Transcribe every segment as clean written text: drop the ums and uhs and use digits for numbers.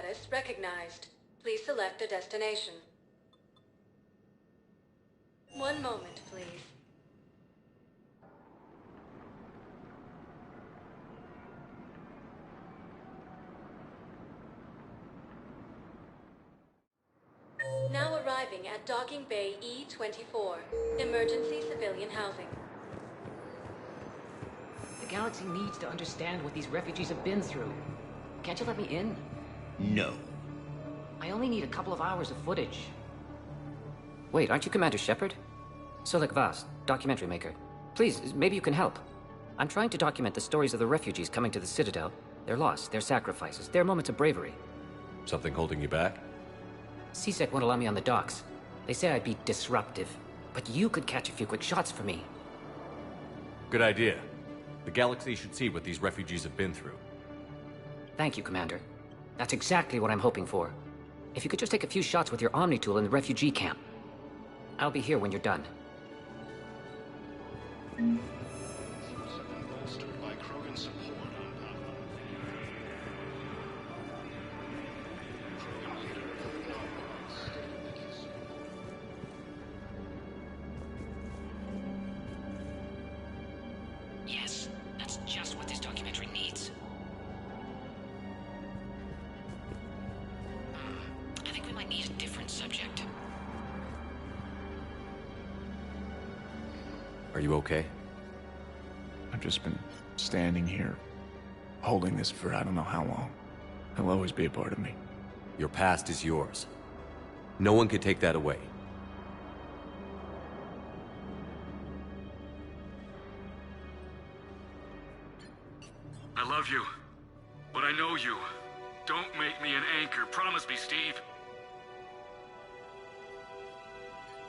status recognized. Please select a destination. One moment, please. Now arriving at Docking Bay E-24, emergency civilian housing. The galaxy needs to understand what these refugees have been through. Can't you let me in? No. I only need a couple of hours of footage. Wait, aren't you Commander Shepard? Solik Vast, documentary maker. Please, maybe you can help. I'm trying to document the stories of the refugees coming to the Citadel. Their loss, their sacrifices, their moments of bravery. Something holding you back? CSEC won't allow me on the docks. They say I'd be disruptive. But you could catch a few quick shots for me. Good idea. The galaxy should see what these refugees have been through. Thank you, Commander. That's exactly what I'm hoping for. If you could just take a few shots with your Omni tool in the refugee camp. I'll be here when you're done. Yes, that's just what this documentary needs. I think we might need a different subject. Are you okay? I've just been standing here, holding this for I don't know how long. It'll always be a part of me. Your past is yours. No one can take that away. I love you, but I know you. Don't make me an anchor. Promise me, Steve.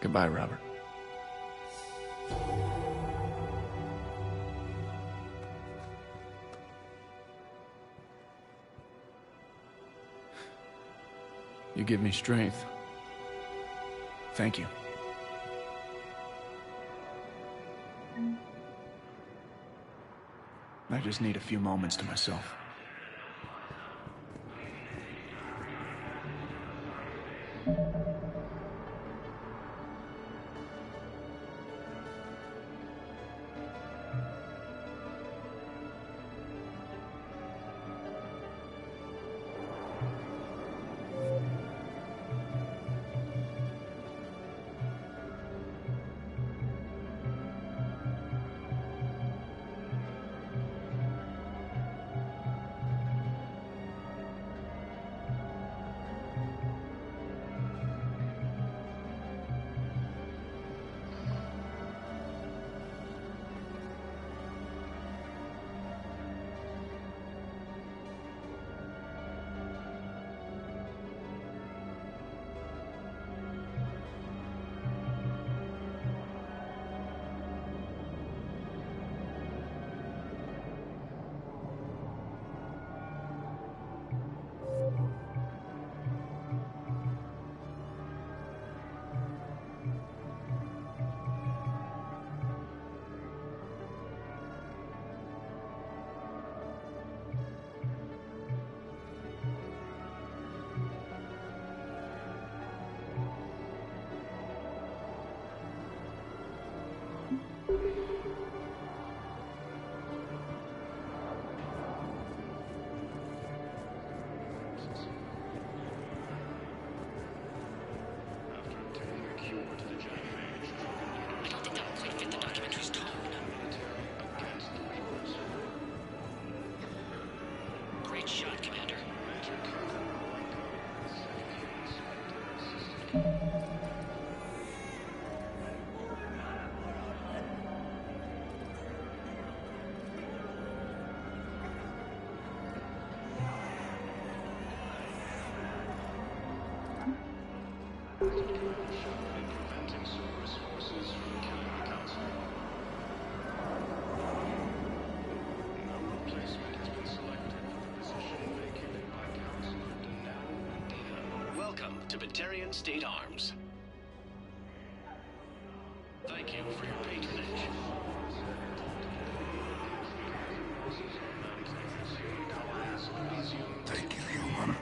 Goodbye, Robert. You give me strength. Thank you. I just need a few moments to myself. Welcome to Batarian State Arms. Thank you for your patronage. Thank you, human.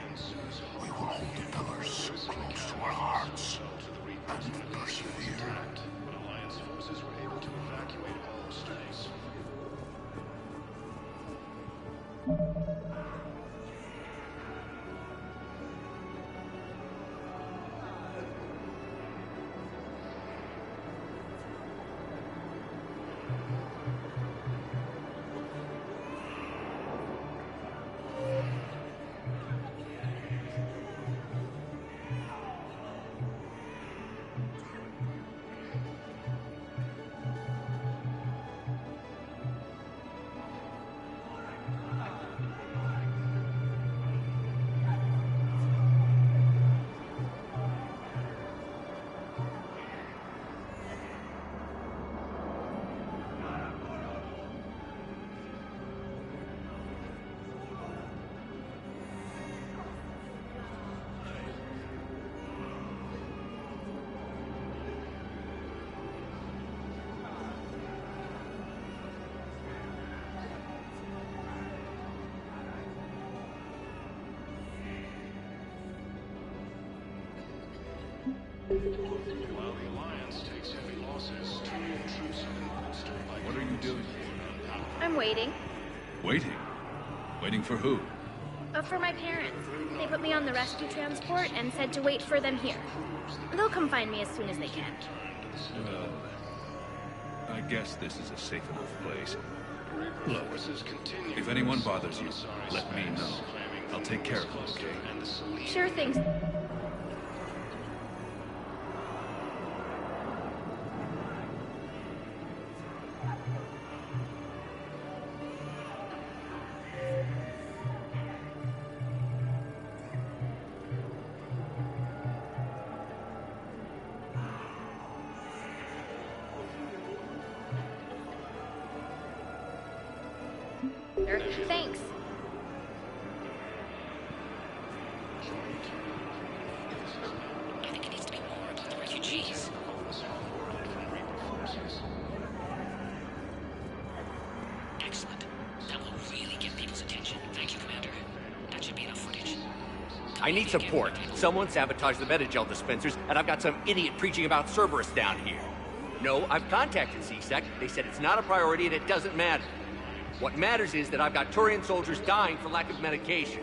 doing here? I'm waiting. Waiting? Waiting for who? For my parents. They put me on the rescue transport and said to wait for them here. They'll come find me as soon as they can. I guess this is a safe enough place. Look, if anyone bothers you, let me know. I'll take care of them, okay? Sure thing. Thanks. I think it needs to be more about the refugees. Excellent. That will really get people's attention. Thank you, Commander. That should be enough footage. I need support. Someone sabotaged the Metagel dispensers, and I've got some idiot preaching about Cerberus down here. No, I've contacted CSEC. They said it's not a priority and it doesn't matter. What matters is that I've got Turian soldiers dying for lack of medication.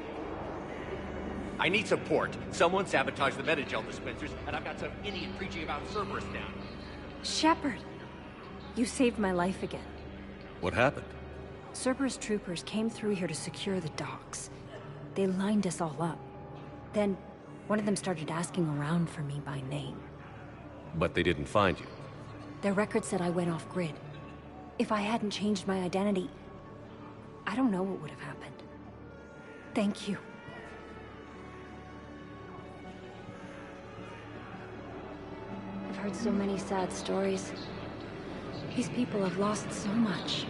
I need support. Someone sabotaged the Metagel dispensers, and I've got some idiot preaching about Cerberus down here. Shepard, you saved my life again. What happened? Cerberus troopers came through here to secure the docks. They lined us all up. Then, one of them started asking around for me by name. But they didn't find you. Their record said I went off-grid. If I hadn't changed my identity, I don't know what would have happened. Thank you. I've heard so many sad stories. These people have lost so much.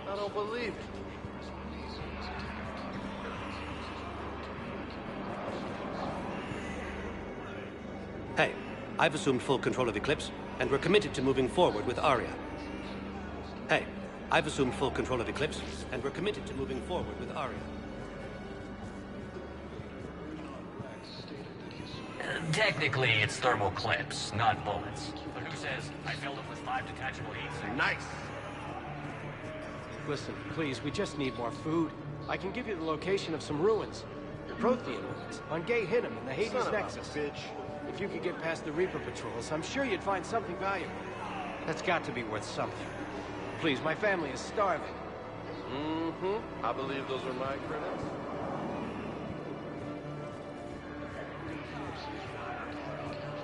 I don't believe it. Hey, I've assumed full control of Eclipse, and we're committed to moving forward with Aria. Hey, I've assumed full control of Eclipse, and we're committed to moving forward with Aria. Technically, it's thermal clips, not bullets. But who says I filled them with 5 detachable heat? Nice. Listen, please, we just need more food. I can give you the location of some ruins. Prothean ruins, on Gay Hinnom in the Hades Nexus. Bitch. If you could get past the Reaper patrols, I'm sure you'd find something valuable. That's got to be worth something. Please, my family is starving. I believe those are my credits.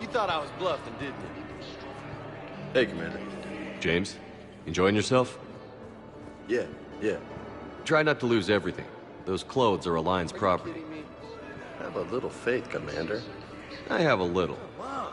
You thought I was bluffing, didn't you? Hey, Commander. James, enjoying yourself? Yeah. Try not to lose everything. Those clothes are Alliance property. Kidding me? Have a little faith, Commander. I have a little. Come on.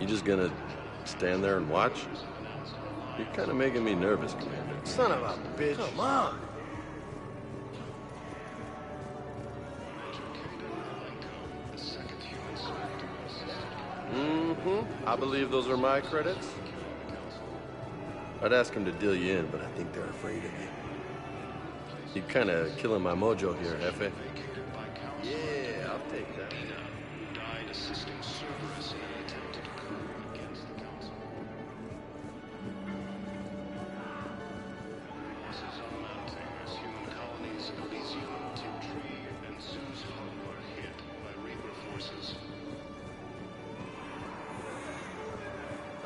You just gonna stand there and watch? You're kind of making me nervous, Commander. Son of a bitch. Come on. I believe those are my credits. I'd ask them to deal you in, but I think they're afraid of you. You're kind of killing my mojo here, Jefe. Yeah, I'll take that. Died assisting Cerberus in an attempted coup against the Council. Losses on Mount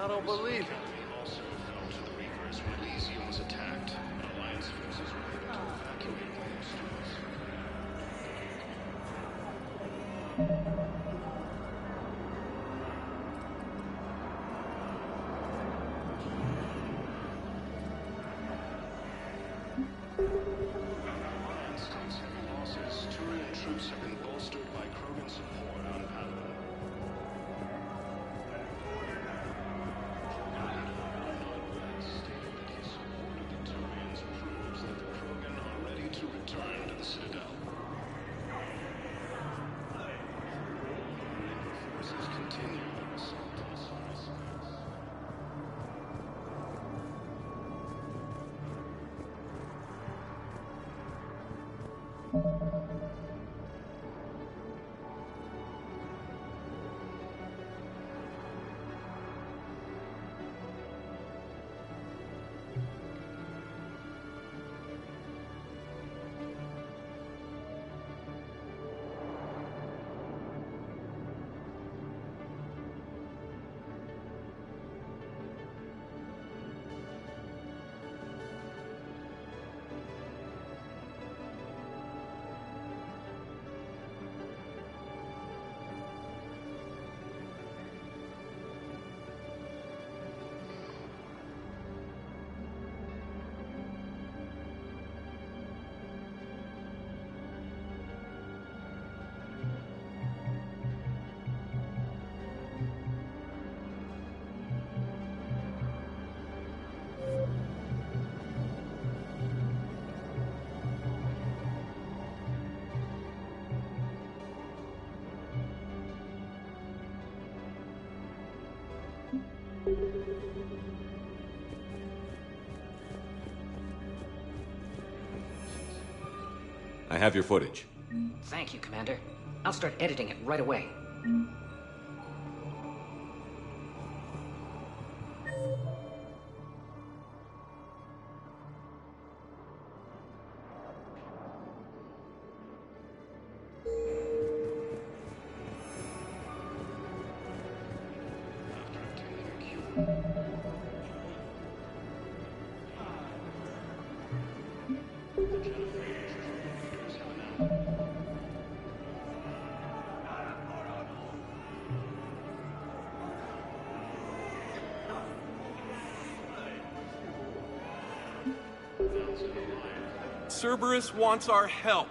I don't believe it. Also fell to the Reapers when Elysium was attacked. Alliance forces were able to evacuate most of us. Alliance takes heavy losses. Turian troops have been bolstered by Krogan support on Padawan. Stated that his support of the Turians proves that the Krogan are ready to return to the Citadel. Reaper forces continue their assault on the surface. I have your footage. Thank you, Commander. I'll start editing it right away. Cerberus wants our help.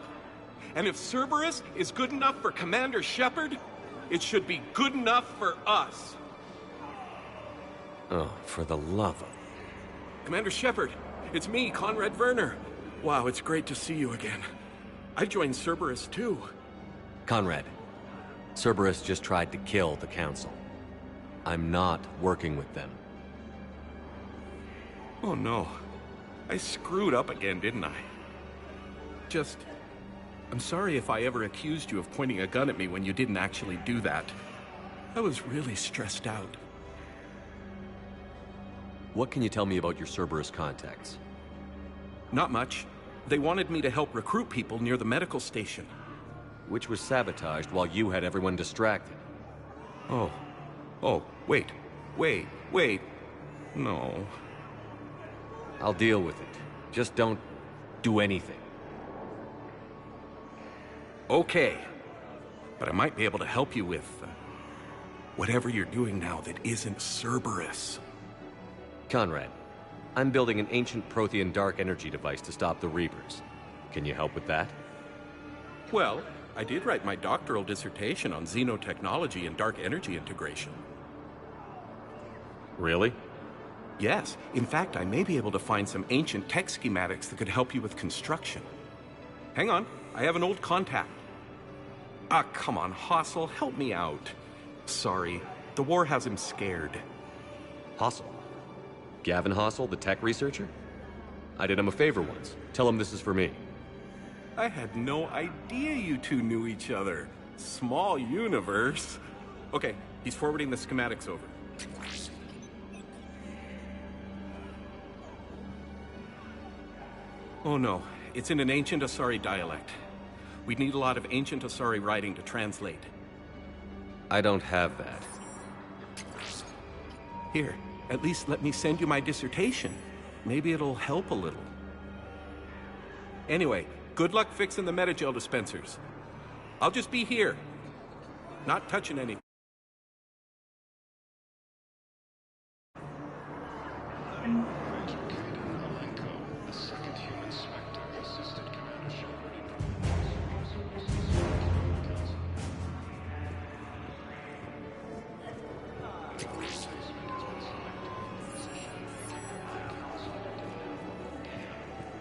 And if Cerberus is good enough for Commander Shepard, it should be good enough for us. Oh, for the love of... Commander Shepard, it's me, Conrad Werner. Wow, it's great to see you again. I joined Cerberus too. Conrad, Cerberus just tried to kill the Council. I'm not working with them. Oh no. I screwed up again, didn't I? I'm sorry if I ever accused you of pointing a gun at me when you didn't actually do that. I was really stressed out. What can you tell me about your Cerberus contacts? Not much. They wanted me to help recruit people near the medical station. Which was sabotaged while you had everyone distracted. Oh, wait. No. I'll deal with it. Just don't do anything. Okay. But I might be able to help you with whatever you're doing now that isn't Cerberus. Conrad, I'm building an ancient Prothean dark energy device to stop the Reapers. Can you help with that? Well, I did write my doctoral dissertation on xenotechnology and dark energy integration. Really? Yes. In fact, I may be able to find some ancient tech schematics that could help you with construction. Hang on. I have an old contact. Ah, come on, Hossel, help me out. Sorry, the war has him scared. Hossel? Gavin Hossel, the tech researcher? I did him a favor once. Tell him this is for me. I had no idea you two knew each other. Small universe. Okay, he's forwarding the schematics over. Oh no, it's in an ancient Asari dialect. We'd need a lot of ancient Asari writing to translate. I don't have that. Here, At least let me send you my dissertation. Maybe it'll help a little. Anyway, good luck fixing the Metagel dispensers. I'll just be here. Not touching anything. The second human Spectre assisted Commander Shepard in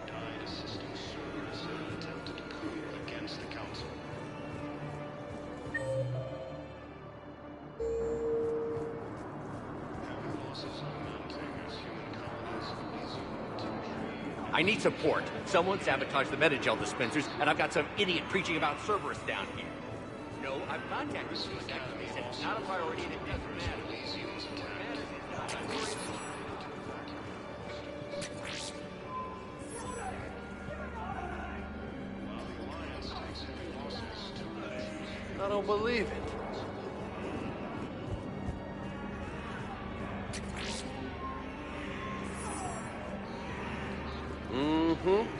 died assisting Cerberus in an attempted coup against the Council. Heavy losses are mounting as human colonies resume to I need support. Someone sabotaged the Metagel dispensers, and I've got some idiot preaching about Cerberus down here. No, I've contacted CSEC. They said it's not a priority and it doesn't matter. I don't believe it.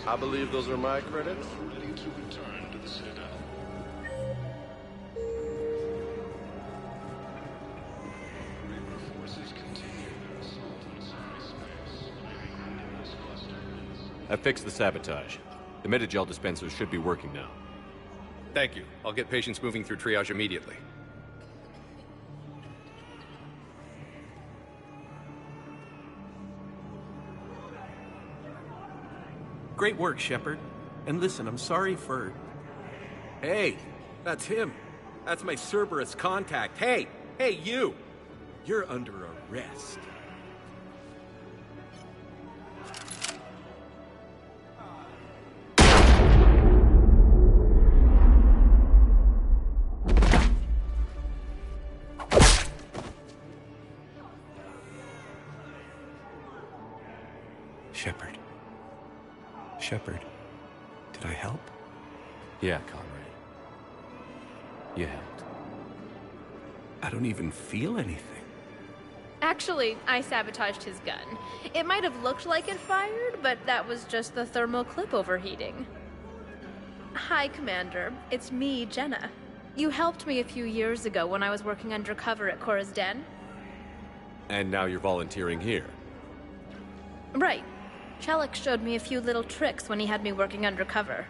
I believe those are my credits. Ready to return to the Citadel. Reaper forces continue their assault on cyberspace, claiming the Nimbus cluster. I fixed the sabotage. The Metagel dispensers should be working now. Thank you. I'll get patients moving through triage immediately. Great work, Shepard. And listen, I'm sorry for... Hey, that's him. That's my Cerberus contact. Hey, you! You're under arrest. Shepard, did I help? Yeah, Conrad. You helped. I don't even feel anything. Actually, I sabotaged his gun. It might have looked like it fired, but that was just the thermal clip overheating. Hi, Commander. It's me, Jenna. You helped me a few years ago when I was working undercover at Cora's Den. And now you're volunteering here. Right. Shellick showed me a few little tricks when he had me working undercover.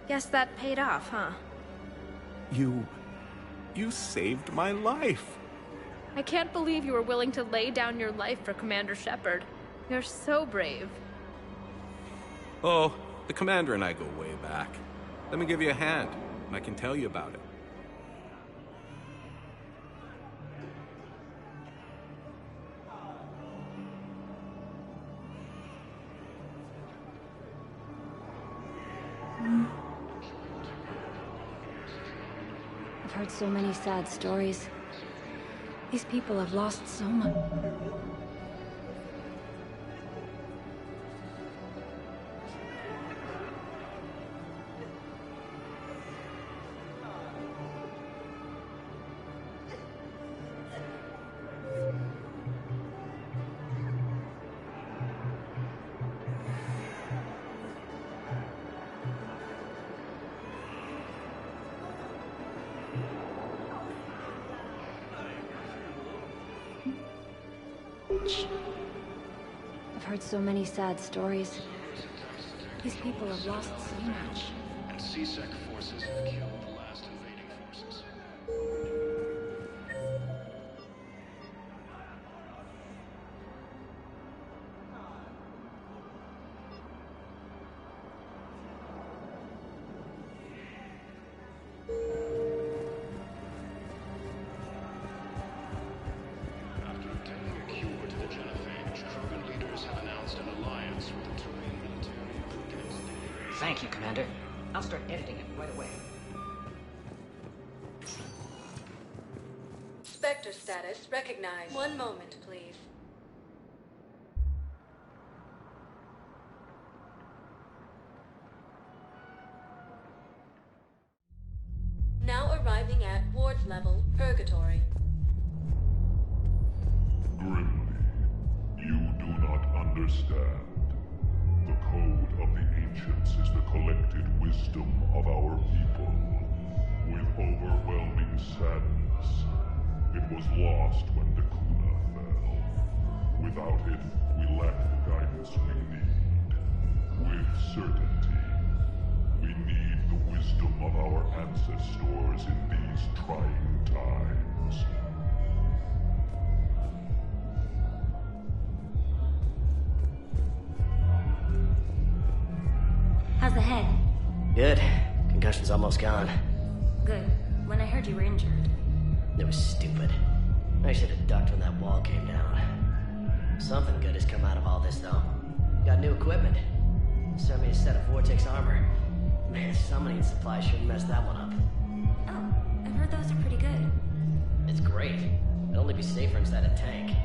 Guess that paid off, huh? You saved my life. I can't believe you were willing to lay down your life for Commander Shepard. You're so brave. Oh, the Commander and I go way back. Let me give you a hand, and I can tell you about it. I've heard so many sad stories. These people have lost so much. I've heard so many sad stories. These people have lost so much. And CSEC forces have killed the last invading forces. After obtaining a cure to the genophage, Krogan leaders have announced an alliance with the Terran military against the... Thank you, Commander. I'll start editing it right away. Spectre status recognized. One moment, please. Now arriving at Ward's level, Purgatory. Grimly, understand. The code of the ancients is the collected wisdom of our people. With overwhelming sadness, it was lost when Dakuna fell. Without it, we lack the guidance we need. With certainty, we need the wisdom of our ancestors in these trying times. How's the head? Good. Concussion's almost gone. Good. When I heard you were injured. It was stupid. I should have ducked when that wall came down. Something good has come out of all this, though. Got new equipment. Sent me a set of Vortex armor. Man, summoning supply sure messed that one up. Oh, I've heard those are pretty good. It's great. It'd only be safer inside a tank.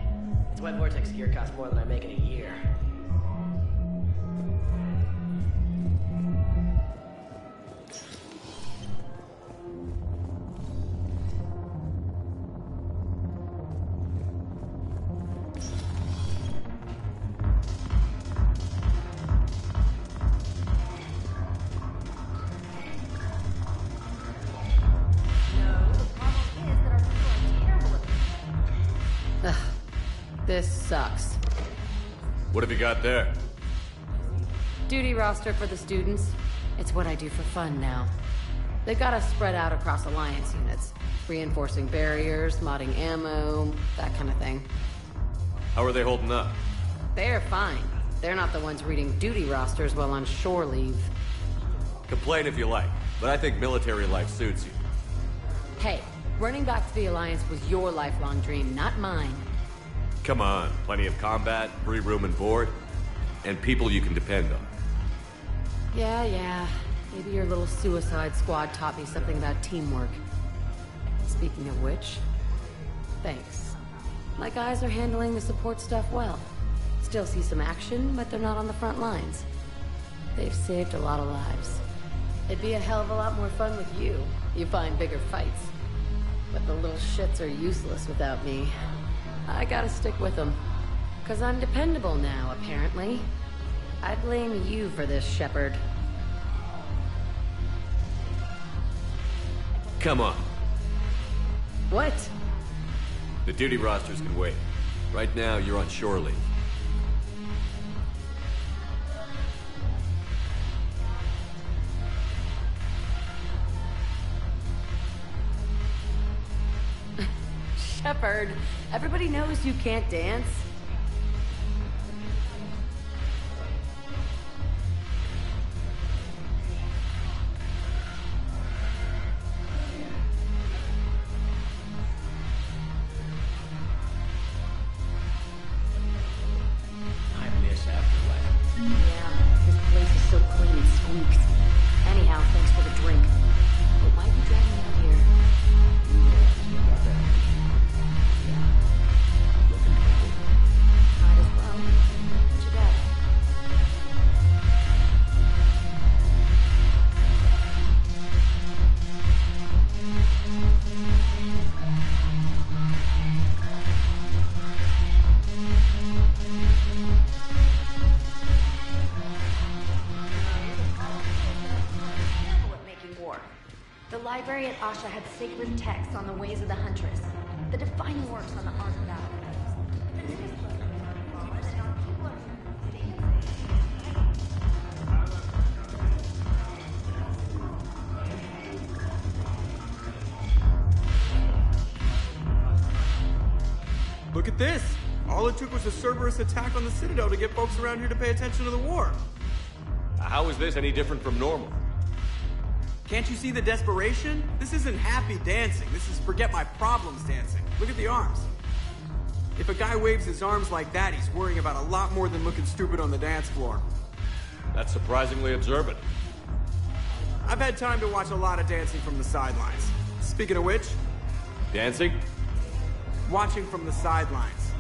That's why Vortex gear costs more than I make in a year. This sucks. What have you got there? Duty roster for the students. It's what I do for fun now. They've got us spread out across Alliance units. Reinforcing barriers, modding ammo, that kind of thing. How are they holding up? They're fine. They're not the ones reading duty rosters while on shore leave. Complain if you like, but I think military life suits you. Hey, running back to the Alliance was your lifelong dream, not mine. Come on, plenty of combat, free room and board, and people you can depend on. Yeah. Maybe your little suicide squad taught me something about teamwork. Speaking of which, thanks. My guys are handling the support stuff well. Still see some action, but they're not on the front lines. They've saved a lot of lives. It'd be a hell of a lot more fun with you. You find bigger fights. But the little shits are useless without me. I gotta stick with them. 'Cause I'm dependable now, apparently. I blame you for this, Shepard. Come on. What? The duty rosters can wait. Right now, you're on shore leave. Shepard, everybody knows you can't dance. I miss Afterlife. Yeah, this place is so clean it squeaks. Anyhow, thanks for the drink. But why'd you drag me out here? Might as well. What you got? The library at Asha had sacred texts on the ways of the Huntress. The defining works on the art of battle. Look at this! All it took was a Cerberus attack on the Citadel to get folks around here to pay attention to the war. How is this any different from normal? Can't you see the desperation? This isn't happy dancing. This is forget my problems dancing. Look at the arms. If a guy waves his arms like that, he's worrying about a lot more than looking stupid on the dance floor. That's surprisingly observant. I've had time to watch a lot of dancing from the sidelines. Speaking of which... Dancing? Watching from the sidelines.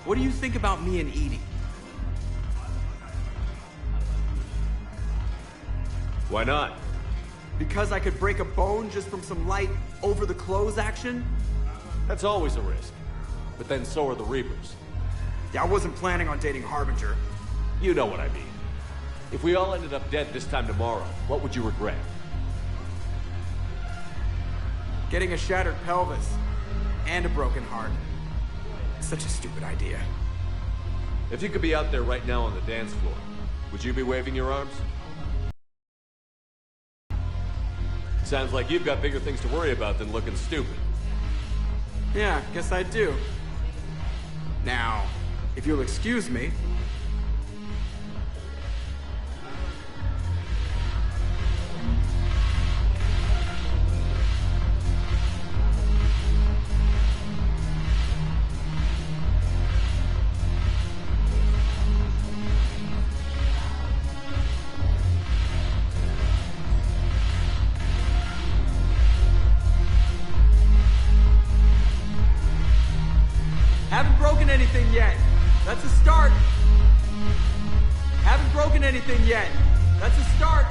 What do you think about me and Edie? Why not? Because I could break a bone just from some light over-the-clothes action? That's always a risk. But then so are the Reapers. Yeah, I wasn't planning on dating Harbinger. You know what I mean. If we all ended up dead this time tomorrow, what would you regret? Getting a shattered pelvis. And a broken heart. Such a stupid idea. If you could be out there right now on the dance floor, would you be waving your arms? Sounds like you've got bigger things to worry about than looking stupid. Yeah, guess I do. Now, if you'll excuse me. Haven't broken anything yet. That's a start. Haven't broken anything yet. That's a start.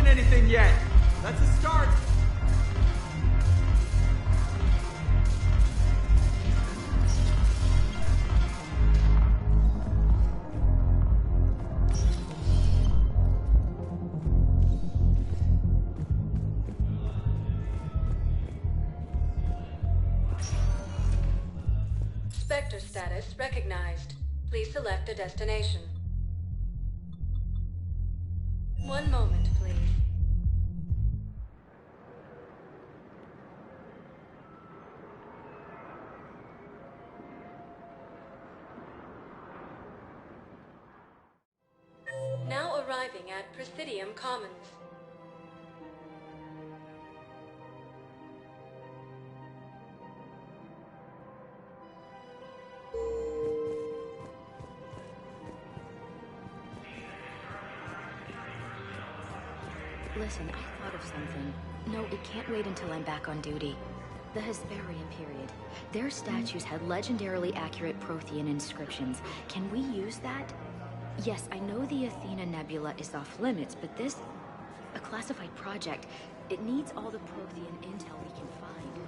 Anything yet. That's a start. Spectre status recognized. Please select a destination. One moment, please. Now arriving at Presidium Commons. Listen, I thought of something. No, it can't wait until I'm back on duty. The Hesperian period. Their statues had legendarily accurate Prothean inscriptions. Can we use that? Yes, I know the Athena Nebula is off limits, but this... a classified project. It needs all the Prothean intel we can find.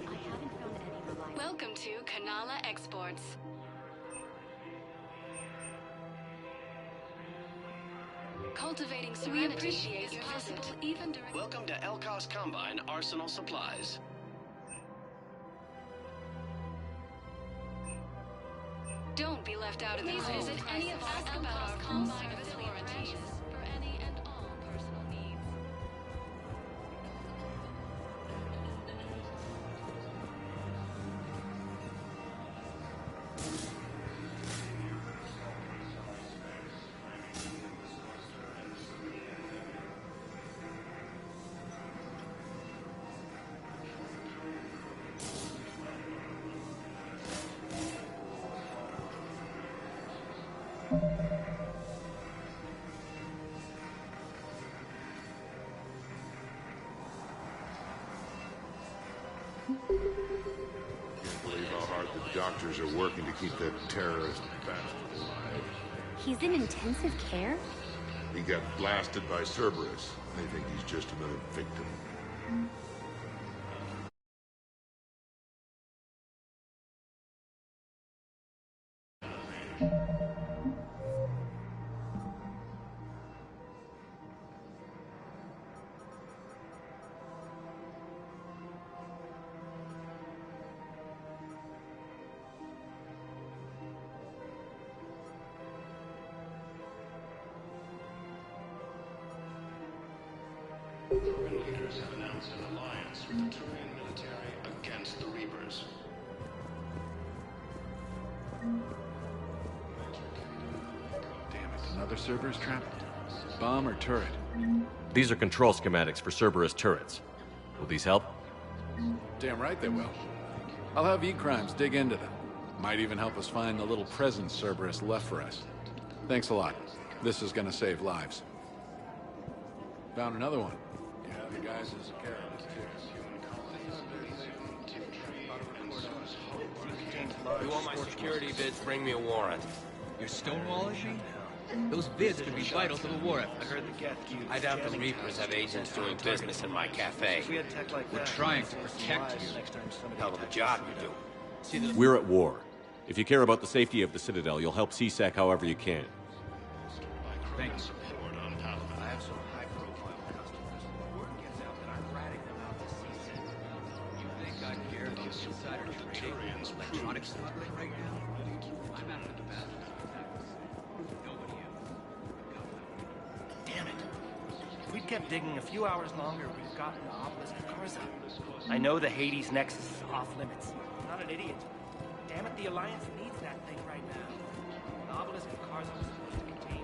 I haven't found any reliable... Welcome to Kanala Exports. Cultivating serenity. We appreciate your visit. Even during... Welcome to Elkos Combine Arsenal Supplies. Don't be left out of this. Please visit any of our Combine facilities for any and all personal needs. Can't believe how hard the doctors are working to keep that terrorist bastard alive. He's in intensive care? He got blasted by Cerberus. They think he's just another victim. Leaders have announced an alliance with the Turian military against the Reapers. Damn it, another Cerberus trap? Bomb or turret? These are control schematics for Cerberus turrets. Will these help? Damn right they will. I'll have E-Crimes dig into them. Might even help us find the little presents Cerberus left for us. Thanks a lot. This is gonna save lives. Found another one. Yeah, the guy's as a carrot. You want my security bids, bring me a warrant. You're stonewalling me? Those bids could be vital to the war effort. I heard the Geth cube. I doubt the Reapers have agents doing business in my cafe. We're trying to protect you. Hell of a job you do. We're at war. If you care about the safety of the Citadel, you'll help CSEC however you can. Thank you. I have some high-profile customers. Word gets out that I'm ratting them out to CSEC. You think I care about insider trading electronics smuggling right now? I'm out of the bathroom. Nobody else. Damn it. If we'd kept digging a few hours longer, we'd gotten the obelisk of Karza. I know the Hades Nexus is off limits. I'm not an idiot. Damn it, the Alliance needs that thing right now. The obelisk of Karza was supposed to contain...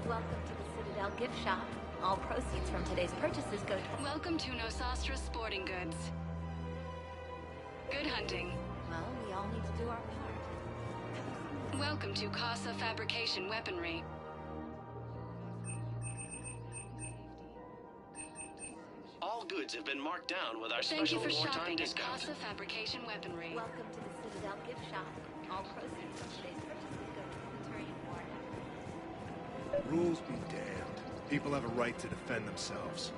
Welcome to the Citadel gift shop. All proceeds from today's purchases go to... Welcome to Nosastra Sporting Goods. Good hunting. Well, we all need to do our part. Welcome to Casa Fabrication Weaponry. All goods have been marked down with our Thank you special for wartime shopping at discount. Casa Fabrication Weaponry. Welcome to the Citadel gift shop. All proceeds from today's purchases go to the Turian war effort. Rules be damned. People have a right to defend themselves.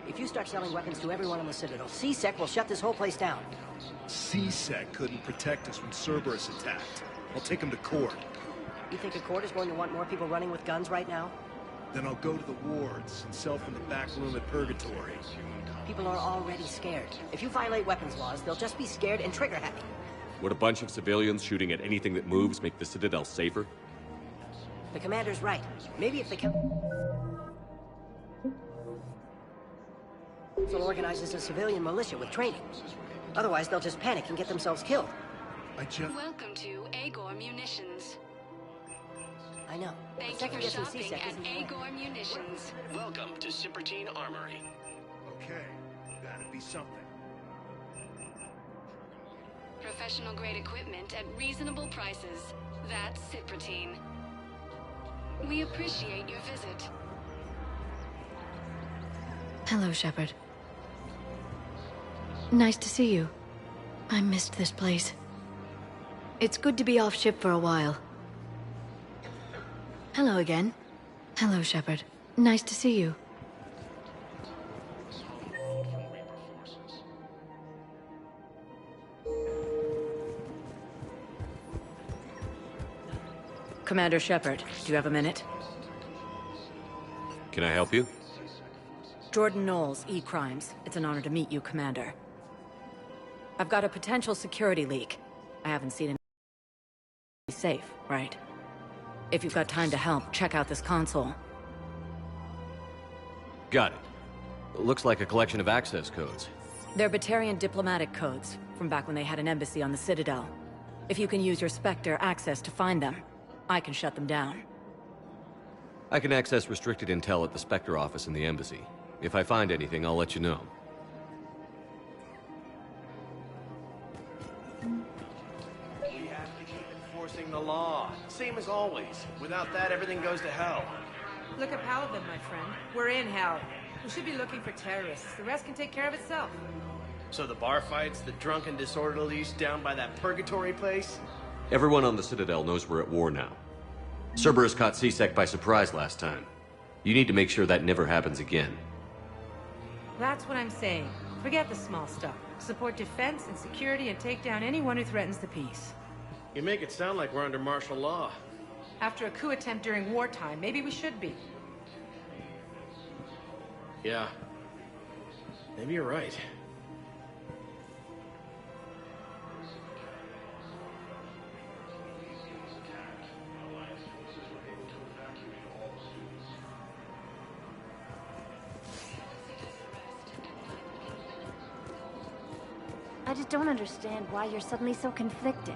If you start selling weapons to everyone on the Citadel, CSEC will shut this whole place down. CSEC couldn't protect us when Cerberus attacked. I'll take him to court. You think a court is going to want more people running with guns right now? Then I'll go to the wards and sell from the back room at Purgatory. People are already scared. If you violate weapons laws, they'll just be scared and trigger happy. Would a bunch of civilians shooting at anything that moves make the Citadel safer? The commander's right. Maybe if the council organizes a civilian militia with training. Otherwise, they'll just panic and get themselves killed. Welcome to Agor Munitions. I know. Thank you Second for guessing shopping CSEC at isn't the way. Agor Munitions. Welcome to Cypertine Armory. Okay, that'd be something. Professional grade equipment at reasonable prices. That's Cypertine. We appreciate your visit. Hello, Shepard. Nice to see you. I missed this place. It's good to be off ship for a while. Hello again. Hello, Shepard. Nice to see you. Commander Shepard, do you have a minute? Can I help you? Jordan Knowles, E-Crimes. It's an honor to meet you, Commander. I've got a potential security leak. I haven't seen any safe, right? If you've got time to help, check out this console. Got it. Looks like a collection of access codes. They're Batarian diplomatic codes, from back when they had an embassy on the Citadel. If you can use your Spectre access to find them, I can shut them down. I can access restricted intel at the Spectre office in the embassy. If I find anything, I'll let you know. We have to keep enforcing the law. Same as always. Without that, everything goes to hell. Look at Paladin, my friend. We're in hell. We should be looking for terrorists. The rest can take care of itself. So the bar fights, the drunken disorderlies down by that purgatory place? Everyone on the Citadel knows we're at war now. Cerberus caught CSEC by surprise last time. You need to make sure that never happens again. That's what I'm saying. Forget the small stuff. Support defense and security and take down anyone who threatens the peace. You make it sound like we're under martial law. After a coup attempt during wartime, maybe we should be. Yeah. Maybe you're right. I just don't understand why you're suddenly so conflicted.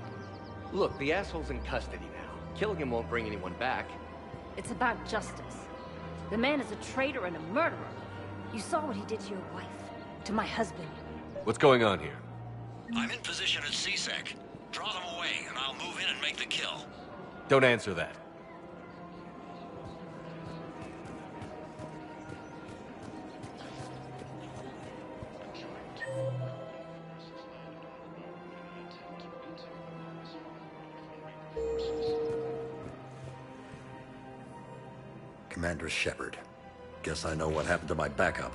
Look, the asshole's in custody now. Killing him won't bring anyone back. It's about justice. The man is a traitor and a murderer. You saw what he did to your wife, to my husband. What's going on here? I'm in position at CSEC. Draw them away, and I'll move in and make the kill. Don't answer that. Commander Shepard. Guess I know what happened to my backup.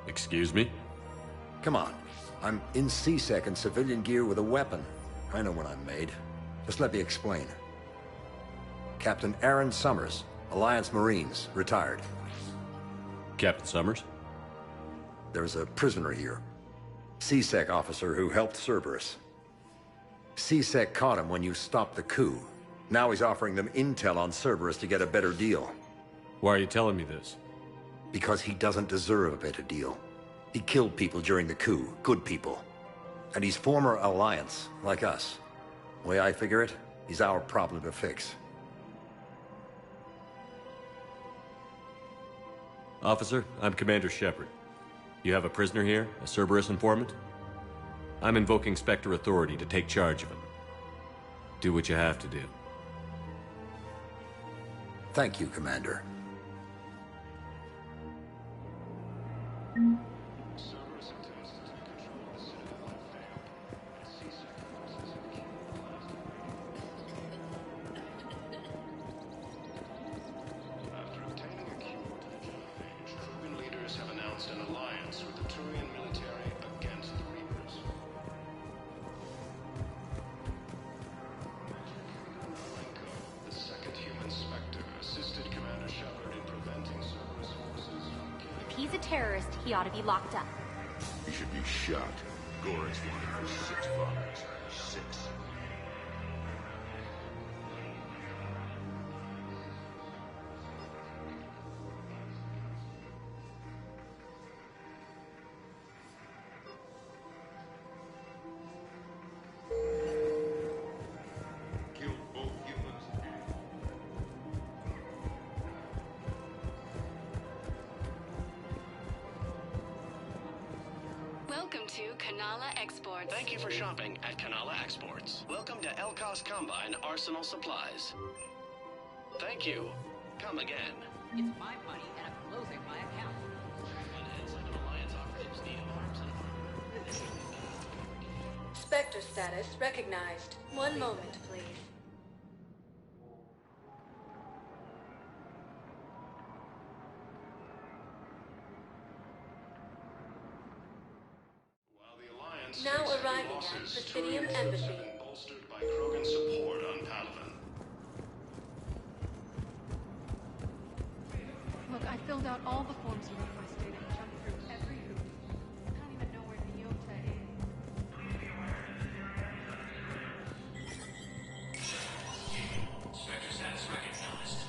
Excuse me? Come on. I'm in CSEC in civilian gear with a weapon. I know what I'm made. Just let me explain. Captain Aaron Summers, Alliance Marines, retired. Captain Summers? There's a prisoner here. CSEC officer who helped Cerberus. CSEC caught him when you stopped the coup. Now he's offering them intel on Cerberus to get a better deal. Why are you telling me this? Because he doesn't deserve a better deal. He killed people during the coup, good people. And he's former Alliance, like us. The way I figure it, he's our problem to fix. Officer, I'm Commander Shepard. You have a prisoner here, a Cerberus informant? I'm invoking Spectre authority to take charge of him. Do what you have to do. Thank you, Commander. He's a terrorist, he ought to be locked up. He should be shot. Gorex wanted for 6 bombers. 6. Killed both humans and... Welcome to Kanala Exports. Thank you for shopping at Kanala Exports. Welcome to Elkos Combine Arsenal Supplies. Thank you. Come again. It's my money, and I'm closing my account. Alliance operatives need arms and armor. Spectre status recognized. One moment, please. Now arriving at Presidium Embassy. Bolstered by Krogan support on Palaven. Look, I filled out all the forms you requested and jumped through every hoop. I don't even know where Nyota is. Spectre status recognized.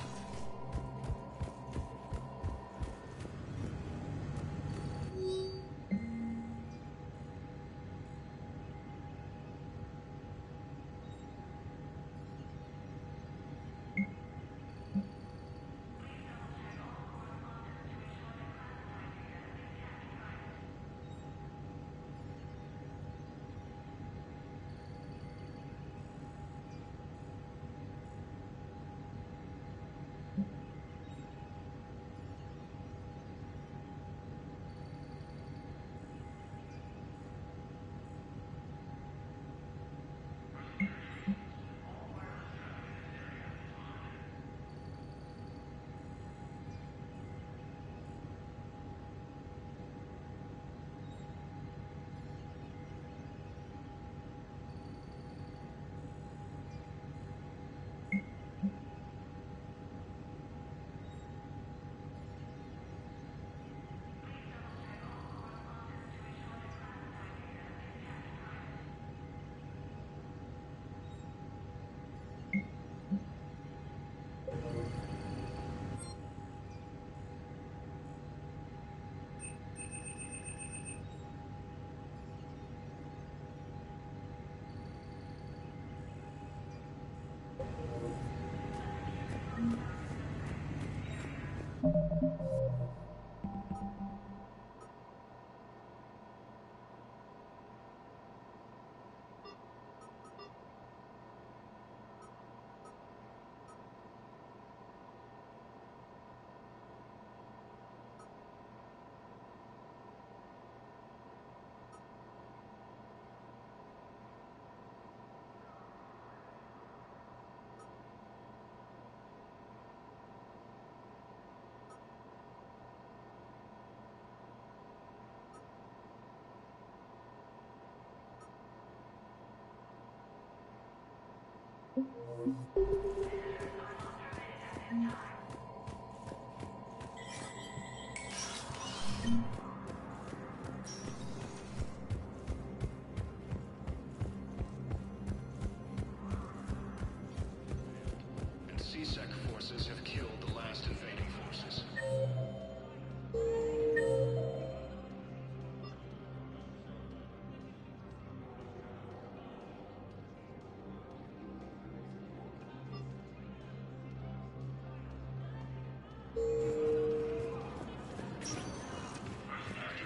And C-Sec forces have killed the last invading forces.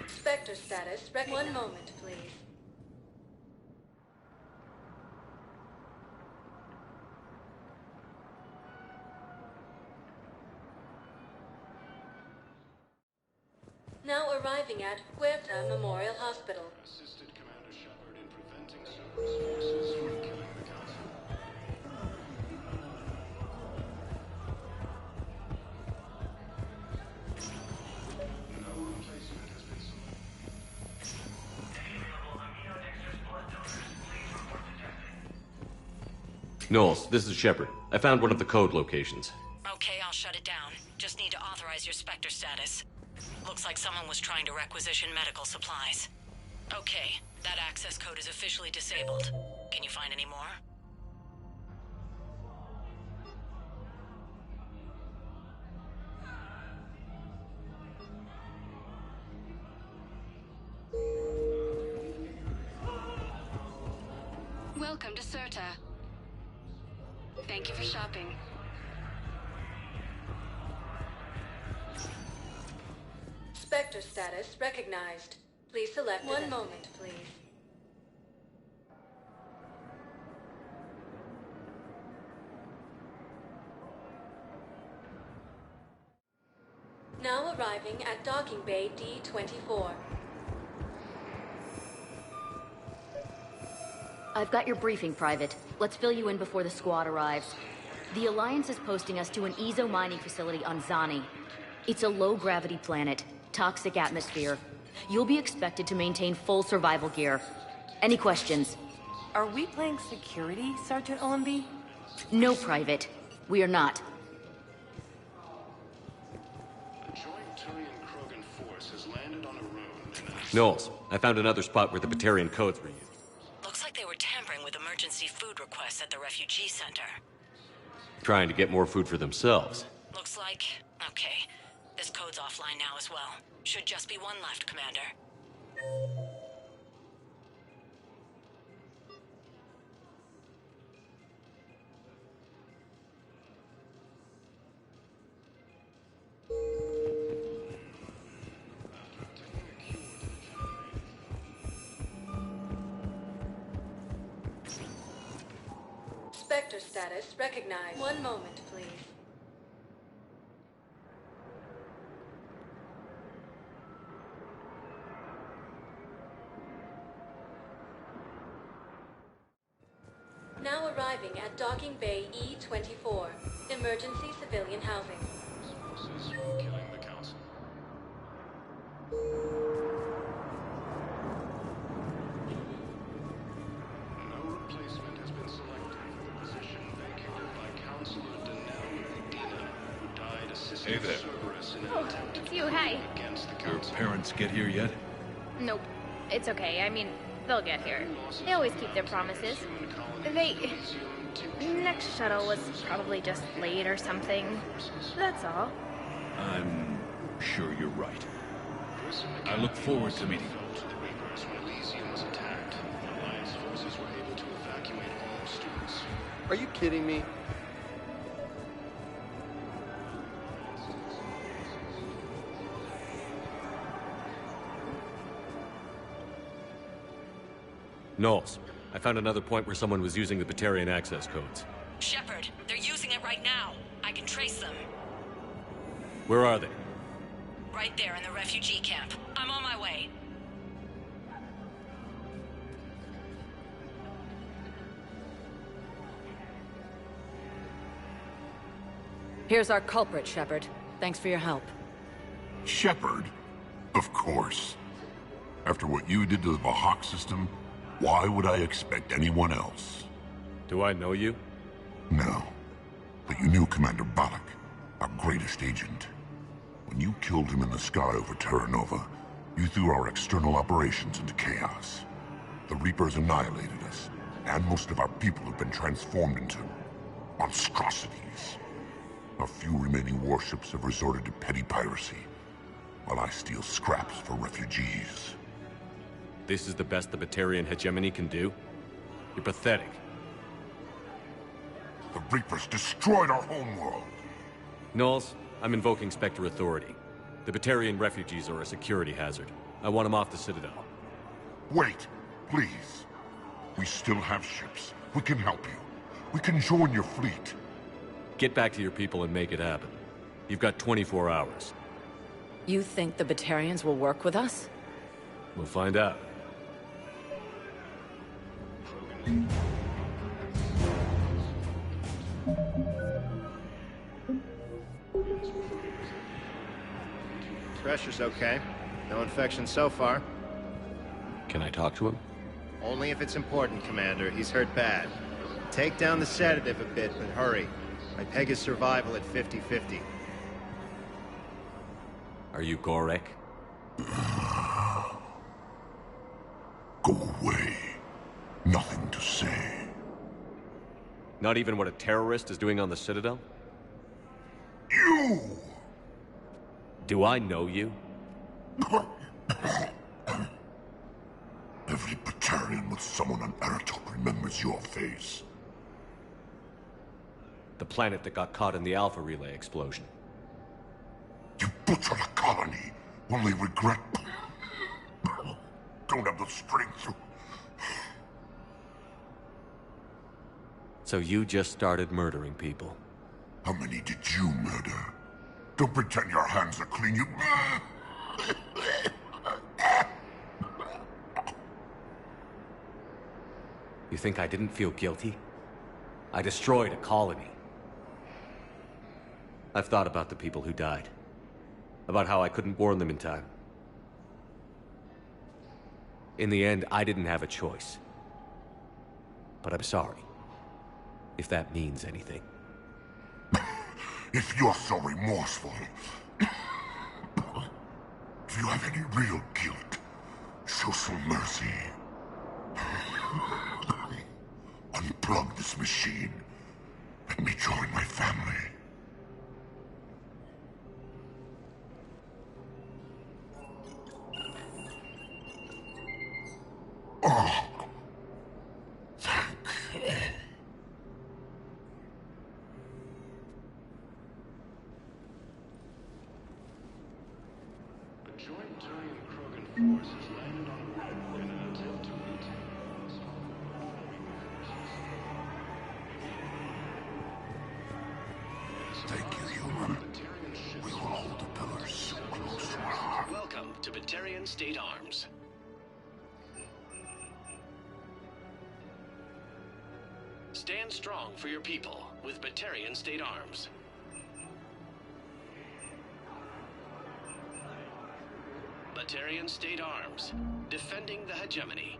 Spectre status. One moment, please. Now arriving at Huerta Memorial Hospital. Assisted Commander Shepard in preventing Cerberus forces from killing the Council. No replacement has been selected. Knowles, this is Shepard. I found one of the code locations. Okay, I'll shut it down. Just need to authorize your Spectre status. Looks like someone was trying to requisition medical supplies. Okay, that access code is officially disabled. Can you find any more? Welcome to Certa. Thank you for shopping. Spectre status recognized. Please select one moment, please. Now arriving at Docking Bay D-24. I've got your briefing, Private. Let's fill you in before the squad arrives. The Alliance is posting us to an Ezo mining facility on Zani. It's a low-gravity planet. Toxic atmosphere. You'll be expected to maintain full survival gear. Any questions? Are we playing security, Sergeant Olenby? No, Private. We are not. A joint Turian-Krogan force has landed on a rune in an... Knowles, I found another spot where the Batarian codes were used. Looks like they were tampering with emergency food requests at the refugee center. Trying to get more food for themselves. Looks like... okay. This code's offline now as well. Should just be one left, Commander. Spectre status recognized. One moment, please. Now arriving at Docking Bay E-24. Emergency civilian housing. Forces from killing the Council. No replacement has been selected for the position vacated by Councilor Danelle Medina, who died assisting Hey there. Cerberus in an attempt to It's you, hi. against the Your Council. parents get here yet? Nope. It's okay. I mean, they'll get here. They always keep their promises. Next shuttle was probably just late or something. That's all. I'm sure you're right. I look forward to meeting you. The Reapers when Elysium was attacked. Alliance forces were able to evacuate all students. Are you kidding me? Knowles, I found another point where someone was using the Batarian access codes. Shepard, they're using it right now. I can trace them. Where are they? Right there in the refugee camp. I'm on my way. Here's our culprit, Shepard. Thanks for your help. Shepard? Of course. After what you did to the Vahak system, why would I expect anyone else? Do I know you? No. But you knew Commander Balak, our greatest agent. When you killed him in the sky over Terra Nova, you threw our external operations into chaos. The Reapers annihilated us, and most of our people have been transformed into monstrosities. Our few remaining warships have resorted to petty piracy, while I steal scraps for refugees. This is the best the Batarian hegemony can do? You're pathetic. The Reapers destroyed our homeworld! Knowles, I'm invoking Spectre authority. The Batarian refugees are a security hazard. I want them off the Citadel. Wait, please. We still have ships. We can help you. We can join your fleet. Get back to your people and make it happen. You've got 24 hours. You think the Batarians will work with us? We'll find out. Pressure's okay. No infection so far. Can I talk to him? Only if it's important, Commander. He's hurt bad. Take down the sedative a bit, but hurry. I peg his survival at 50-50. Are you Gorek? Go away. Nothing to say. Not even what a terrorist is doing on the Citadel? You! Do I know you? Every Batarian with someone on Aratok remembers your face. The planet that got caught in the Alpha Relay explosion. You butchered a colony, only regret. Don't have the strength to... So you just started murdering people? How many did you murder? Don't pretend your hands are clean, you... You think I didn't feel guilty? I destroyed a colony. I've thought about the people who died. About how I couldn't warn them in time. In the end, I didn't have a choice. But I'm sorry. If that means anything. If you're so remorseful... if you have any real guilt, show some mercy. Unplug this machine. Let me join my family. Oh. A joint Turian-Krogan force has landed on Red in an attempt to retake. Thank you, human. We will hold the pillars close to our heart. Welcome to Batarian State Arms. Stand strong for your people with Batarian State Arms. Batarian State Arms, defending the hegemony.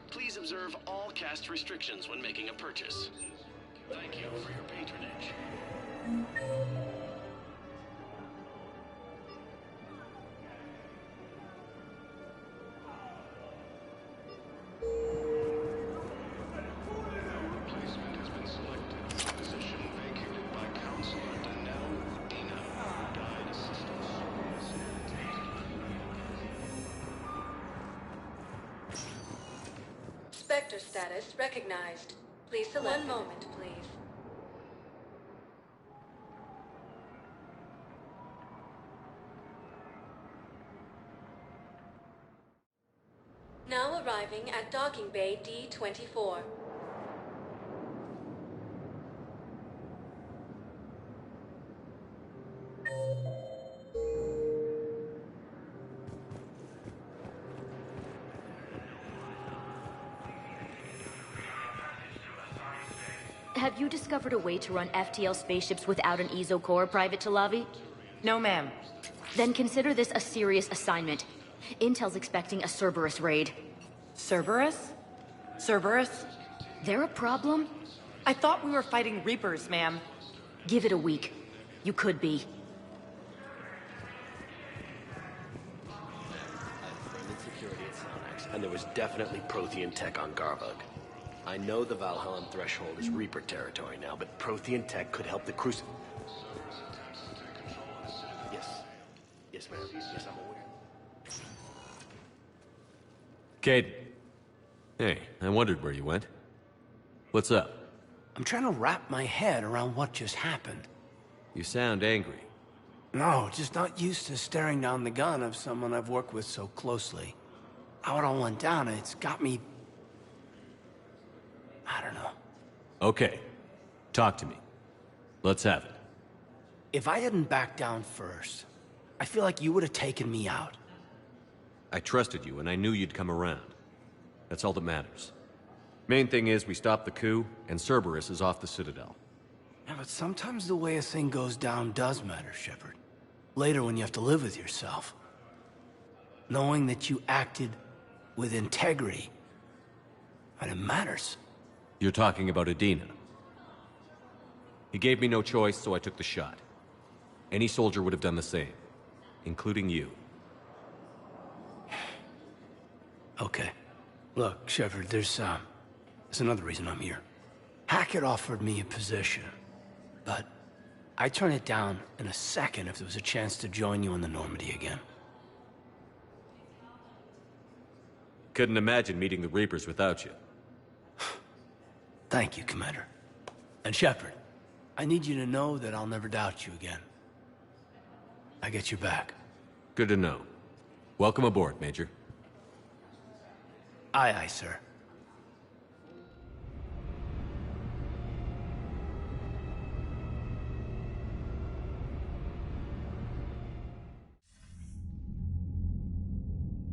Please observe all caste restrictions when making a purchase. Thank you for your patronage. Replacement has been selected. Position vacated by Counselor Danelle Udina, who died assisting Spectre status recognized. Please select. One moment, please. Now arriving at docking bay D-24. Have you discovered a way to run FTL spaceships without an EZO core, Private Talavi? No, ma'am. Then consider this a serious assignment. Intel's expecting a Cerberus raid. Cerberus? Cerberus? They're a problem? I thought we were fighting Reapers, ma'am. Give it a week. You could be. And there was definitely Prothean tech on Garbug. I know the Valhelm threshold is Reaper territory now, but Prothean tech could help the Crucible. Yes. Yes, ma'am. Yes, I'm aware. Cade. Hey, I wondered where you went. What's up? I'm trying to wrap my head around what just happened. You sound angry. No, just not used to staring down the gun of someone I've worked with so closely. How it all went down, it's got me... I don't know. Okay. Talk to me. Let's have it. If I hadn't backed down first, I feel like you would have taken me out. I trusted you, and I knew you'd come around. That's all that matters. Main thing is, we stopped the coup, and Cerberus is off the Citadel. Yeah, but sometimes the way a thing goes down does matter, Shepard. Later when you have to live with yourself. Knowing that you acted with integrity, and it matters. You're talking about Adina. He gave me no choice, so I took the shot. Any soldier would have done the same, including you. Okay. Look, Shepard, there's another reason I'm here. Hackett offered me a position, but I'd turn it down in a second if there was a chance to join you in the Normandy again. Couldn't imagine meeting the Reapers without you. Thank you, Commander. And Shepard, I need you to know that I'll never doubt you again. I get your back. Good to know. Welcome aboard, Major. Aye, aye, sir.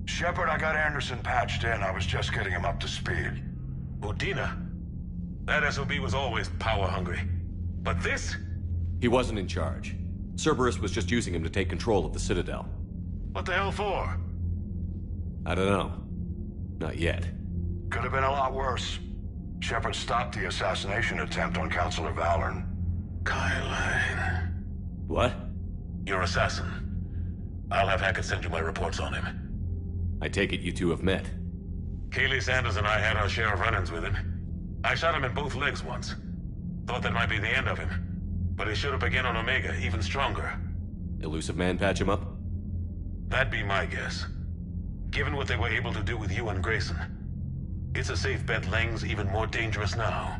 Shepard, I got Anderson patched in. I was just getting him up to speed. Udina? That SOB was always power-hungry. But this? He wasn't in charge. Cerberus was just using him to take control of the Citadel. What the hell for? I don't know. Not yet. Could have been a lot worse. Shepard stopped the assassination attempt on Councilor Valorn. Kyle. What? Your assassin. I'll have Hackett send you my reports on him. I take it you two have met. Kaylee Sanders and I had our share of run-ins with him. I shot him in both legs once. Thought that might be the end of him. But he showed up again on Omega, even stronger. Elusive Man patch him up? That'd be my guess. Given what they were able to do with you and Grayson, it's a safe bet Lang's even more dangerous now.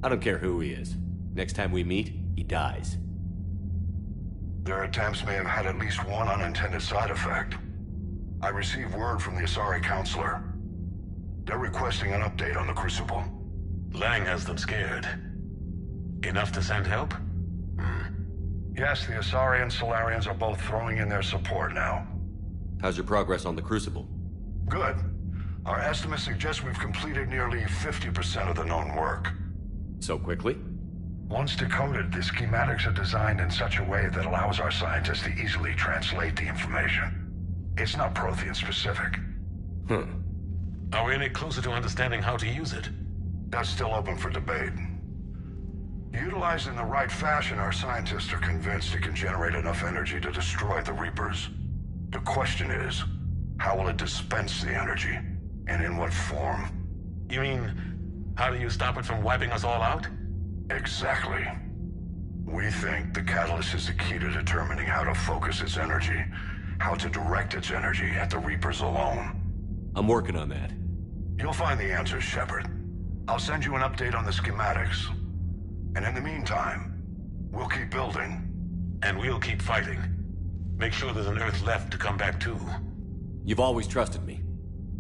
I don't care who he is. Next time we meet, he dies. Their attempts may have had at least one unintended side effect. I received word from the Asari Councilor. They're requesting an update on the Crucible. Lang has them scared. Enough to send help? Yes, the Asari and Solarians are both throwing in their support now. How's your progress on the Crucible? Good. Our estimates suggest we've completed nearly 50% of the known work. So quickly? Once decoded, the schematics are designed in such a way that allows our scientists to easily translate the information. It's not Prothean specific. Are we any closer to understanding how to use it? That's still open for debate. Utilized in the right fashion, our scientists are convinced it can generate enough energy to destroy the Reapers. The question is, how will it dispense the energy? And in what form? You mean, how do you stop it from wiping us all out? Exactly. We think the catalyst is the key to determining how to focus its energy, how to direct its energy at the Reapers alone. I'm working on that. You'll find the answers, Shepard. I'll send you an update on the schematics. And in the meantime, we'll keep building. And we'll keep fighting. Make sure there's an Earth left to come back to. You've always trusted me.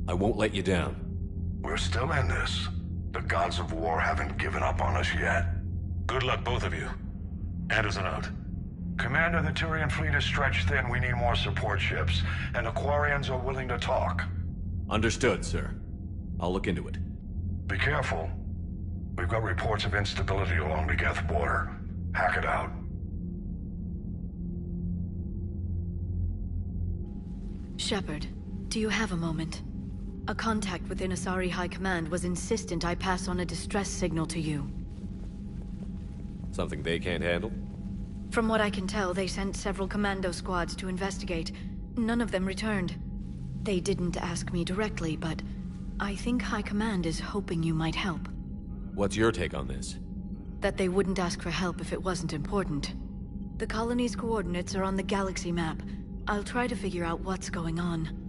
I won't let you down. We're still in this. The gods of war haven't given up on us yet. Good luck, both of you. Anderson out. Commander, the Turian fleet is stretched thin. We need more support ships. And the Quarians are willing to talk. Understood, sir. I'll look into it. Be careful. We've got reports of instability along the Geth border. Hack it out. Shepard, do you have a moment? A contact within Asari High Command was insistent I pass on a distress signal to you. Something they can't handle? From what I can tell, they sent several commando squads to investigate. None of them returned. They didn't ask me directly, but I think High Command is hoping you might help. What's your take on this? That they wouldn't ask for help if it wasn't important. The colony's coordinates are on the galaxy map. I'll try to figure out what's going on.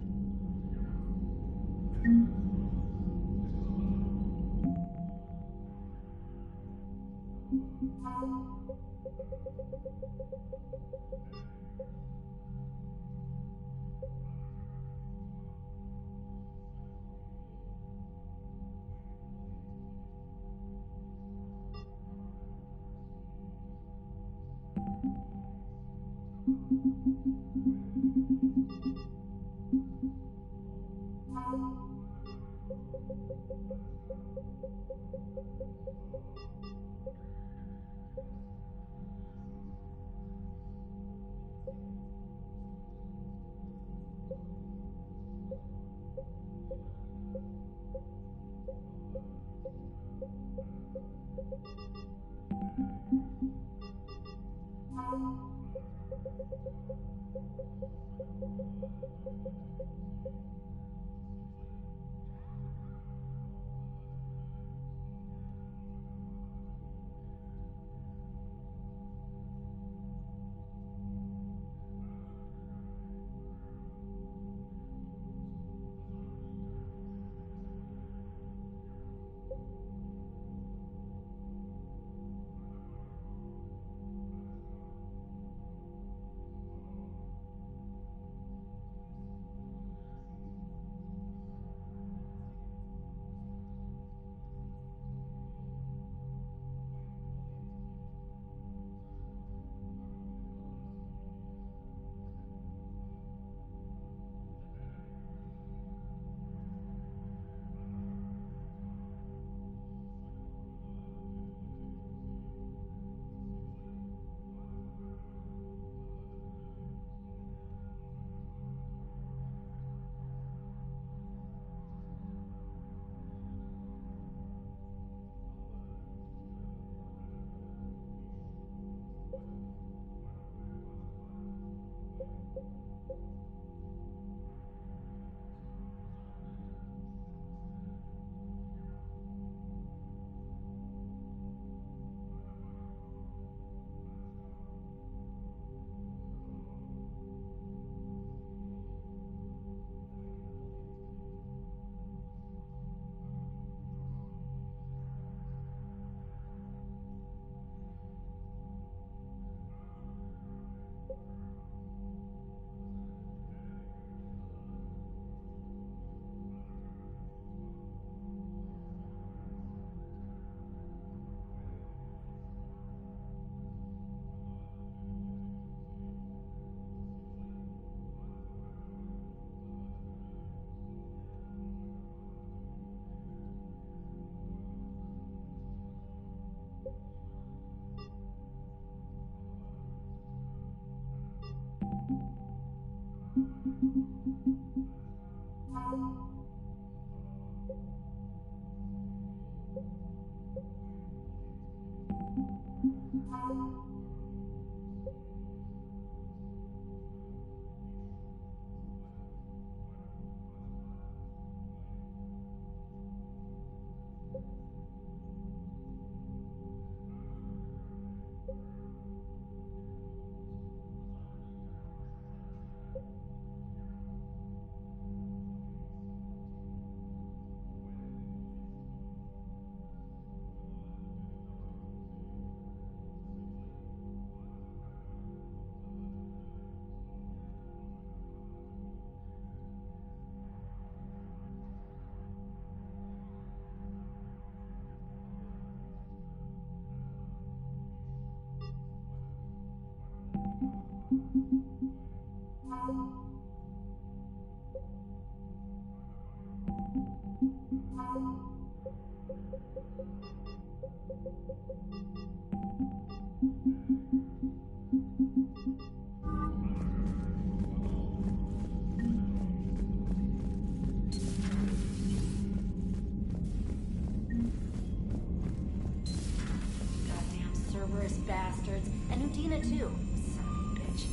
Udina too. Son of a bitch.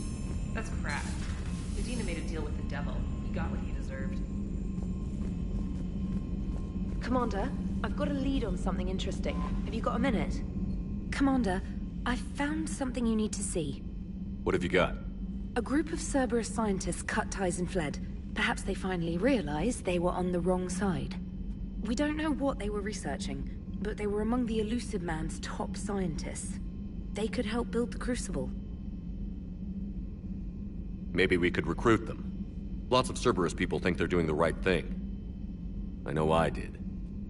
That's crap. Udina made a deal with the devil. He got what he deserved. Commander, I've got a lead on something interesting. Have you got a minute? Commander, I've found something you need to see. What have you got? A group of Cerberus scientists cut ties and fled. Perhaps they finally realized they were on the wrong side. We don't know what they were researching, but they were among the Elusive Man's top scientists. They could help build the Crucible. Maybe we could recruit them. Lots of Cerberus people think they're doing the right thing. I know I did.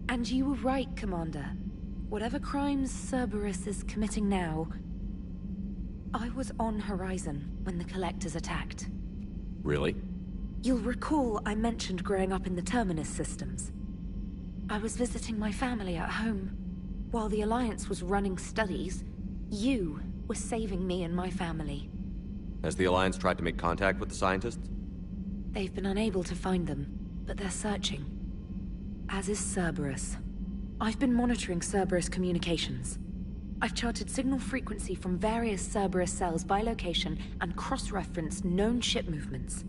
And you were right, Commander. Whatever crimes Cerberus is committing now, I was on Horizon when the Collectors attacked. Really? You'll recall I mentioned growing up in the Terminus systems. I was visiting my family at home. While the Alliance was running studies, you were saving me and my family. Has the Alliance tried to make contact with the scientists? They've been unable to find them, but they're searching. As is Cerberus. I've been monitoring Cerberus communications. I've charted signal frequency from various Cerberus cells by location and cross-referenced known ship movements.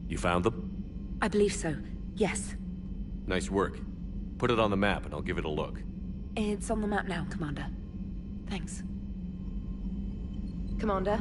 You found them? I believe so, yes. Nice work. Put it on the map and I'll give it a look. It's on the map now, Commander. Thanks. Commander?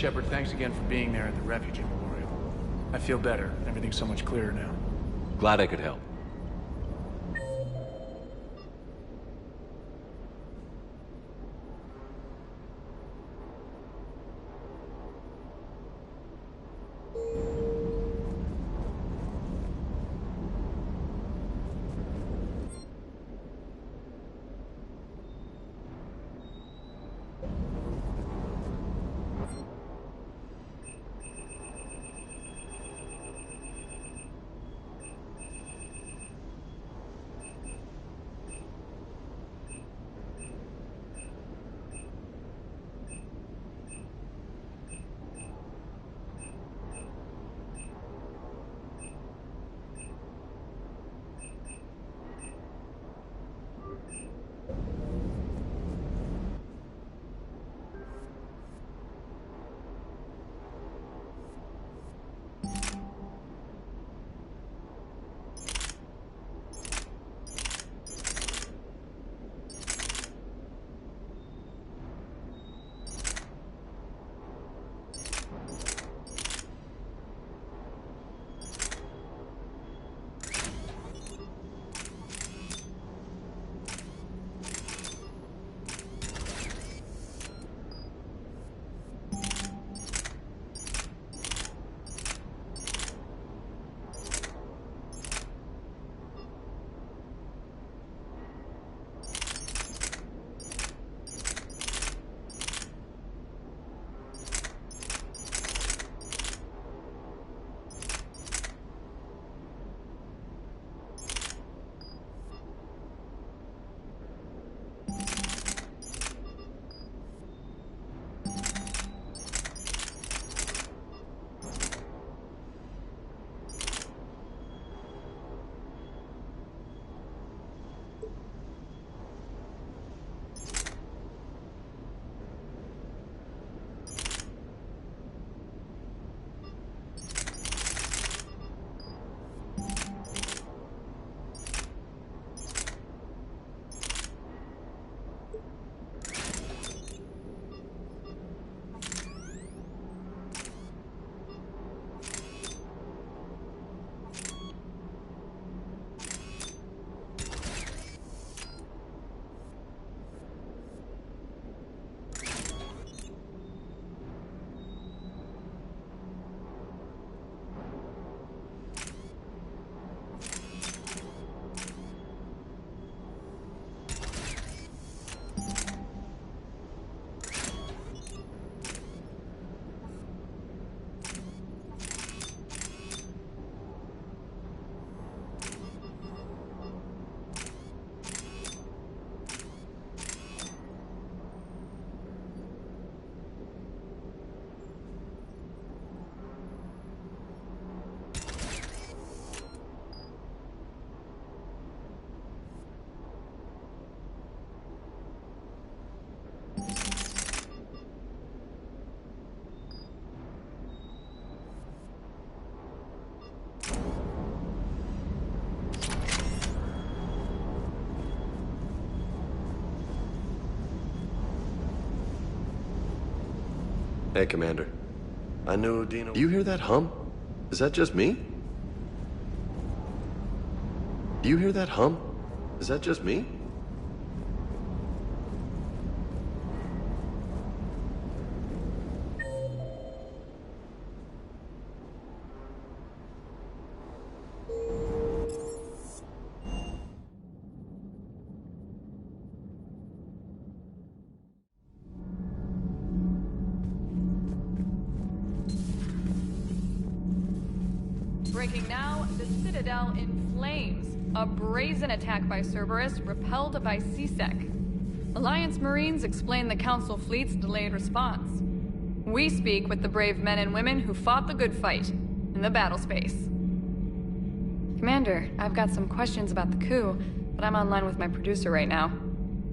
Shepard, thanks again for being there at the refugee memorial. I feel better. Everything's so much clearer now. Glad I could help. Hey, Commander. I knew Dina... Do you hear that hum? Is that just me? Do you hear that hum? Is that just me? Breaking now, the Citadel in flames. A brazen attack by Cerberus repelled by CSEC. Alliance Marines explain the Council fleet's delayed response. We speak with the brave men and women who fought the good fight in the battle space. Commander, I've got some questions about the coup, but I'm online with my producer right now.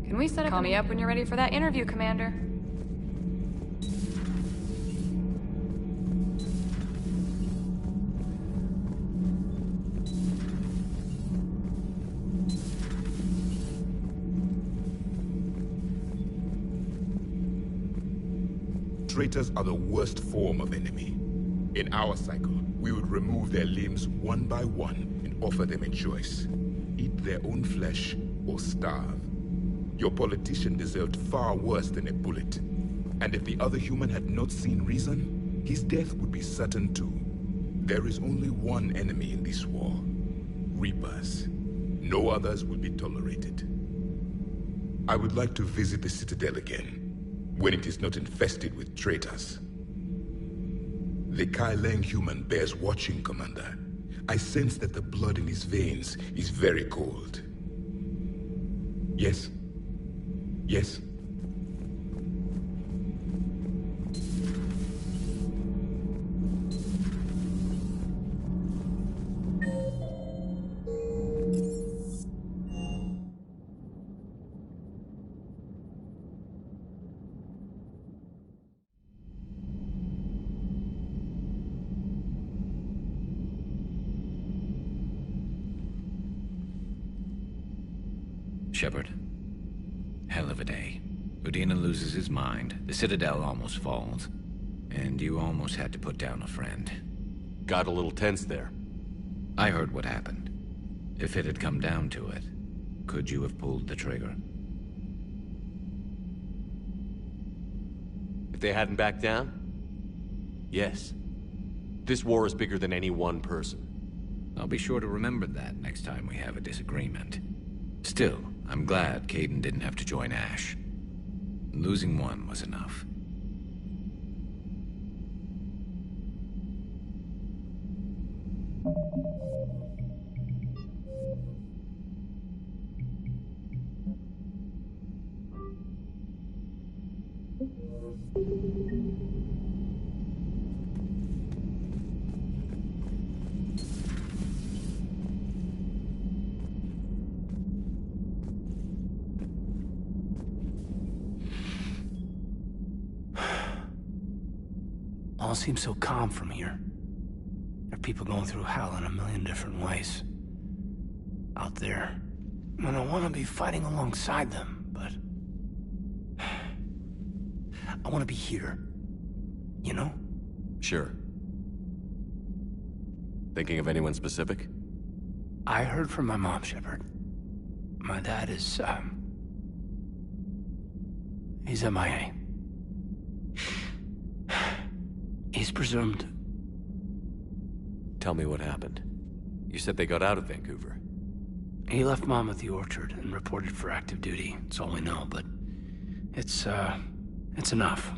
Can we set up? Call me up when you're ready for that interview, Commander. traitors are the worst form of enemy. In our cycle, we would remove their limbs one by one and offer them a choice. Eat their own flesh or starve. Your politician deserved far worse than a bullet. And if the other human had not seen reason, his death would be certain too. There is only one enemy in this war. Reapers. No others will be tolerated. I would like to visit the Citadel again, when it is not infested with traitors. The Kai Leng human bears watching, Commander. I sense that the blood in his veins is very cold. Yes? Yes? Shepard. Hell of a day. Udina loses his mind, the Citadel almost falls, and you almost had to put down a friend. Got a little tense there. I heard what happened. If it had come down to it, could you have pulled the trigger? If they hadn't backed down? Yes. This war is bigger than any one person. I'll be sure to remember that next time we have a disagreement. Still, I'm glad Kaidan didn't have to join Ash. Losing one was enough. All seems so calm from here. There are people going through hell in a million different ways. Out there. And I want to be fighting alongside them, but... I want to be here. You know? Sure. Thinking of anyone specific? I heard from my mom, Shepard. My dad is, he's MIA. He's presumed. Tell me what happened. You said they got out of Vancouver. He left Mom at the orchard and reported for active duty. That's all we know, but it's enough.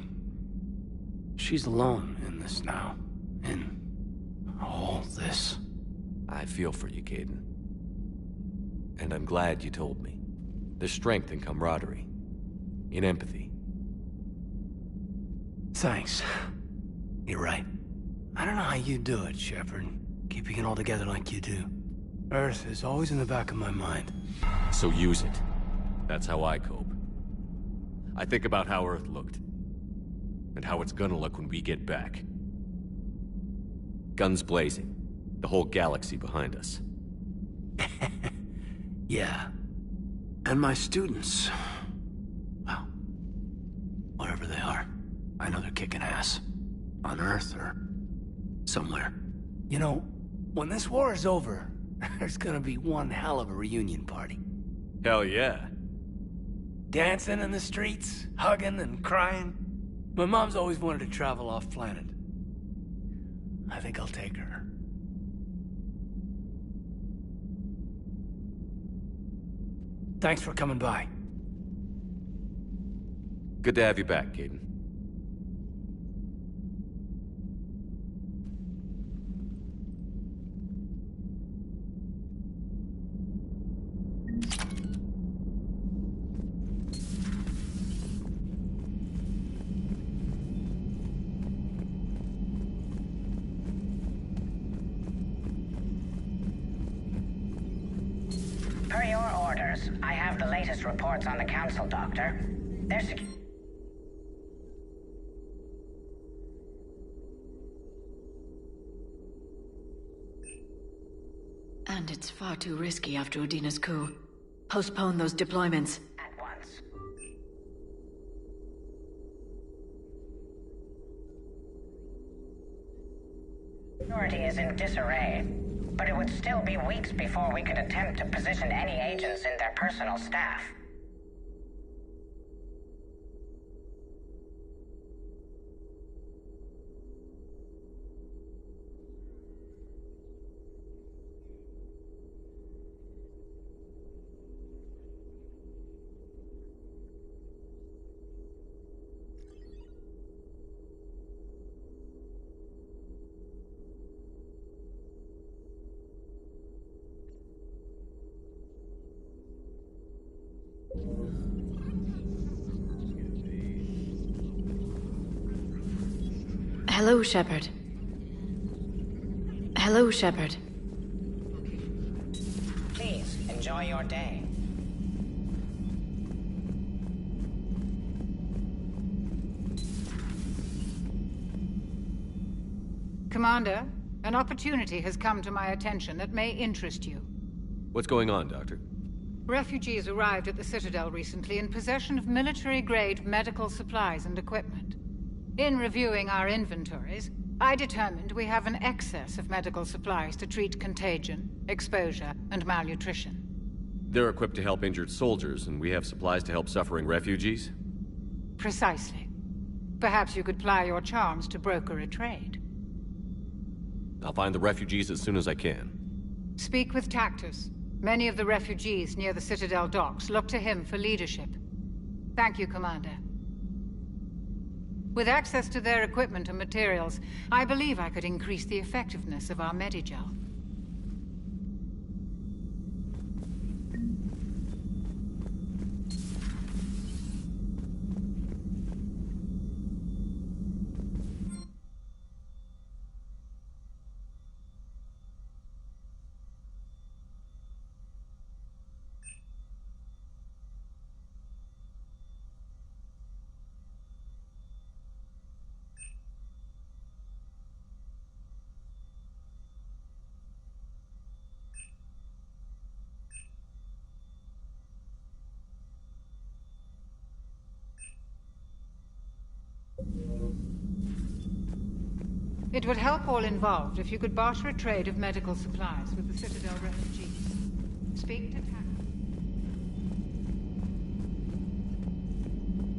She's alone in this now. In all this. I feel for you, Kaidan. And I'm glad you told me. There's strength in camaraderie. In empathy. Thanks. You're right. I don't know how you do it, Shepard. Keeping it all together like you do. Earth is always in the back of my mind. So use it. That's how I cope. I think about how Earth looked. And how it's gonna look when we get back. Guns blazing. The whole galaxy behind us. Yeah. And my students. Well, wherever they are. I know they're kicking ass. On Earth or somewhere. You know, when this war is over, there's gonna be one hell of a reunion party. Hell yeah. Dancing in the streets, hugging and crying. My mom's always wanted to travel off-planet. I think I'll take her. Thanks for coming by. Good to have you back, Kaidan. Per your orders, I have the latest reports on the Council, Doctor. They're And it's far too risky after Udina's coup. Postpone those deployments. At once. security is in disarray, but it would still be weeks before we could attempt to position any agents in their personal staff. Hello, Shepard. Hello, Shepard. Please, enjoy your day. Commander, an opportunity has come to my attention that may interest you. What's going on, Doctor? Refugees arrived at the Citadel recently in possession of military-grade medical supplies and equipment. In reviewing our inventories, I determined we have an excess of medical supplies to treat contagion, exposure, and malnutrition. They're equipped to help injured soldiers, and we have supplies to help suffering refugees? Precisely. Perhaps you could ply your charms to broker a trade. I'll find the refugees as soon as I can. Speak with Tactus. Many of the refugees near the Citadel docks look to him for leadership. Thank you, Commander. With access to their equipment and materials, I believe I could increase the effectiveness of our Medigel. It would help all involved if you could barter a trade of medical supplies with the Citadel refugees. Speak to Tactus.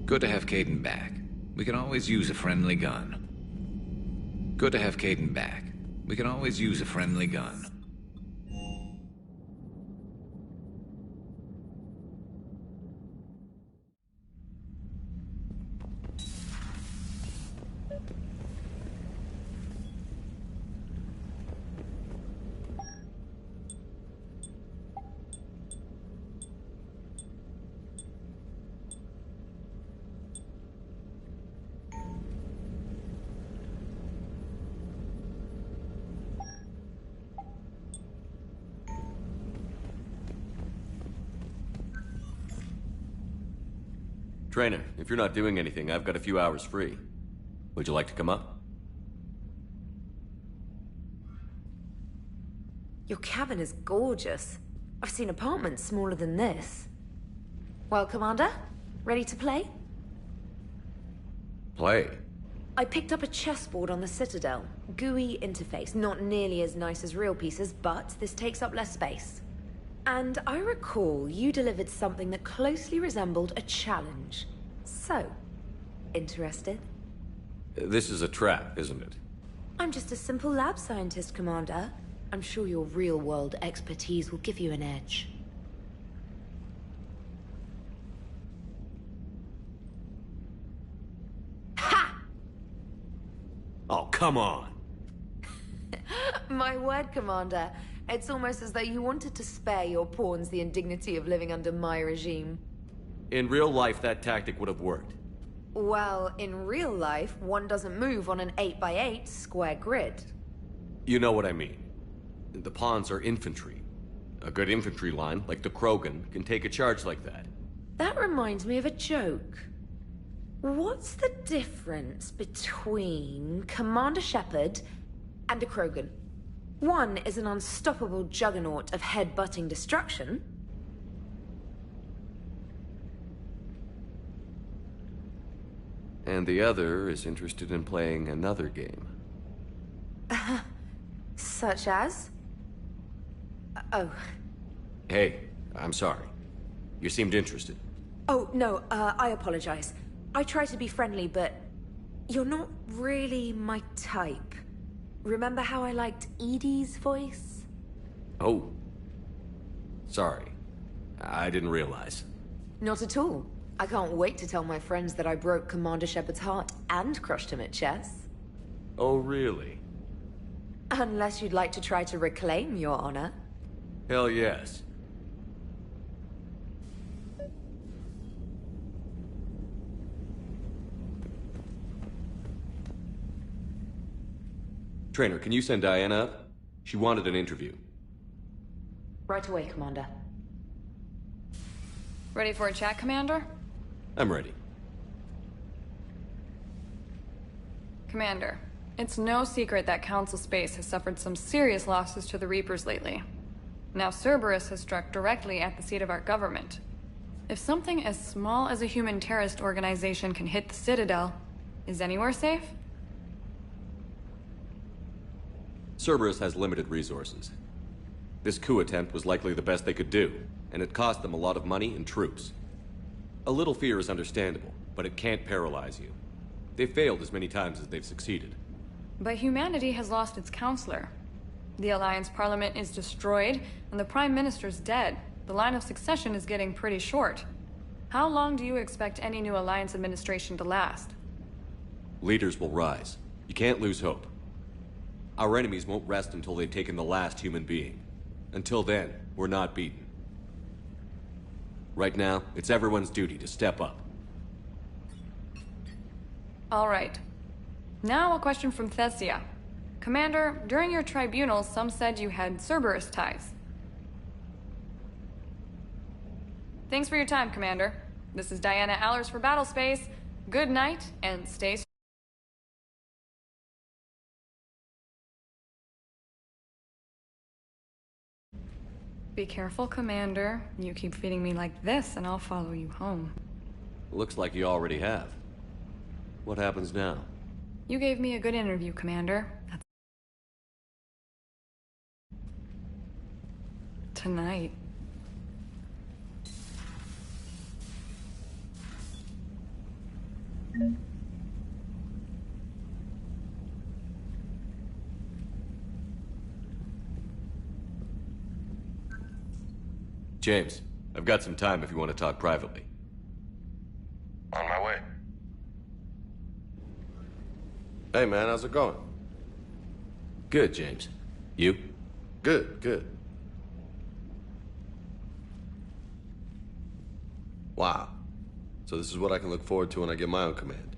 Good to have Caden back. We can always use a friendly gun. Good to have Caden back. We can always use a friendly gun. Trainer, if you're not doing anything, I've got a few hours free. Would you like to come up? Your cabin is gorgeous. I've seen apartments smaller than this. Well, Commander, ready to play? Play? I picked up a chessboard on the Citadel. GUI interface, not nearly as nice as real pieces, but this takes up less space. And I recall you delivered something that closely resembled a challenge. So, interested? This is a trap, isn't it? I'm just a simple lab scientist, Commander. I'm sure your real-world expertise will give you an edge. Ha! Oh, come on! My word, Commander. It's almost as though you wanted to spare your pawns the indignity of living under my regime. In real life, that tactic would have worked. Well, in real life, one doesn't move on an 8x8 square grid. You know what I mean. The pawns are infantry. A good infantry line, like the Krogan, can take a charge like that. That reminds me of a joke. What's the difference between Commander Shepard and a Krogan? One is an unstoppable juggernaut of head-butting destruction. And the other is interested in playing another game. Such as? Oh. Hey, I'm sorry. You seemed interested. Oh, no, I apologize. I try to be friendly, but you're not really my type. Remember how I liked Edie's voice? Oh. Sorry. I didn't realize. Not at all. I can't wait to tell my friends that I broke Commander Shepard's heart and crushed him at chess. Oh, really? Unless you'd like to try to reclaim your honor. Hell yes. Trainer, can you send Diana up? She wanted an interview. Right away, Commander. Ready for a chat, Commander? I'm ready. Commander, it's no secret that Council Space has suffered some serious losses to the Reapers lately. Now Cerberus has struck directly at the seat of our government. If something as small as a human terrorist organization can hit the Citadel, is anywhere safe? Cerberus has limited resources. This coup attempt was likely the best they could do, and it cost them a lot of money and troops. A little fear is understandable, but it can't paralyze you. They've failed as many times as they've succeeded. But humanity has lost its counselor. The Alliance Parliament is destroyed, and the Prime Minister's dead. The line of succession is getting pretty short. How long do you expect any new Alliance administration to last? Leaders will rise. You can't lose hope. Our enemies won't rest until they've taken the last human being. Until then, we're not beaten. Right now, it's everyone's duty to step up. All right. Now a question from Thessia. Commander, during your tribunal, some said you had Cerberus ties. Thanks for your time, Commander. This is Diana Allers for Battlespace. Good night, and stay strong. Be careful, Commander. You keep feeding me like this, and I'll follow you home. Looks like you already have. What happens now? You gave me a good interview, Commander. That's... Tonight. James, I've got some time if you want to talk privately. On my way. Hey, man, how's it going? Good, James. You? Good, good. Wow. So this is what I can look forward to when I get my own command.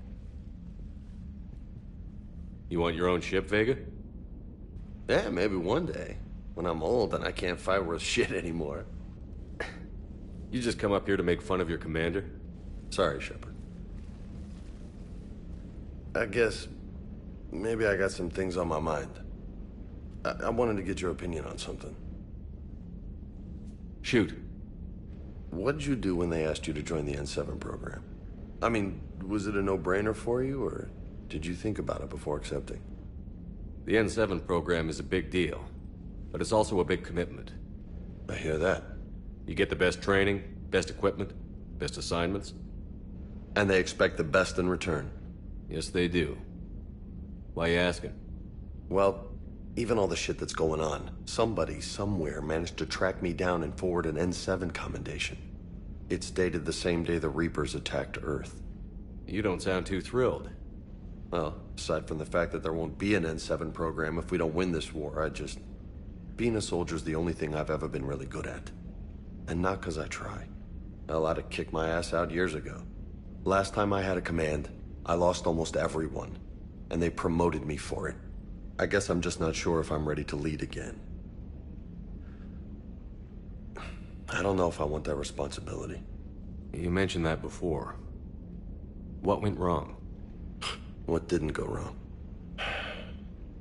You want your own ship, Vega? Yeah, maybe one day. When I'm old and I can't fight worth shit anymore. You just come up here to make fun of your commander? Sorry, Shepard. I guess maybe I got some things on my mind. I wanted to get your opinion on something. Shoot. What'd you do when they asked you to join the N7 program? I mean, was it a no-brainer for you, or did you think about it before accepting? The N7 program is a big deal, but it's also a big commitment. I hear that. You get the best training, best equipment, best assignments. And they expect the best in return. Yes, they do. Why you asking? Well, even all the shit that's going on, somebody somewhere managed to track me down and forward an N7 commendation. It's dated the same day the Reapers attacked Earth. You don't sound too thrilled. Well, aside from the fact that there won't be an N7 program if we don't win this war, being a soldier's the only thing I've ever been really good at. And not because I try. Hell, I'd have kicked my ass out years ago. Last time I had a command, I lost almost everyone. And they promoted me for it. I guess I'm just not sure if I'm ready to lead again. I don't know if I want that responsibility. You mentioned that before. What went wrong? What didn't go wrong?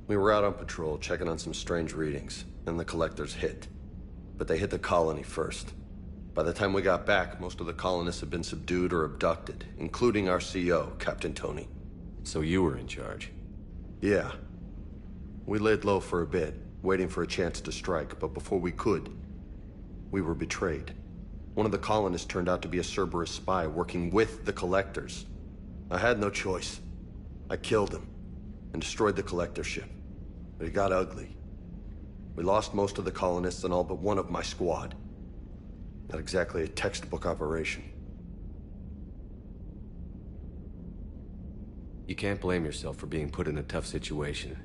We were out on patrol, checking on some strange readings, and the collectors hit. But they hit the colony first. By the time we got back, most of the colonists had been subdued or abducted, including our CO, Captain Tony. So you were in charge? Yeah. We laid low for a bit, waiting for a chance to strike, but before we could, we were betrayed. One of the colonists turned out to be a Cerberus spy working with the Collectors. I had no choice. I killed him and destroyed the Collector ship. But it got ugly. We lost most of the colonists and all but one of my squad. Not exactly a textbook operation. You can't blame yourself for being put in a tough situation.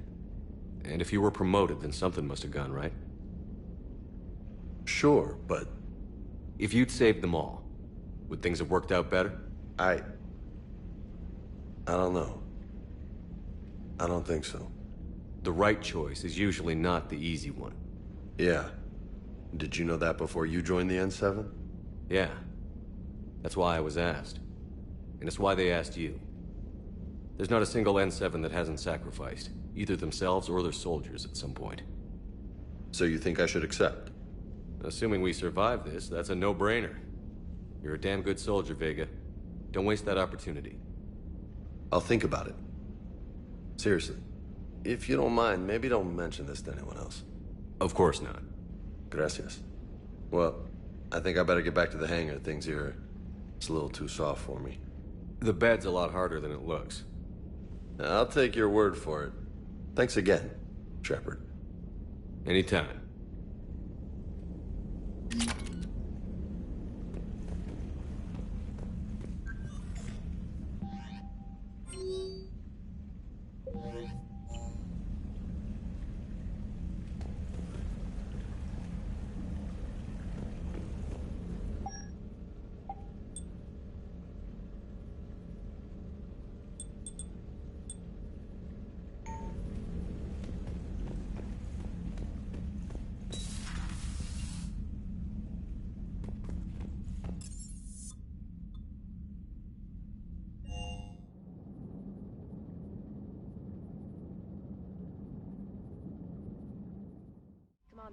And if you were promoted, then something must have gone right. Sure, but... If you'd saved them all, would things have worked out better? I don't know. I don't think so. The right choice is usually not the easy one. Yeah. Did you know that before you joined the N7? Yeah. That's why I was asked. And it's why they asked you. There's not a single N7 that hasn't sacrificed, either themselves or their soldiers at some point. So you think I should accept? Assuming we survive this, that's a no-brainer. You're a damn good soldier, Vega. Don't waste that opportunity. I'll think about it. Seriously. If you don't mind, maybe don't mention this to anyone else. Of course not. Gracias. Well, I think I better get back to the hangar. Things here, it's a little too soft for me. The bed's a lot harder than it looks. I'll take your word for it. Thanks again, Shepard. Anytime.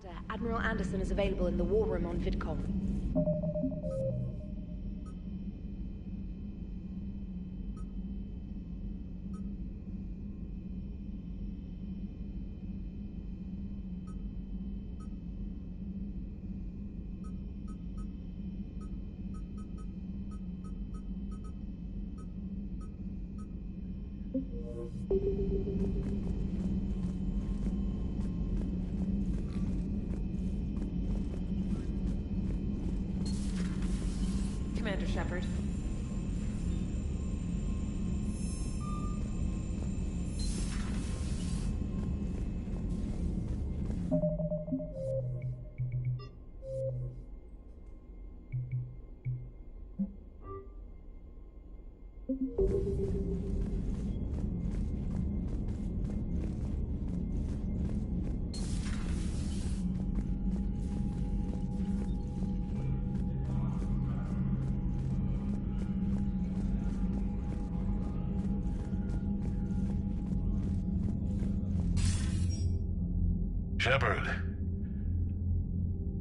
Commander, Admiral Anderson is available in the war room on VidCom. Commander Shepard. Shepard.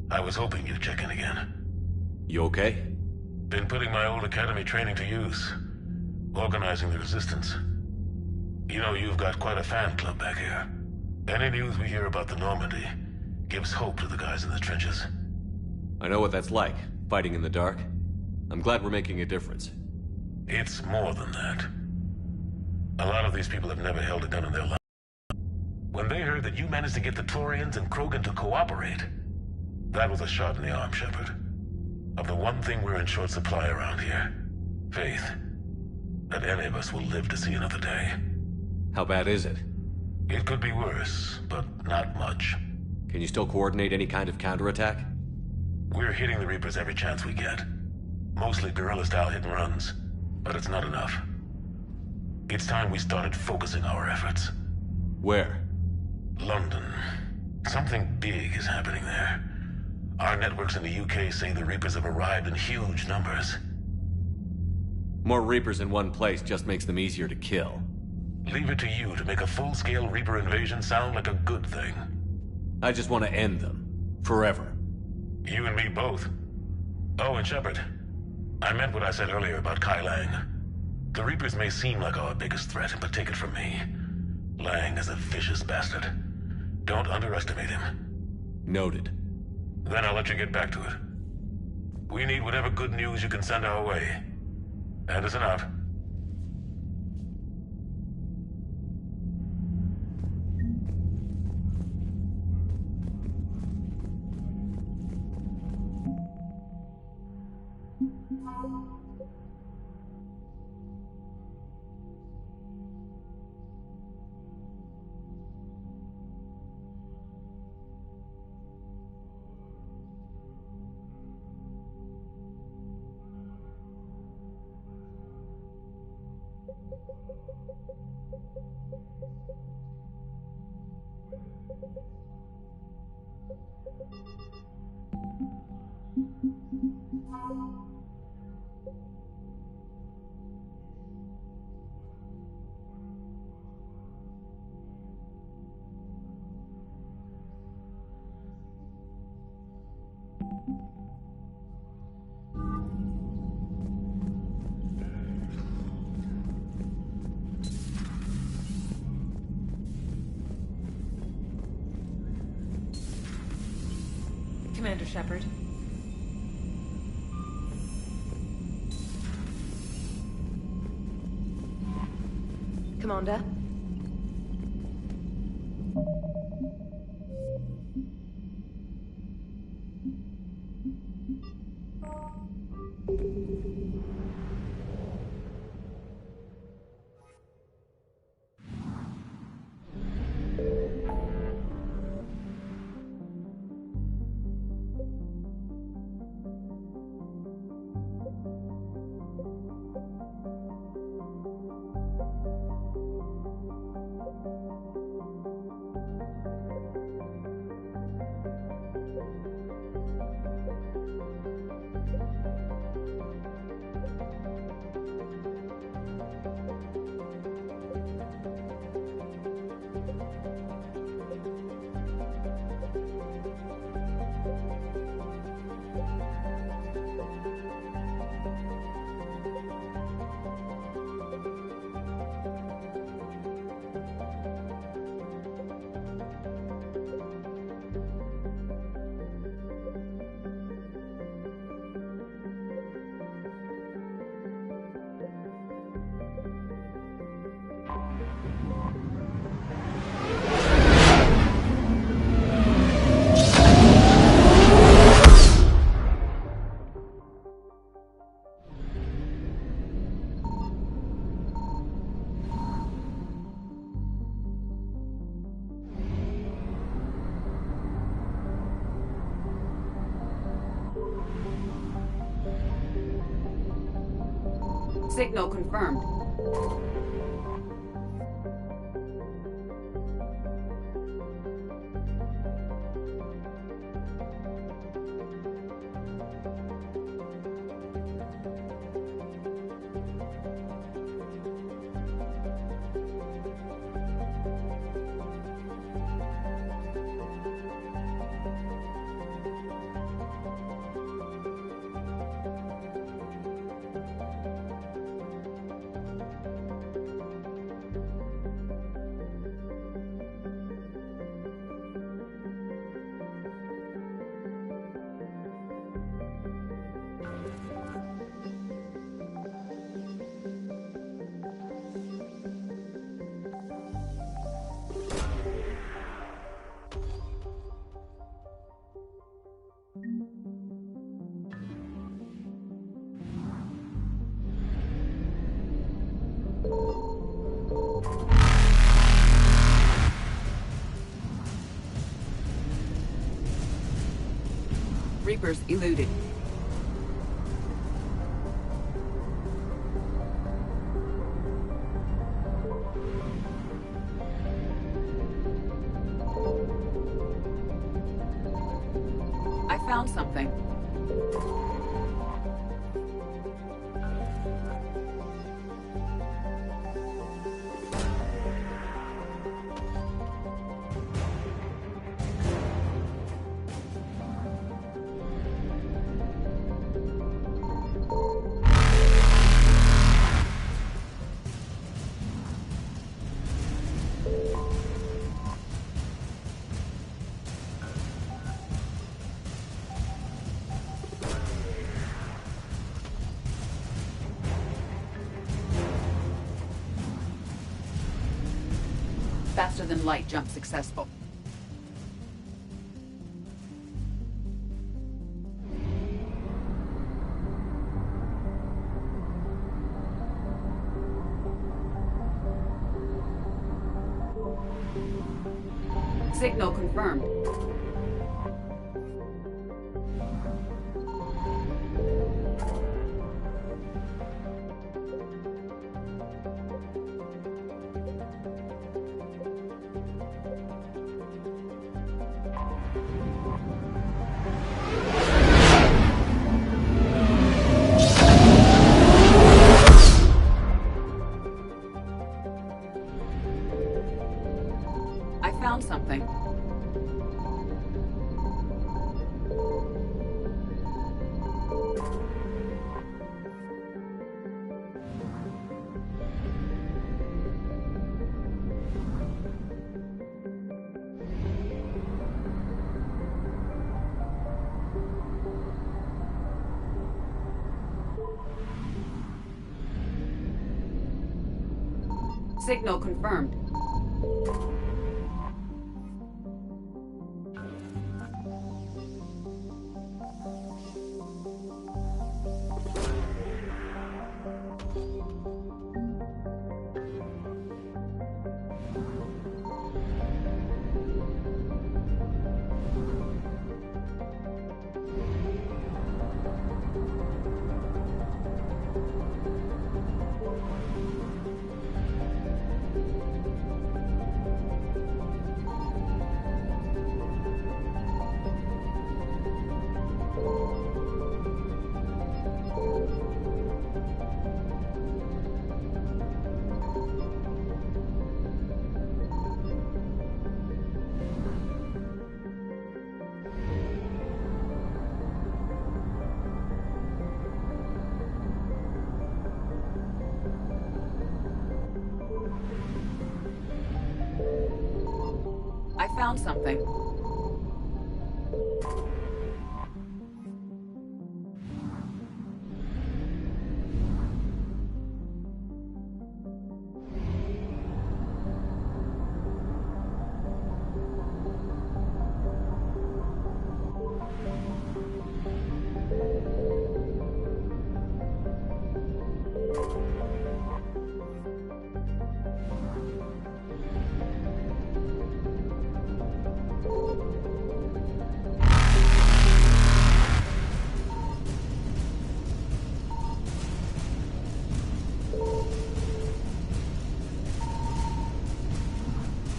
I was hoping you'd check in again. You okay? Been putting my old academy training to use. Organizing the resistance. You know, you've got quite a fan club back here. Any news we hear about the Normandy gives hope to the guys in the trenches. I know what that's like, fighting in the dark. I'm glad we're making a difference. It's more than that. A lot of these people have never held a gun in their lives. When they heard that you managed to get the Turians and Krogan to cooperate, that was a shot in the arm, Shepard. Of the one thing we're in short supply around here, faith. That any of us will live to see another day. How bad is it? It could be worse, but not much. Can you still coordinate any kind of counterattack? We're hitting the Reapers every chance we get. Mostly guerrilla-style hit-and-runs, but it's not enough. It's time we started focusing our efforts. Where? London. Something big is happening there. Our networks in the UK say the Reapers have arrived in huge numbers. More Reapers in one place just makes them easier to kill. Leave it to you to make a full-scale Reaper invasion sound like a good thing. I just want to end them. Forever. You and me both. Oh, and Shepard. I meant what I said earlier about Kai Lang. The Reapers may seem like our biggest threat, but take it from me. Lang is a vicious bastard. Don't underestimate him. Noted. Then I'll let you get back to it. We need whatever good news you can send our way. Anderson out. Commander Shepard. Commander. Signal confirmed. Reapers eluded. I found something. Faster than light jump successful. Signal confirmed. I found something. Signal confirmed. I found something.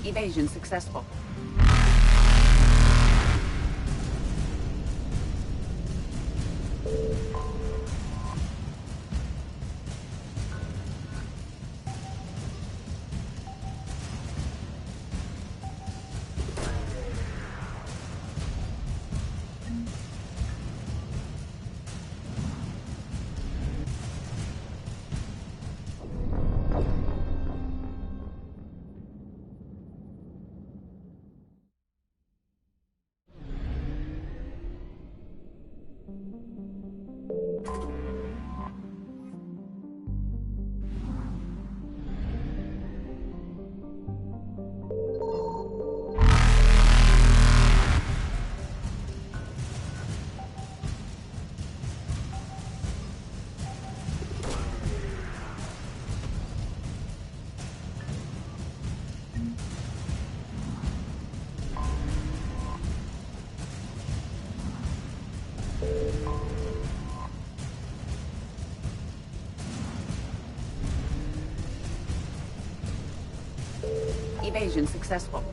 Evasion successful. Evasion successful.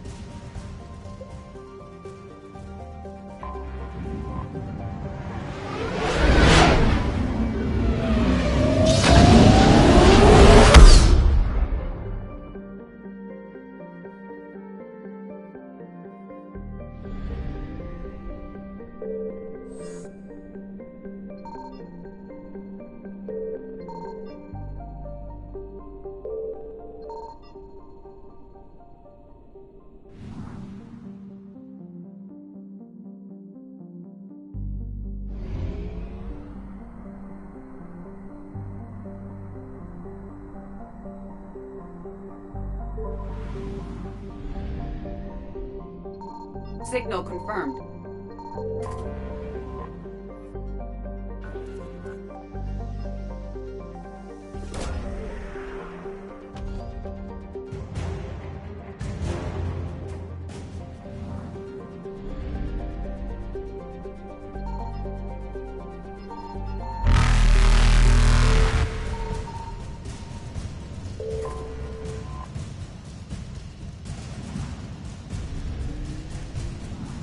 Signal confirmed.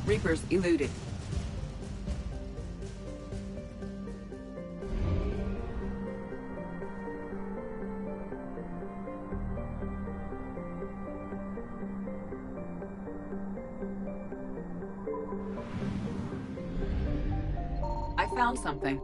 Reapers eluded. I found something.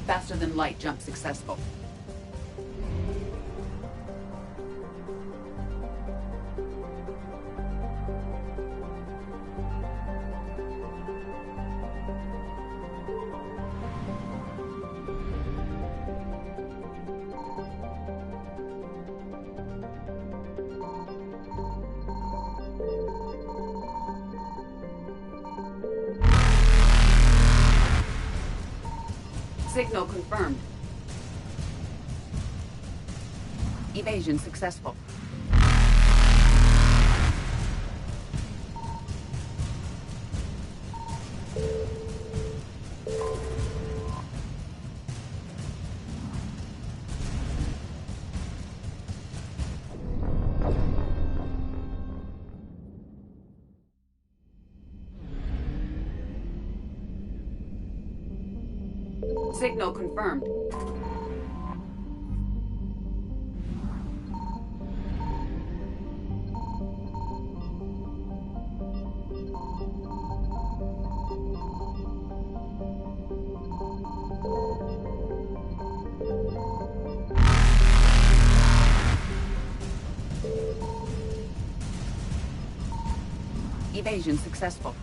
Faster than light jump successful. Signal confirmed. Evasion successful. Signal confirmed. Evasion successful.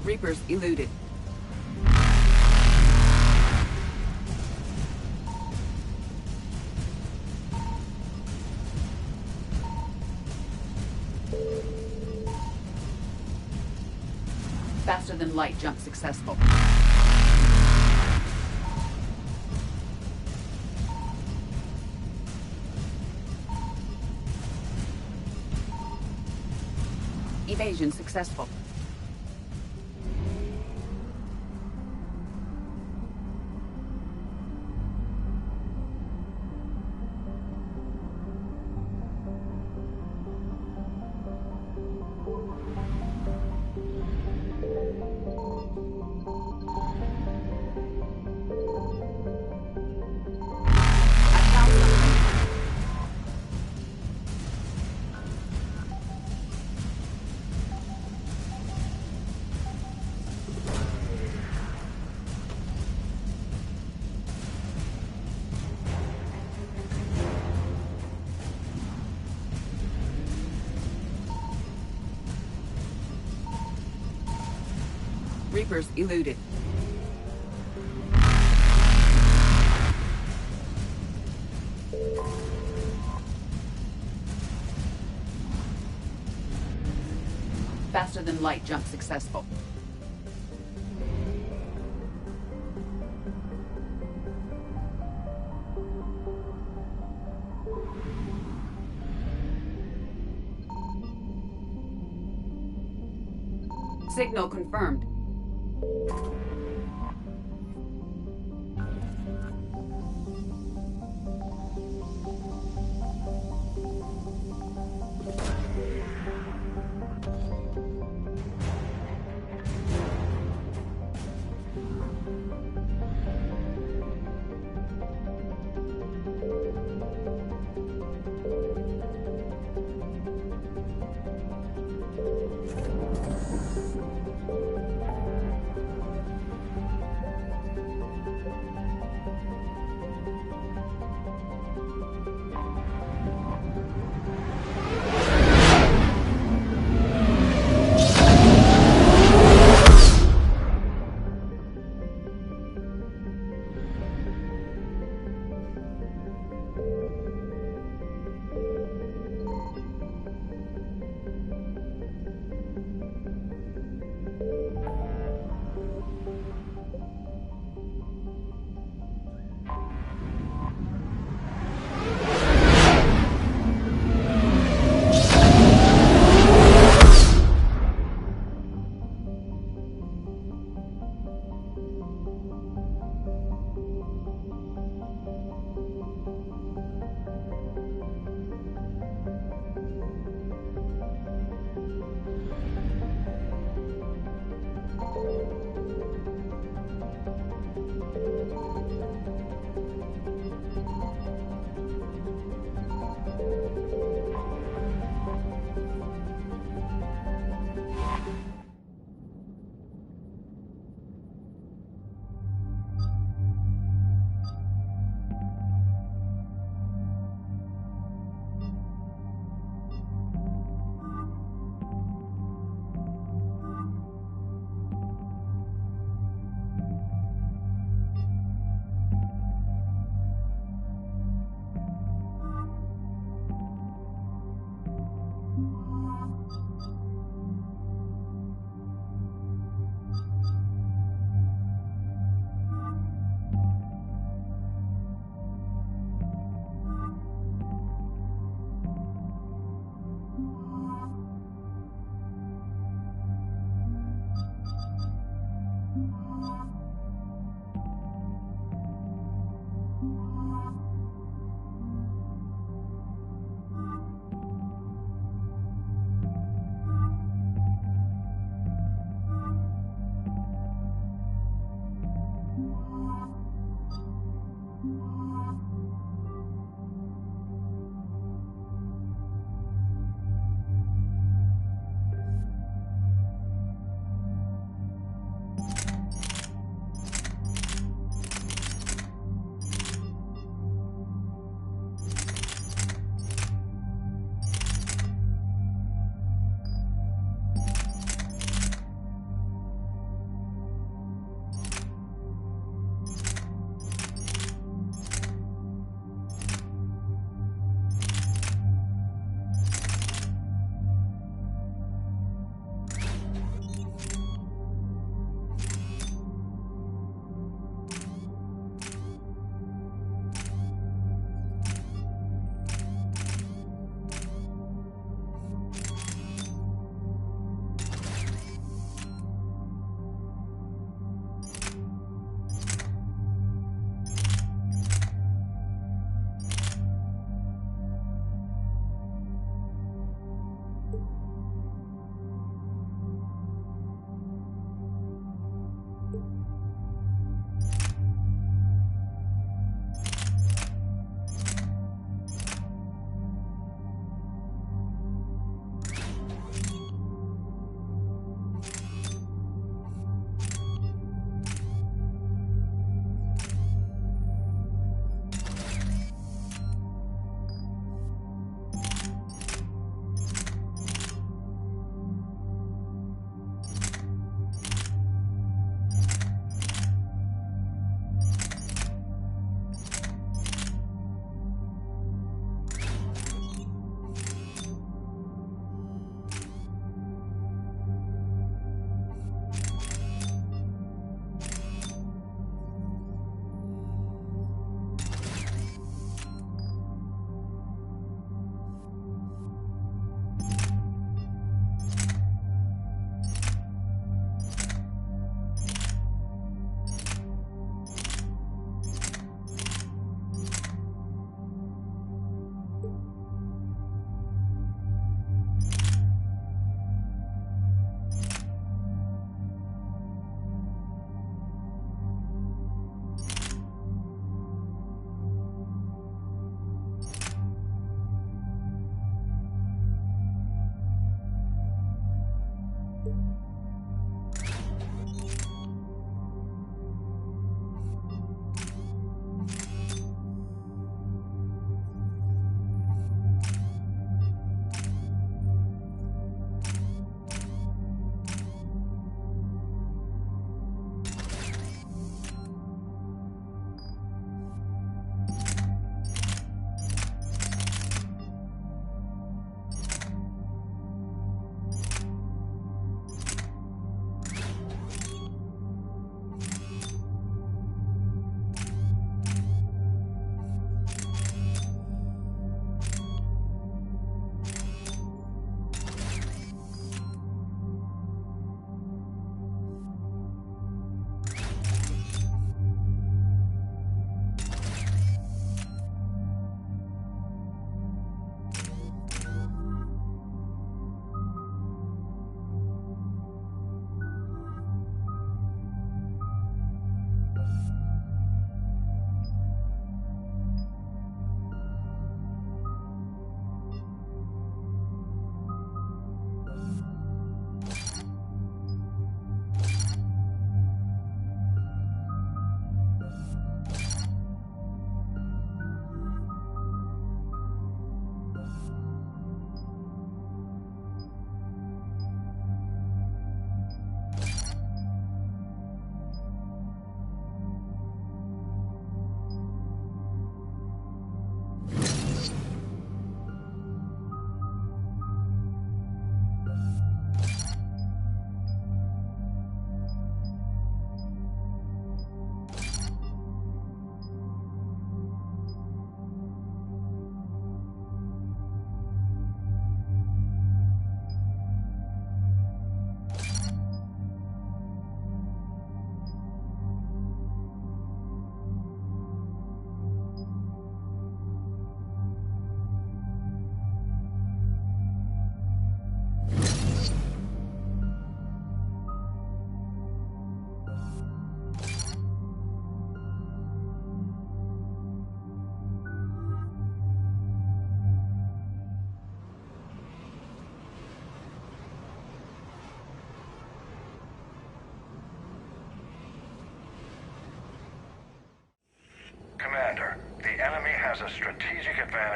Reapers eluded. Faster than light jump successful. Evasion successful. Reapers eluded. Faster than light jump successful. Signal confirmed.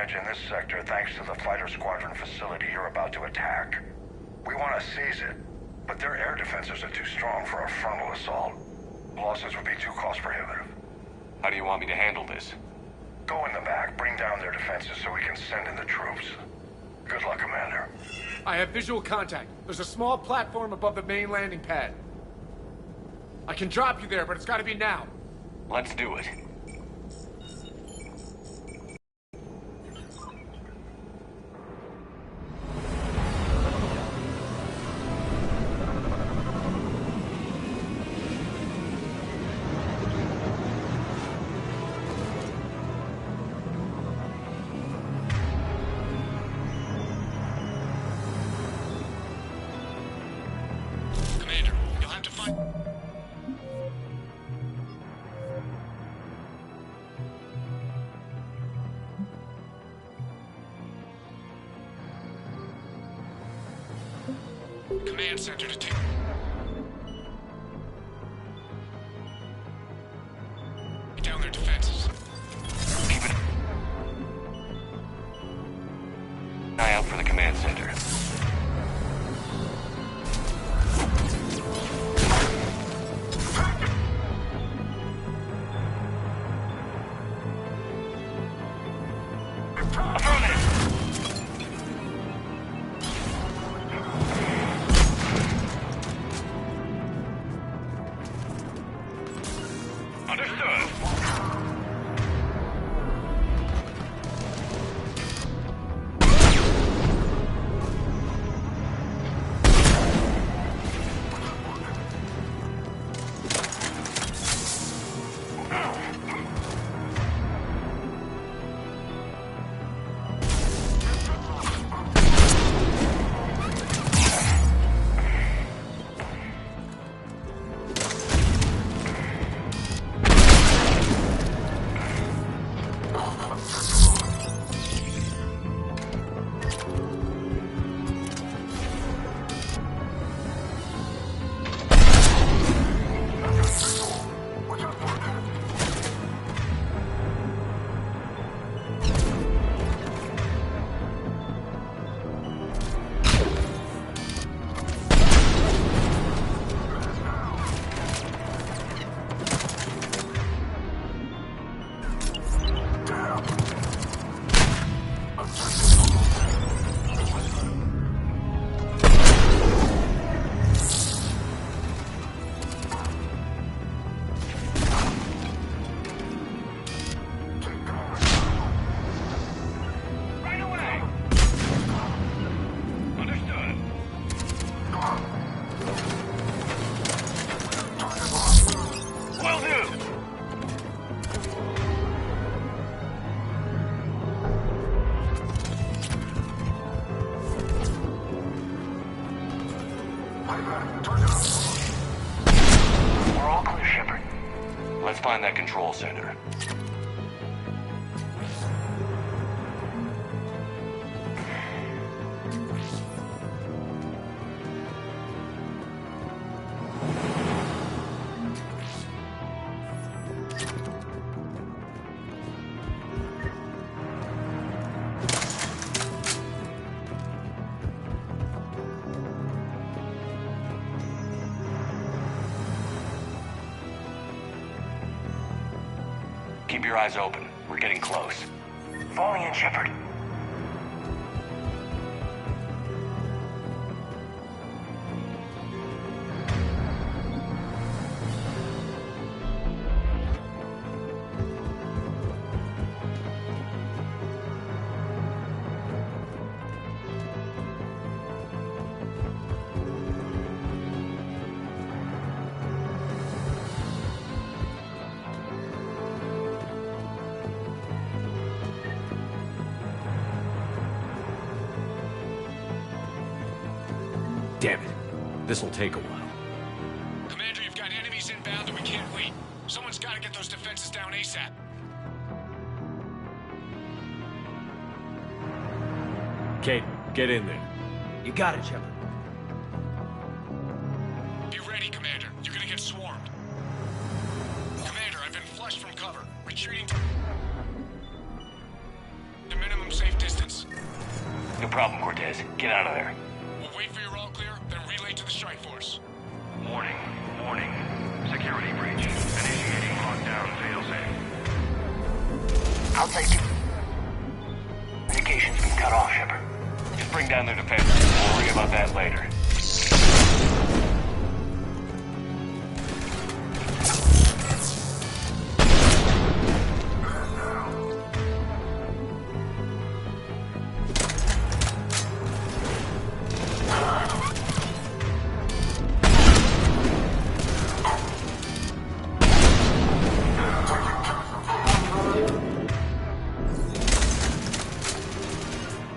advantage in this sector thanks to the fighter squadron facility you're about to attack. We want to seize it, but their air defenses are too strong for a frontal assault. Losses would be too cost prohibitive. How do you want me to handle this? Go in the back, bring down their defenses so we can send in the troops. Good luck, Commander. I have visual contact. There's a small platform above the main landing pad. I can drop you there, but it's gotta be now. Let's do it. Command center to take. Down their defenses. Keep an eye out for the command center. We're all clear, Shepard. Let's find that control center. Keep your eyes open. We're getting close. Falling in, Shepard. Damn it. This'll take a while. Commander, you've got enemies inbound and we can't wait. Someone's gotta get those defenses down ASAP. Kate, get in there. You got it, Shepard. Be ready, Commander. You're gonna get swarmed. Commander, I've been flushed from cover. Retreating to minimum safe problem, Cortez. Get out of there. We'll wait for your all clear, then relay to the strike force. Warning. Warning. Security breach. Initiating lockdown failsafe. I'll take it. Communications been cut off, Shepard. Just bring down their defenses. We'll worry about that later.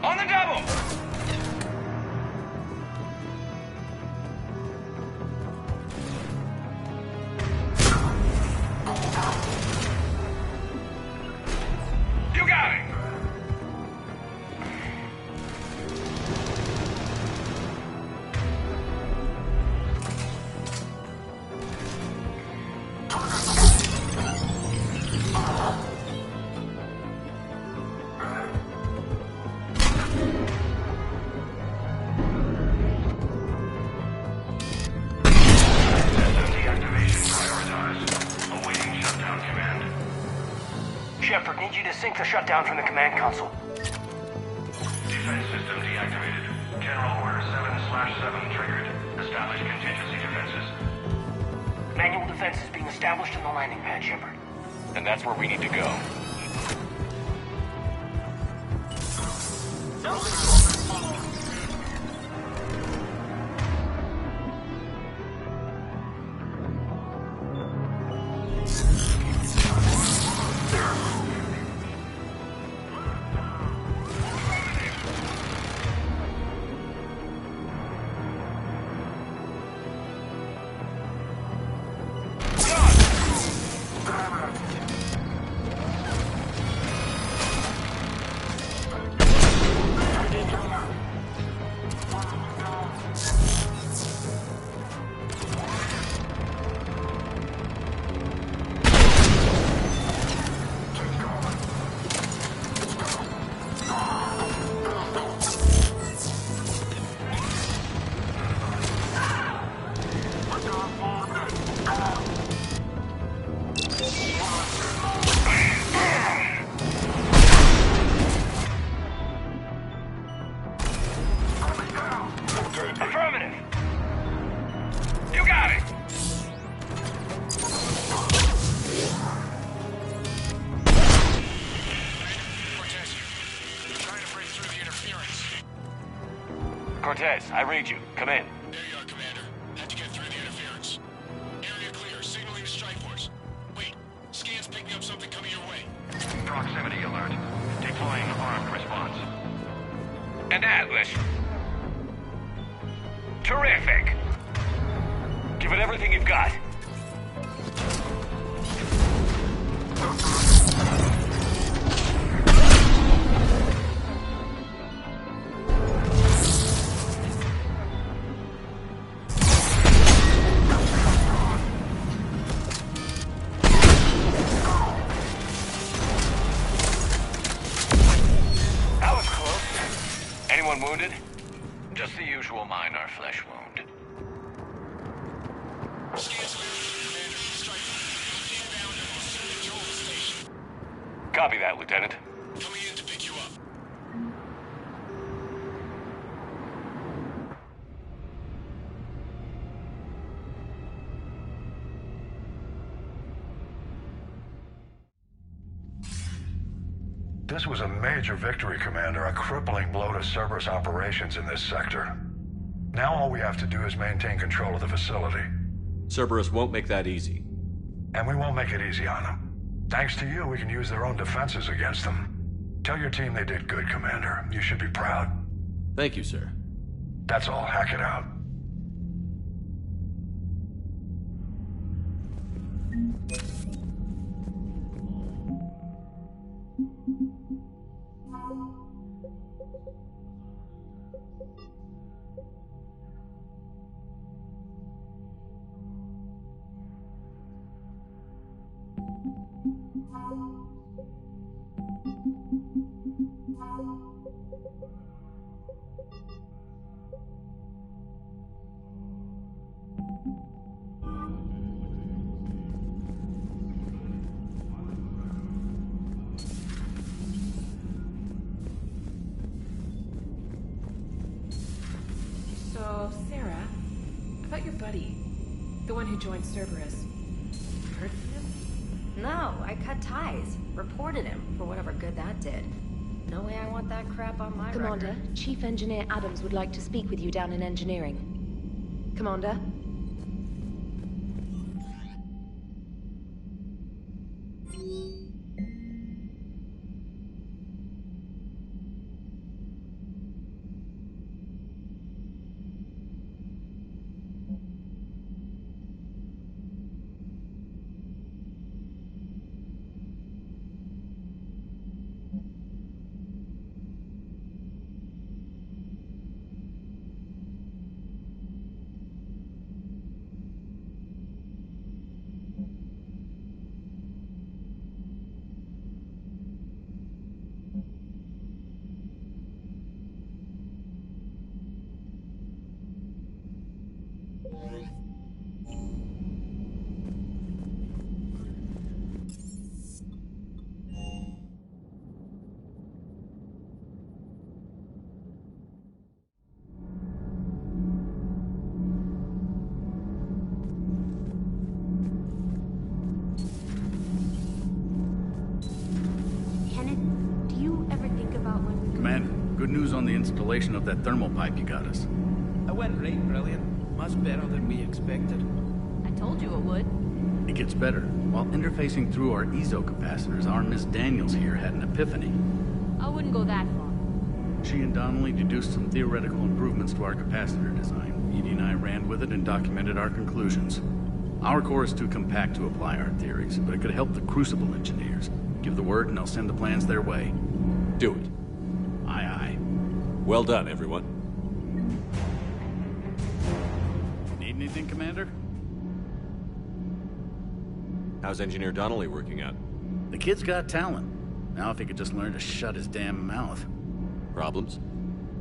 On the double! You got it! Shepard, need you to sync the shutdown from the command console. Defense system deactivated. General Order 7/7 triggered. Establish contingency defenses. Manual defense is being established in the landing pad, Shepard. And that's where we need to go. Affirmative. You got it! Cortez, I read you. Come in. There you are, Commander. Had to get through the interference. Area clear, signaling the strike force. Wait, scan's picking up something coming your way. Proximity alert. Deploying armed response. An Atlas. Terrific. Give it everything you've got. That was close. Anyone wounded? Just the usual minor flesh wound. Copy that, Lieutenant. Coming in to pick you up. This was a major victory, Commander. A crippling blow to Cerberus operations in this sector. Now all we have to do is maintain control of the facility. Cerberus won't make that easy. And we won't make it easy on them. Thanks to you, we can use their own defenses against them. Tell your team they did good, Commander. You should be proud. Thank you, sir. That's all. Hack it out. buddy. The one who joined Cerberus. Heard from him? No, I cut ties. Reported him for whatever good that did. No way I want that crap on my Commander, record. Chief Engineer Adams would like to speak with you down in engineering. Commander? Good news on the installation of that thermal pipe you got us. It went right brilliant. Much better than we expected. I told you it would. It gets better. While interfacing through our ezo capacitors, our Miss Daniels here had an epiphany. I wouldn't go that far. She and Donnelly deduced some theoretical improvements to our capacitor design. Edie and I ran with it and documented our conclusions. Our core is too compact to apply our theories, but it could help the Crucible engineers. Give the word and I'll send the plans their way. Do it. Aye, aye. Well done, everyone. Need anything, Commander? How's Engineer Donnelly working out? The kid's got talent. Now if he could just learn to shut his damn mouth. Problems?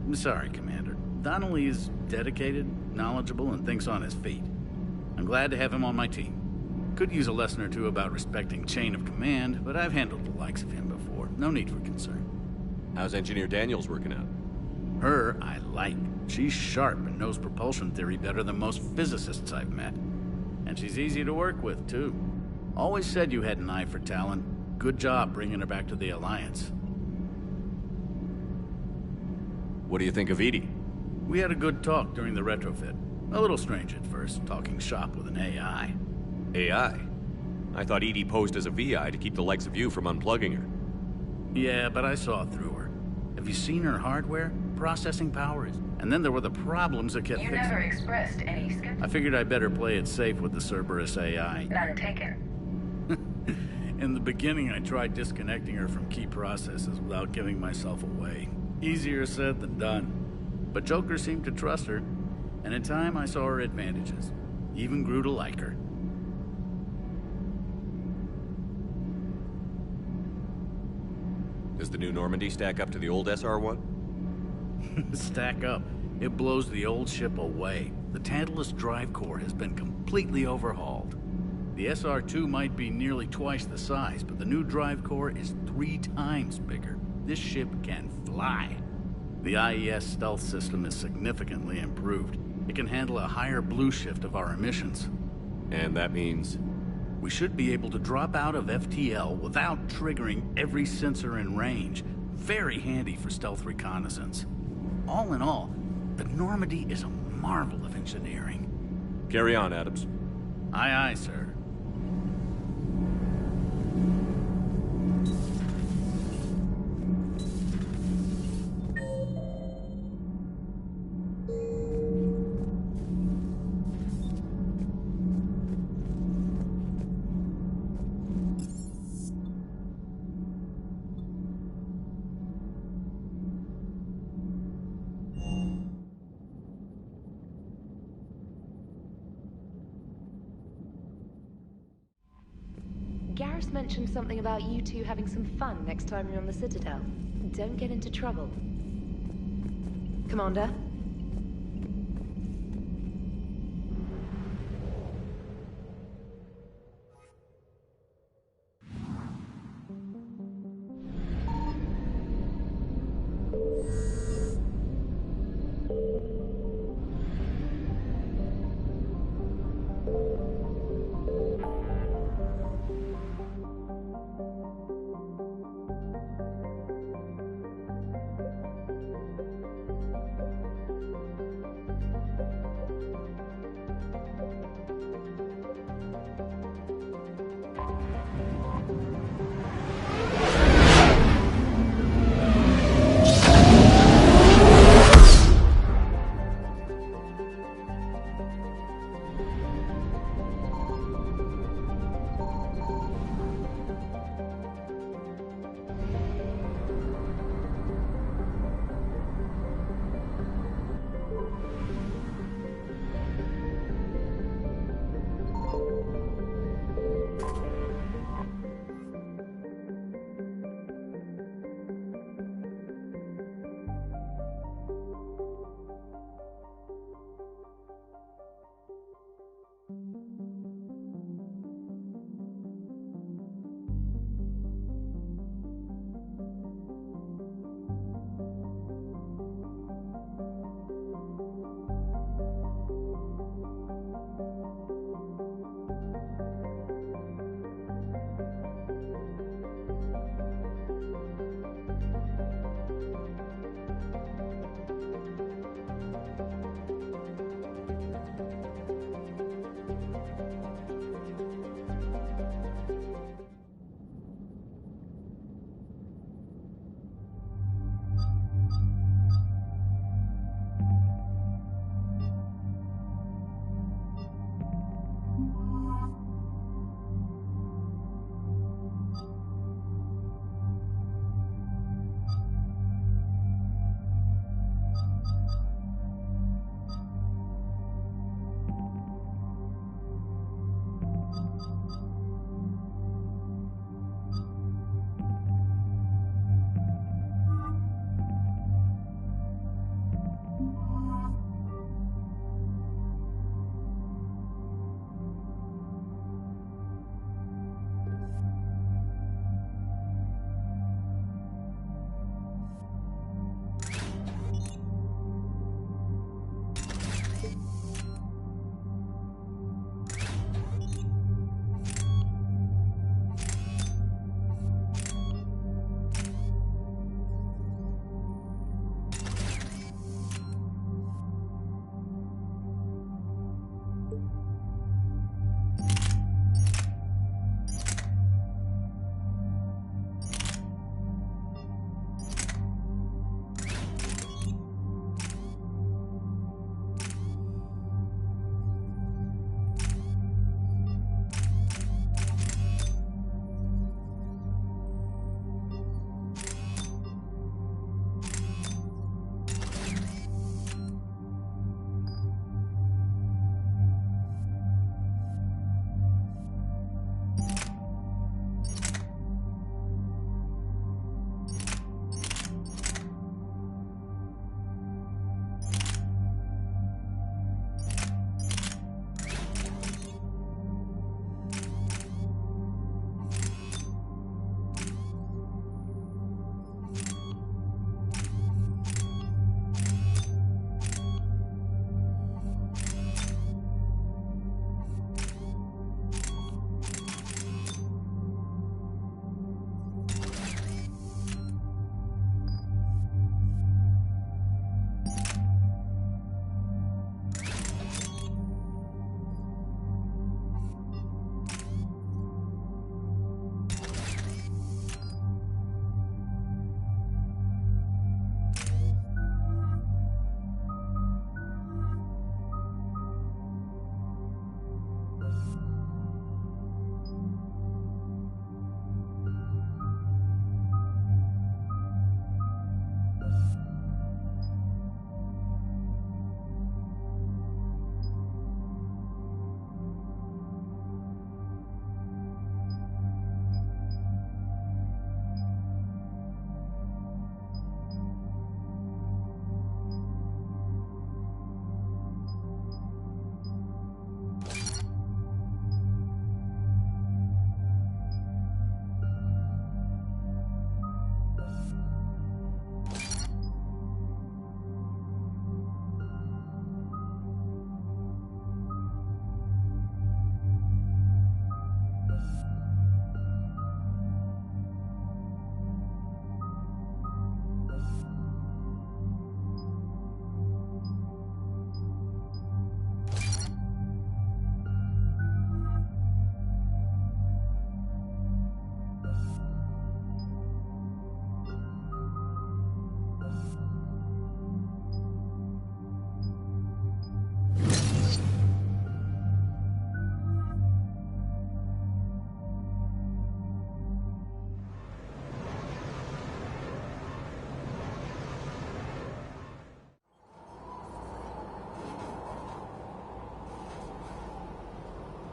I'm sorry, Commander. Donnelly is dedicated, knowledgeable, and thinks on his feet. I'm glad to have him on my team. Could use a lesson or two about respecting chain of command, but I've handled the likes of him before. No need for concern. How's Engineer Daniels working out? Her, I like. She's sharp and knows propulsion theory better than most physicists I've met. And she's easy to work with, too. Always said you had an eye for talent. Good job bringing her back to the Alliance. What do you think of Edie? We had a good talk during the retrofit. A little strange at first, talking shop with an AI. AI? I thought Edie posed as a VI to keep the likes of you from unplugging her. Yeah, but I saw through her. Have you seen her hardware? Processing power is... And then there were the problems that kept You fixing... never expressed any skepticism. I figured I'd better play it safe with the Cerberus AI. None taken. In the beginning, I tried disconnecting her from key processes without giving myself away. Easier said than done. But Joker seemed to trust her, and in time I saw her advantages. Even grew to like her. Does the new Normandy stack up to the old SR-1? Stack up. It blows the old ship away. The Tantalus drive core has been completely overhauled. The SR-2 might be nearly twice the size, but the new drive core is 3 times bigger. This ship can fly. The IES stealth system is significantly improved. It can handle a higher blue shift of our emissions. And that means? We should be able to drop out of FTL without triggering every sensor in range. Very handy for stealth reconnaissance. All in all, the Normandy is a marvel of engineering. Carry on, Adams. Aye, aye, sir. Garrus mentioned something about you two having some fun next time you're on the Citadel. Don't get into trouble. Commander?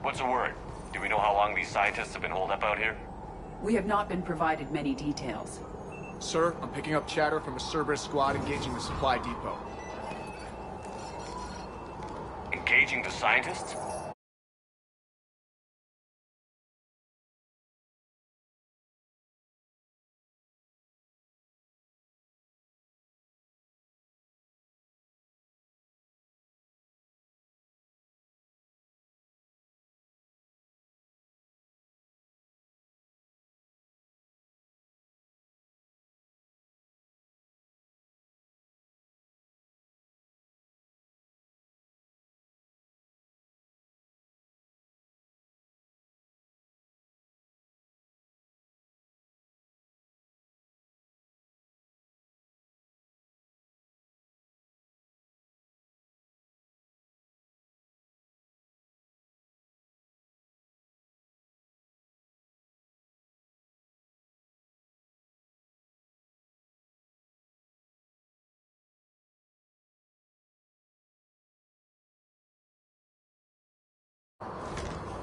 What's the word? Do we know how long these scientists have been holed up out here? We have not been provided many details. Sir, I'm picking up chatter from a Cerberus squad engaging the supply depot. Engaging the scientists?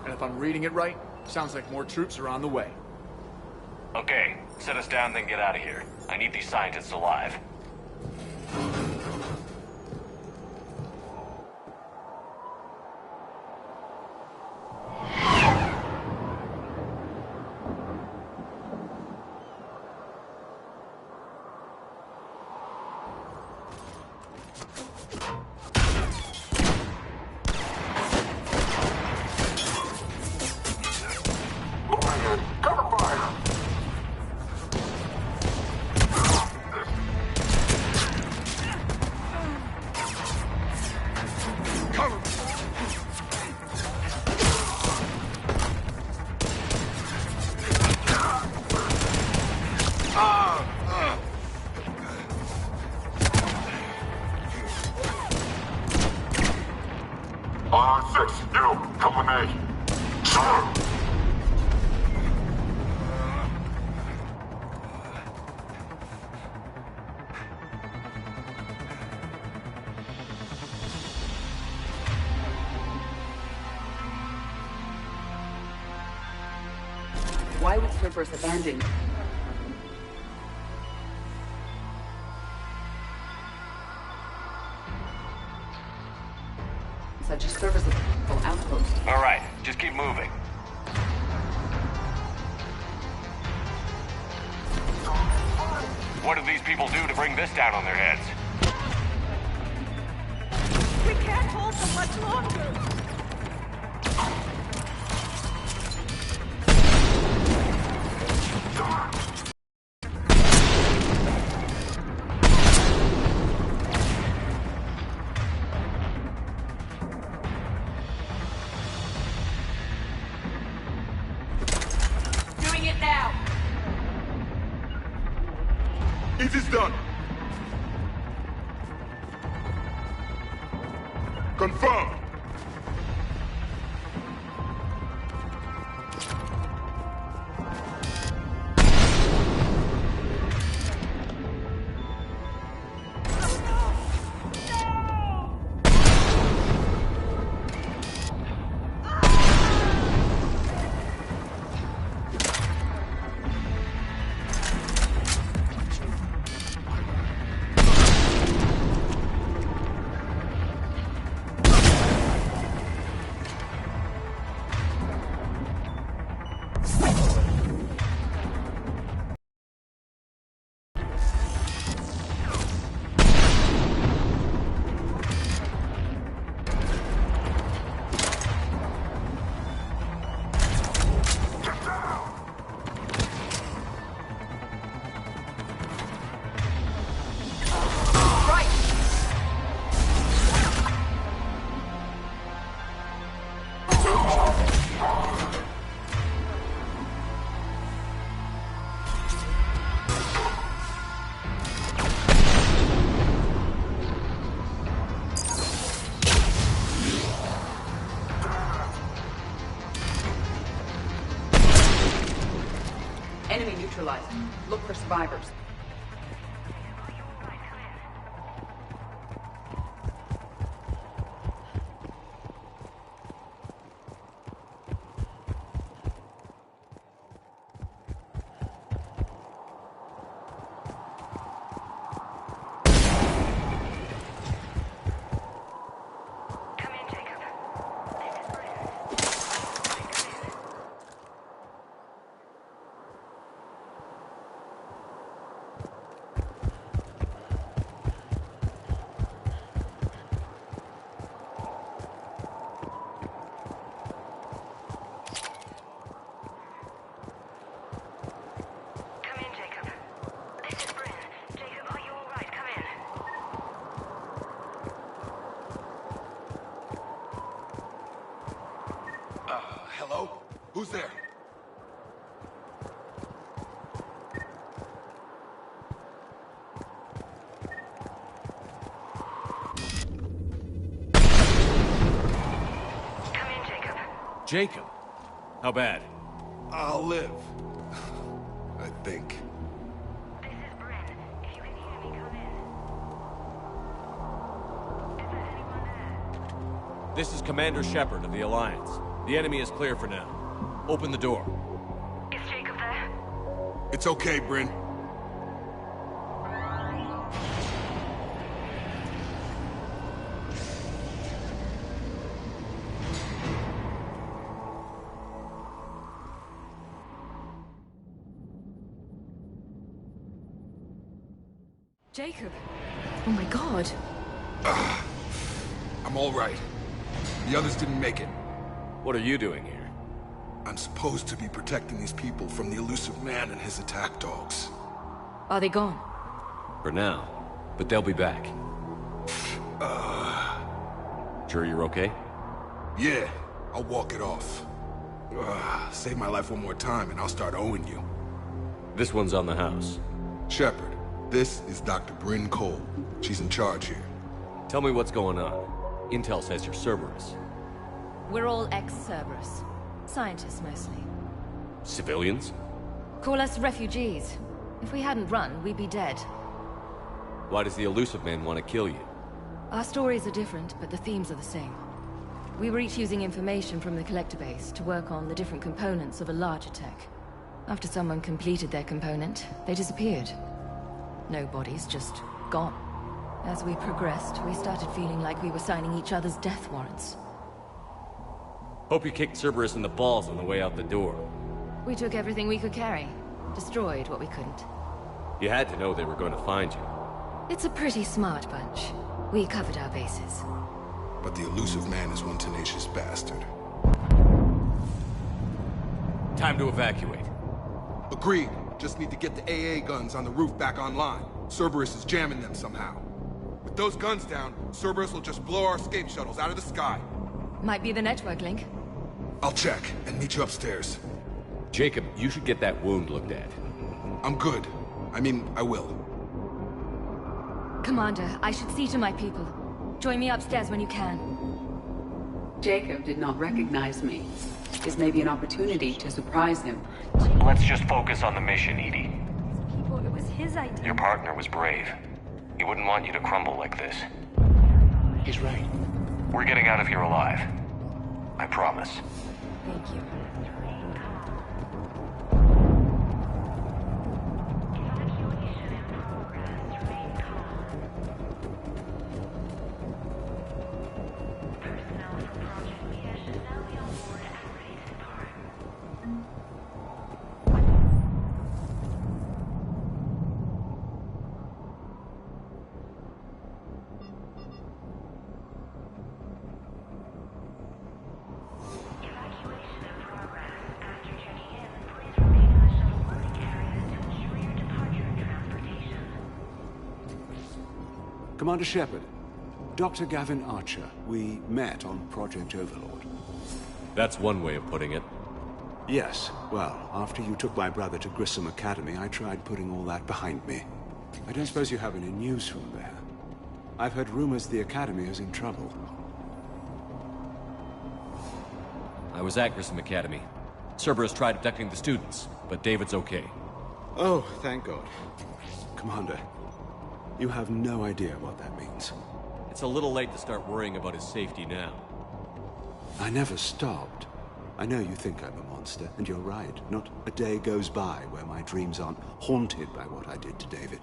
And if I'm reading it right, sounds like more troops are on the way. Okay, set us down, then get out of here. I need these scientists alive. R6, you, come with me. Sure. Why would Cerberus abandon? Such a serviceable outpost. All right, just keep moving. What did these people do to bring this down on their heads? We can't hold them much longer! Doing it now! It is done. Confirmed. Enemy neutralized. Look for survivors. Jacob. How bad? I'll live. I think. This is Bryn. If you can hear me, come in. Is there anyone there? This is Commander Shepard of the Alliance. The enemy is clear for now. Open the door. Is Jacob there? It's okay, Bryn. Jacob! Oh my god. I'm all right. The others didn't make it. What are you doing here? I'm supposed to be protecting these people from the elusive man and his attack dogs. Are they gone? For now. But they'll be back. Sure you're okay? Yeah, I'll walk it off. Save my life one more time and I'll start owing you. This one's on the house. Shepard. This is Dr. Bryn Cole. She's in charge here. Tell me what's going on. Intel says you're Cerberus. We're all ex-Cerberus. Scientists, mostly. Civilians? Call us refugees. If we hadn't run, we'd be dead. Why does the elusive man want to kill you? Our stories are different, but the themes are the same. We were each using information from the collector base to work on the different components of a larger tech. After someone completed their component, they disappeared. No bodies, just gone. As we progressed, we started feeling like we were signing each other's death warrants. Hope you kicked Cerberus in the balls on the way out the door. We took everything we could carry. Destroyed what we couldn't. You had to know they were going to find you. It's a pretty smart bunch. We covered our bases. But the elusive man is one tenacious bastard. Time to evacuate. Agreed. Just need to get the AA guns on the roof back online. Cerberus is jamming them somehow. With those guns down, Cerberus will just blow our escape shuttles out of the sky. Might be the network link. I'll check and meet you upstairs. Jacob, you should get that wound looked at. I'm good. I mean, I will. Commander, I should see to my people. Join me upstairs when you can. Jacob did not recognize me. This may be an opportunity to surprise him. Let's just focus on the mission, Edie. It was his idea. Your partner was brave. He wouldn't want you to crumble like this. He's right. We're getting out of here alive. I promise. Thank you. Commander Shepard, Dr. Gavin Archer, we met on Project Overlord. That's one way of putting it. Yes, well, after you took my brother to Grissom Academy, I tried putting all that behind me. I don't suppose you have any news from there. I've heard rumors the Academy is in trouble. I was at Grissom Academy. Cerberus tried abducting the students, but David's okay. Oh, thank God. Commander, you have no idea what that means. It's a little late to start worrying about his safety now. I never stopped. I know you think I'm a monster, and you're right. Not a day goes by where my dreams aren't haunted by what I did to David.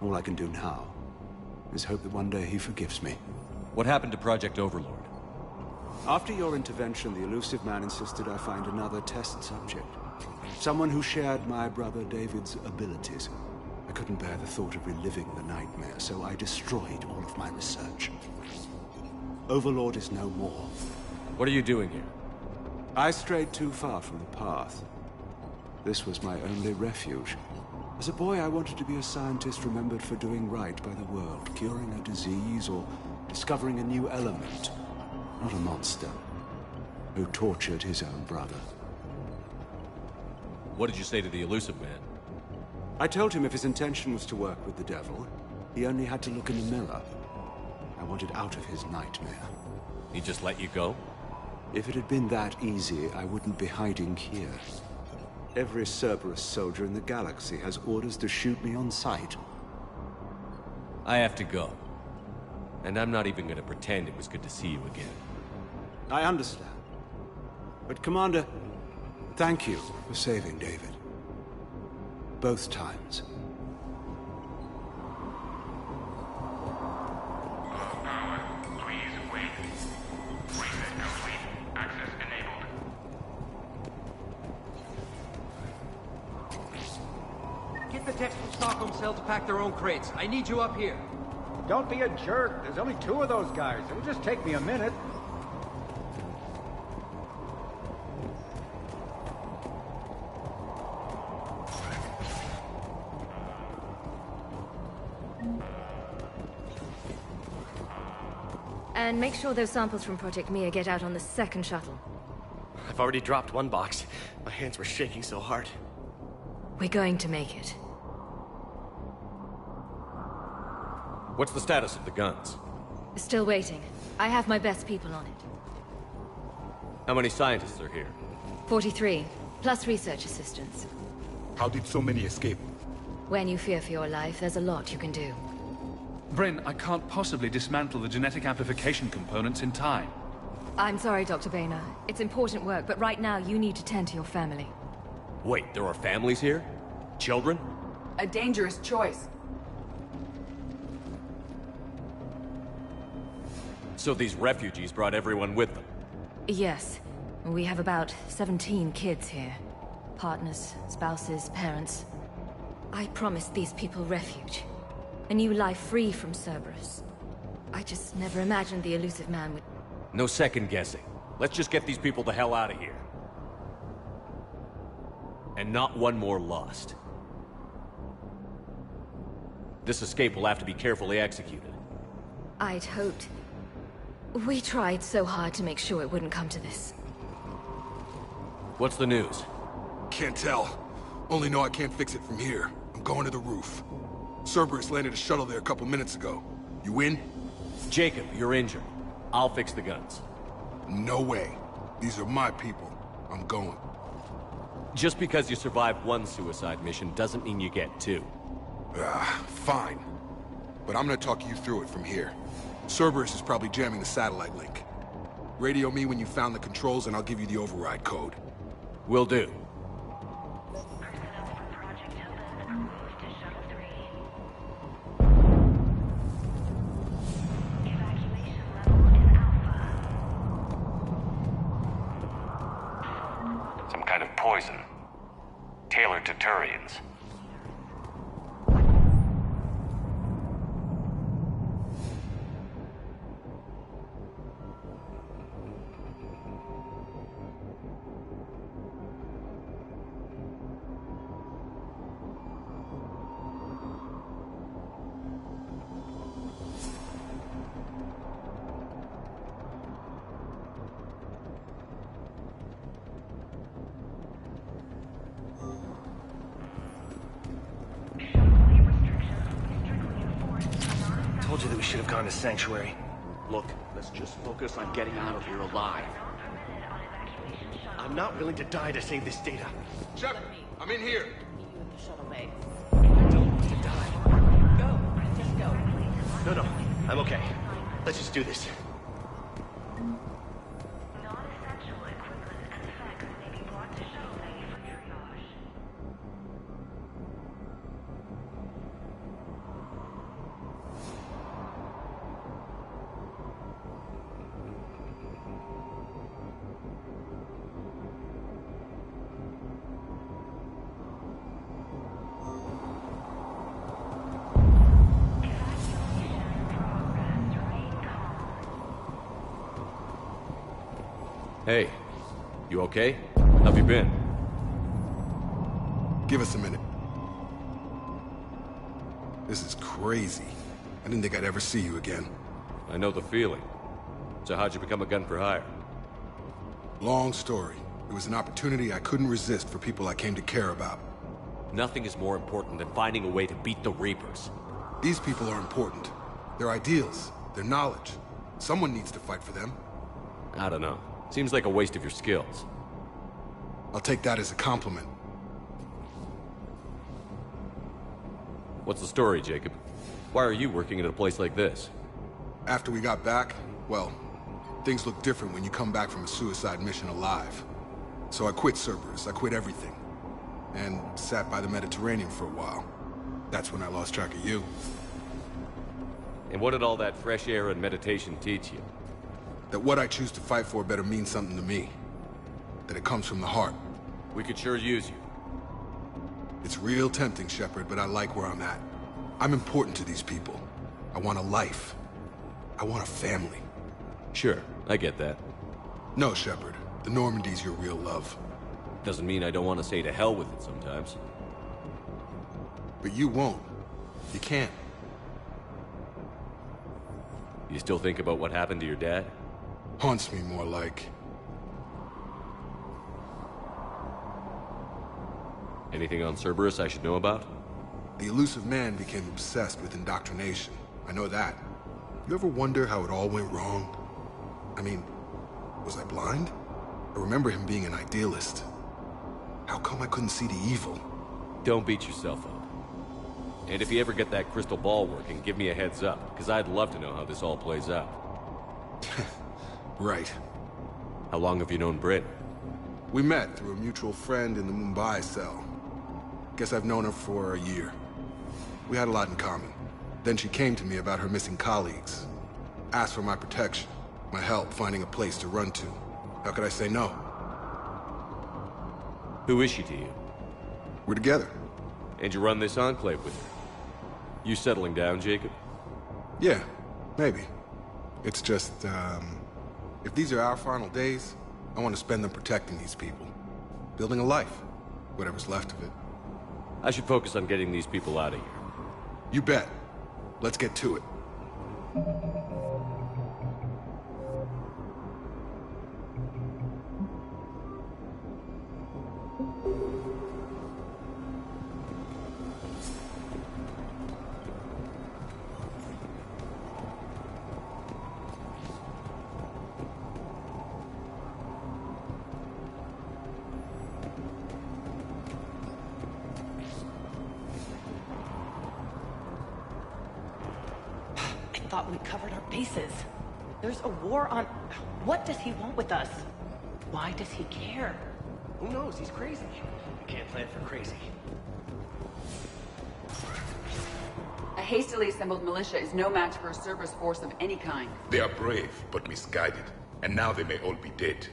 All I can do now is hope that one day he forgives me. What happened to Project Overlord? After your intervention, the elusive man insisted I find another test subject. Someone who shared my brother David's abilities. I couldn't bear the thought of reliving the nightmare, so I destroyed all of my research. Overlord is no more. What are you doing here? I strayed too far from the path. This was my only refuge. As a boy, I wanted to be a scientist remembered for doing right by the world, curing a disease or discovering a new element. Not a monster who tortured his own brother. What did you say to the elusive man? I told him if his intention was to work with the devil, he only had to look in the mirror. I wanted out of his nightmare. He just let you go? If it had been that easy, I wouldn't be hiding here. Every Cerberus soldier in the galaxy has orders to shoot me on sight. I have to go. And I'm not even gonna pretend it was good to see you again. I understand. But Commander, thank you for saving David. Both times. Get the techs from Stockholm Cell to pack their own crates. I need you up here. Don't be a jerk. There's only 2 of those guys. It'll just take me a minute. And make sure those samples from Project Mia get out on the second shuttle. I've already dropped one box. My hands were shaking so hard. We're going to make it. What's the status of the guns? Still waiting. I have my best people on it. How many scientists are here? 43, plus research assistants. How did so many escape? When you fear for your life, there's a lot you can do. Bryn, I can't possibly dismantle the genetic amplification components in time. I'm sorry, Dr. Boehner. It's important work, but right now you need to tend to your family. Wait, there are families here? Children? A dangerous choice. So these refugees brought everyone with them? Yes. We have about 17 kids here. Partners, spouses, parents. I promised these people refuge. A new life free from Cerberus. I just never imagined the elusive man would... No second guessing. Let's just get these people the hell out of here. And not one more lost. This escape will have to be carefully executed. I'd hoped. We tried so hard to make sure it wouldn't come to this. What's the news? Can't tell. Only know I can't fix it from here. I'm going to the roof. Cerberus landed a shuttle there a couple minutes ago. You in? Jacob, you're injured. I'll fix the guns. No way. These are my people. I'm going. Just because you survived one suicide mission doesn't mean you get 2. Fine. But I'm gonna talk you through it from here. Cerberus is probably jamming the satellite link. Radio me when you found the controls and I'll give you the override code. Will do. Some kind of poison. Tailored to Turians. Told you that we should have gone to Sanctuary. Look, let's just focus on getting out of here alive. I'm not willing to die to save this data. Shepard, I'm in here. I don't want to die. Go. Just go. No, I'm okay. Let's just do this. Hey, you okay? How've you been? Give us a minute. This is crazy. I didn't think I'd ever see you again. I know the feeling. So how'd you become a gun for hire? Long story. It was an opportunity I couldn't resist for people I came to care about. Nothing is more important than finding a way to beat the Reapers. These people are important. Their ideals, their knowledge. Someone needs to fight for them. I don't know. Seems like a waste of your skills. I'll take that as a compliment. What's the story, Jacob? Why are you working at a place like this? After we got back, well, things look different when you come back from a suicide mission alive. So I quit Cerberus, I quit everything. And sat by the Mediterranean for a while. That's when I lost track of you. And what did all that fresh air and meditation teach you? That what I choose to fight for better mean something to me. That it comes from the heart. We could sure use you. It's real tempting, Shepard, but I like where I'm at. I'm important to these people. I want a life. I want a family. Sure, I get that. No, Shepard. The Normandy's your real love. Doesn't mean I don't want to say to hell with it sometimes. But you won't. You can't. You still think about what happened to your dad? Haunts me more like. Anything on Cerberus I should know about? The elusive man became obsessed with indoctrination. I know that. You ever wonder how it all went wrong? I mean, was I blind? I remember him being an idealist. How come I couldn't see the evil? Don't beat yourself up. And if you ever get that crystal ball working, give me a heads up, because I'd love to know how this all plays out. Right. How long have you known Britt? We met through a mutual friend in the Mumbai cell. Guess I've known her for a year. We had a lot in common. Then she came to me about her missing colleagues. Asked for my protection, my help finding a place to run to. How could I say no? Who is she to you? We're together. And you run this enclave with her? You settling down, Jacob? Yeah, maybe. It's just, if these are our final days, I want to spend them protecting these people. Building a life. Whatever's left of it. I should focus on getting these people out of here. You bet. Let's get to it. Thought we covered our bases. There's a war on... What does he want with us? Why does he care? Who knows? He's crazy. You can't plan for crazy. A hastily assembled militia is no match for a Cerberus force of any kind. They are brave, but misguided. And now they may all be dead.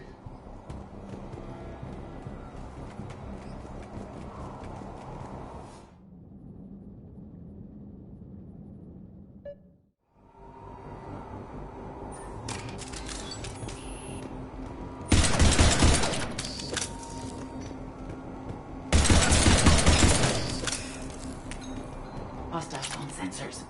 Hostiles on sensors.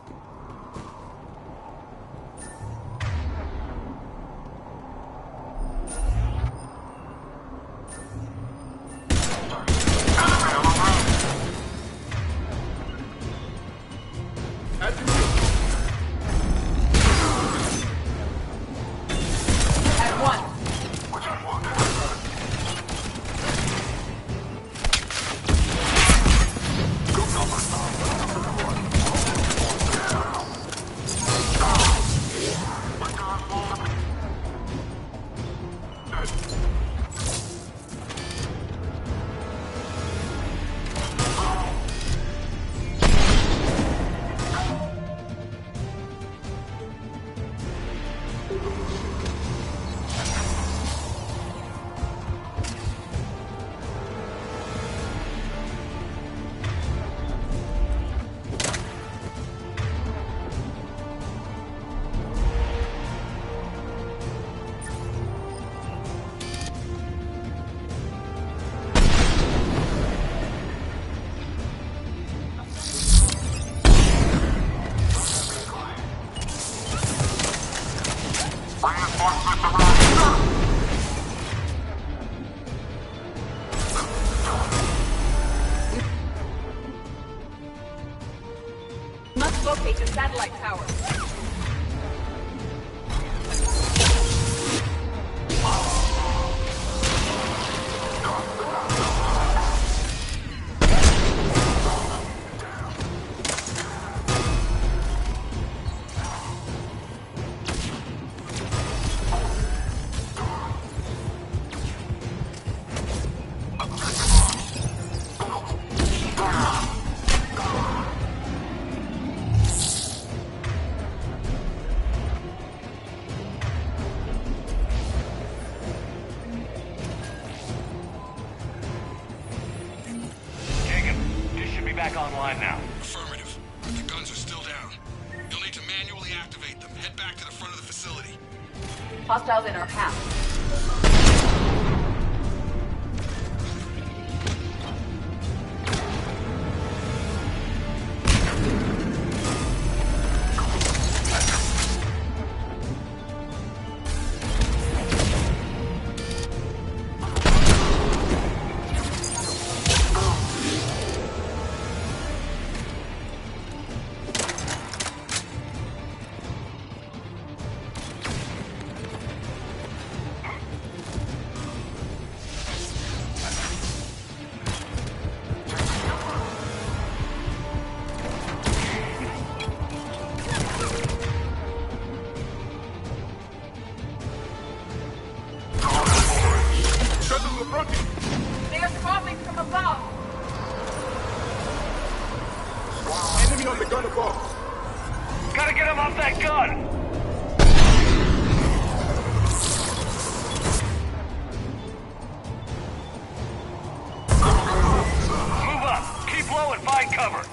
Must locate the satellite tower. back online now. Affirmative. The guns are still down. You'll need to manually activate them. Head back to the front of the facility. Hostiles in our path. Gotta get him off that gun! Move up! Keep low and find cover!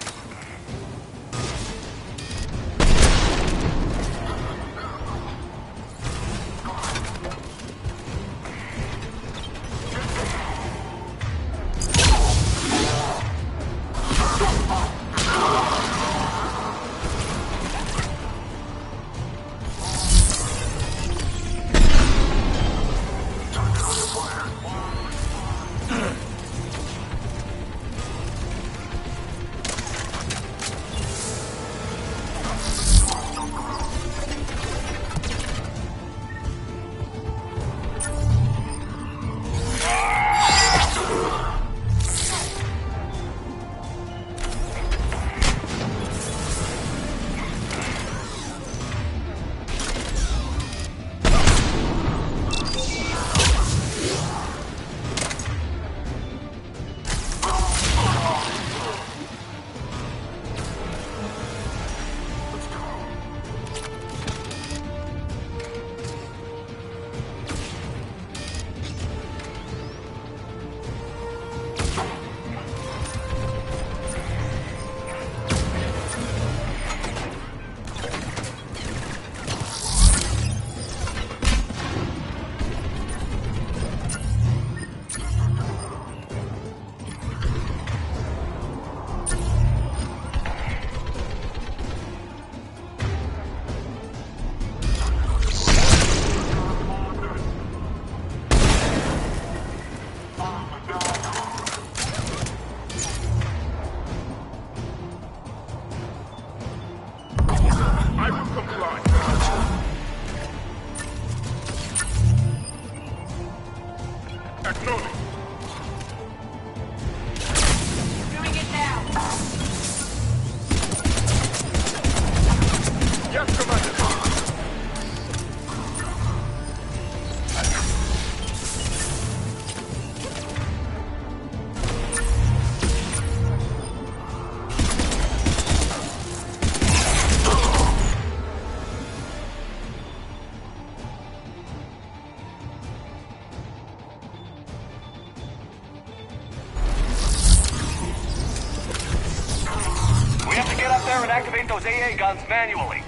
And activate those AA guns manually.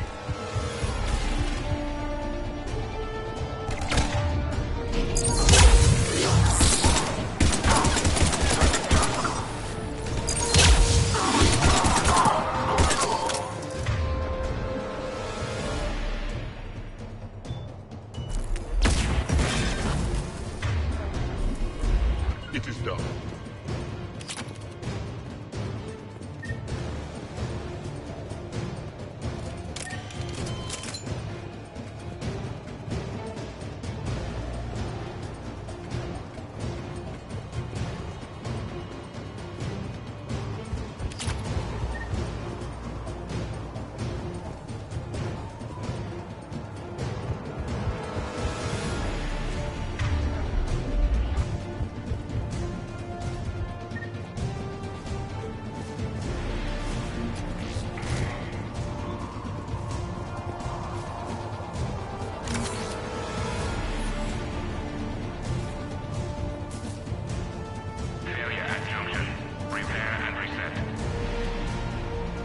It is done.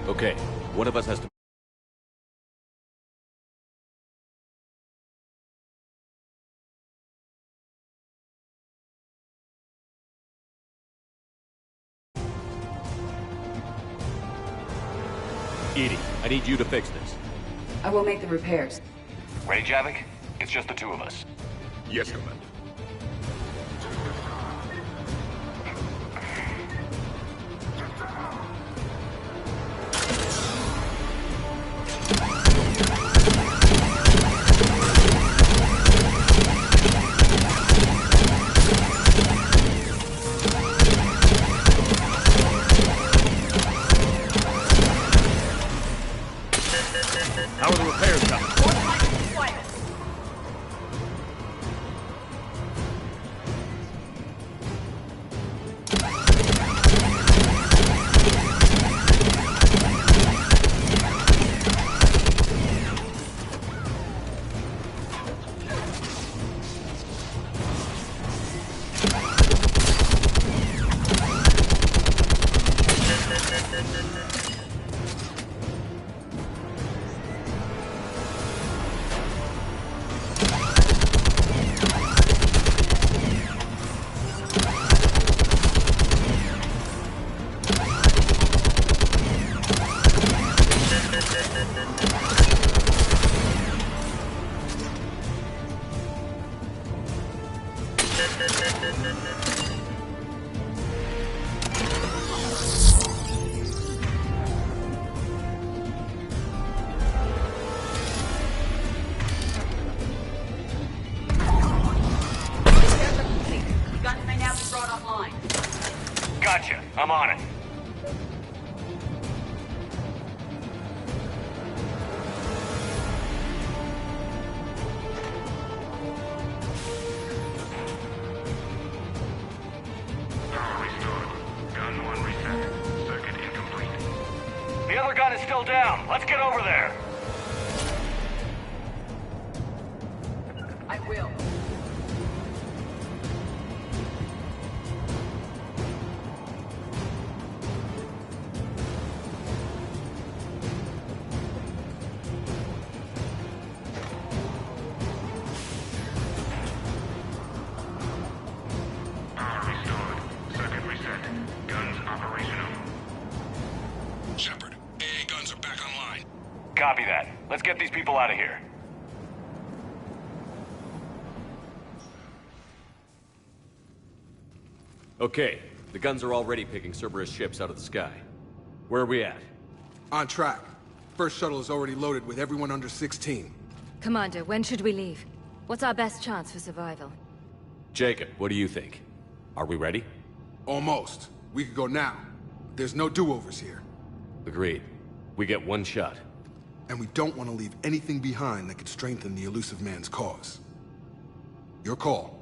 Okay, one of us has to... Edie, I need you to fix this. I will make the repairs. Ready, Javik? It's just the two of us. Yes, Commander. How are the repairs coming? Guns may now be brought online. Gotcha. I'm on it. Power restored. Gun 1 reset. Circuit incomplete. The other gun is still down. Let's get over there. I will. Power restored. Circuit reset. Guns operational. Shepard, AA guns are back online. Copy that. Let's get these people out of here. Okay, the guns are already picking Cerberus ships out of the sky. Where are we at? On track. First shuttle is already loaded with everyone under 16. Commander, when should we leave? What's our best chance for survival? Jacob, what do you think? Are we ready? Almost. We could go now. There's no do-overs here. Agreed. We get one shot. And we don't want to leave anything behind that could strengthen the elusive man's cause. Your call.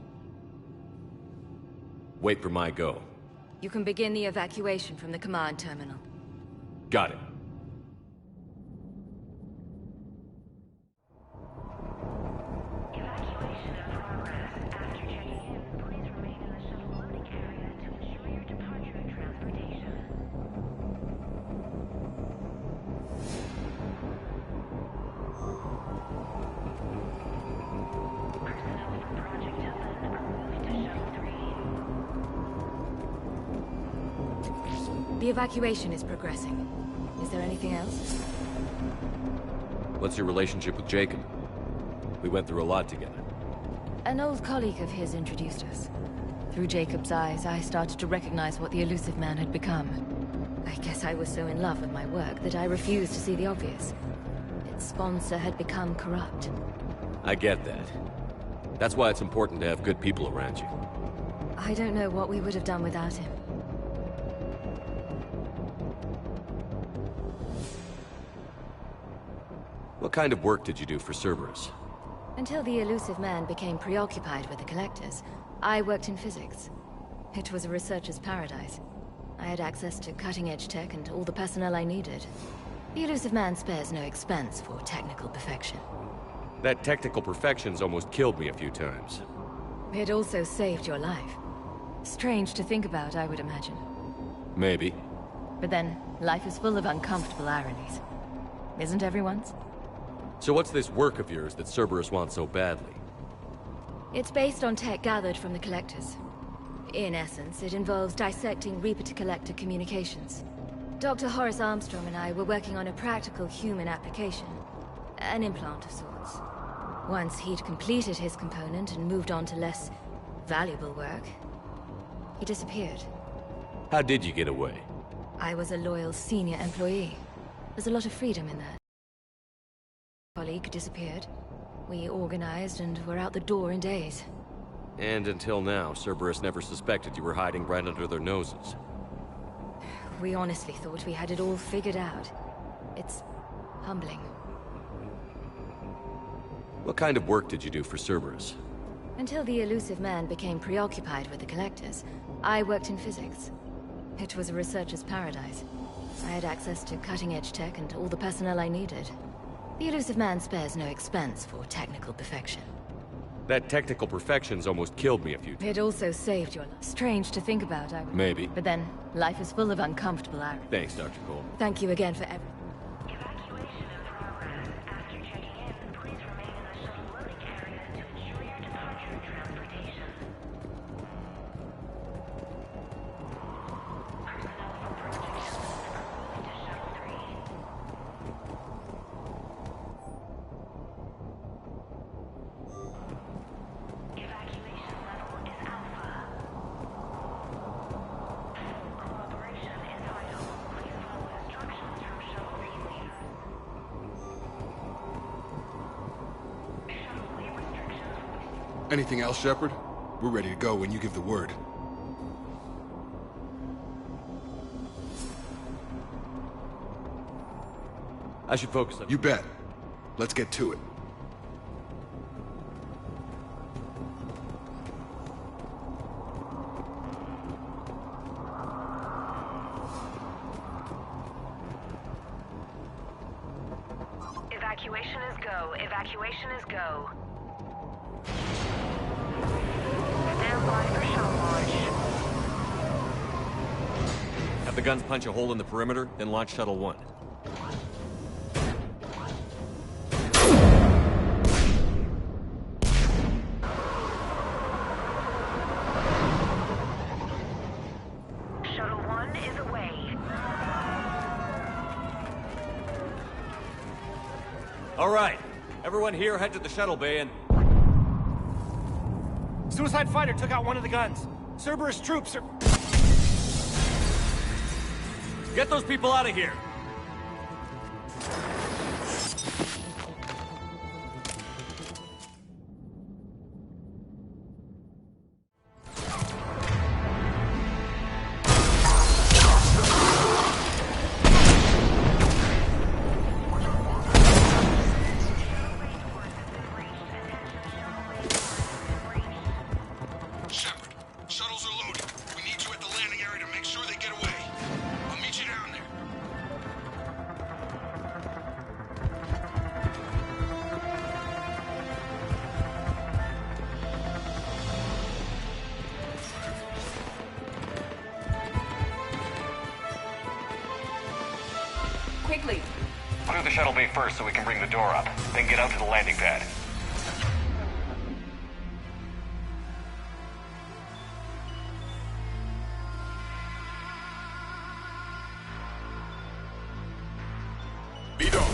Wait for my go. You can begin the evacuation from the command terminal. Got it. The evacuation is progressing. Is there anything else? What's your relationship with Jacob? We went through a lot together. An old colleague of his introduced us. Through Jacob's eyes, I started to recognize what the elusive man had become. I guess I was so in love with my work that I refused to see the obvious. Its sponsor had become corrupt. I get that. That's why it's important to have good people around you. I don't know what we would have done without him. What kind of work did you do for Cerberus? Until the elusive man became preoccupied with the collectors, I worked in physics. It was a researcher's paradise. I had access to cutting-edge tech and all the personnel I needed. The elusive man spares no expense for technical perfection. That technical perfection's almost killed me a few times. It also saved your life. Strange to think about, I would imagine. Maybe. But then, life is full of uncomfortable ironies. Isn't everyone's? So what's this work of yours that Cerberus wants so badly? It's based on tech gathered from the Collectors. In essence, it involves dissecting Reaper-to-Collector communications. Dr. Horace Armstrong and I were working on a practical human application. An implant of sorts. Once he'd completed his component and moved on to less valuable work, he disappeared. How did you get away? I was a loyal senior employee. There's a lot of freedom in that. Colleague disappeared. We organized and were out the door in days. And until now, Cerberus never suspected you were hiding right under their noses. We honestly thought we had it all figured out. It's humbling. What kind of work did you do for Cerberus? Until the elusive man became preoccupied with the Collectors, I worked in physics. It was a researcher's paradise. I had access to cutting-edge tech and all the personnel I needed. The elusive man spares no expense for technical perfection. That technical perfection's almost killed me a few times. It also saved your life. Strange to think about, I would. Maybe. But then, life is full of uncomfortable irony. Thanks, Dr. Cole. Thank you again for everything. Anything else, Shepard? We're ready to go when you give the word. I should focus on... You bet. Let's get to it. Evacuation is go. Evacuation is go. Stand by for shell launch. Have the guns punch a hole in the perimeter, then launch Shuttle 1. Shuttle 1 is away. All right. Everyone here, head to the shuttle bay and... Suicide fighter took out one of the guns. Cerberus troops are... Get those people out of here! Quickly. Clear the shuttle bay first so we can bring the door up. Then get out to the landing pad. Beat on.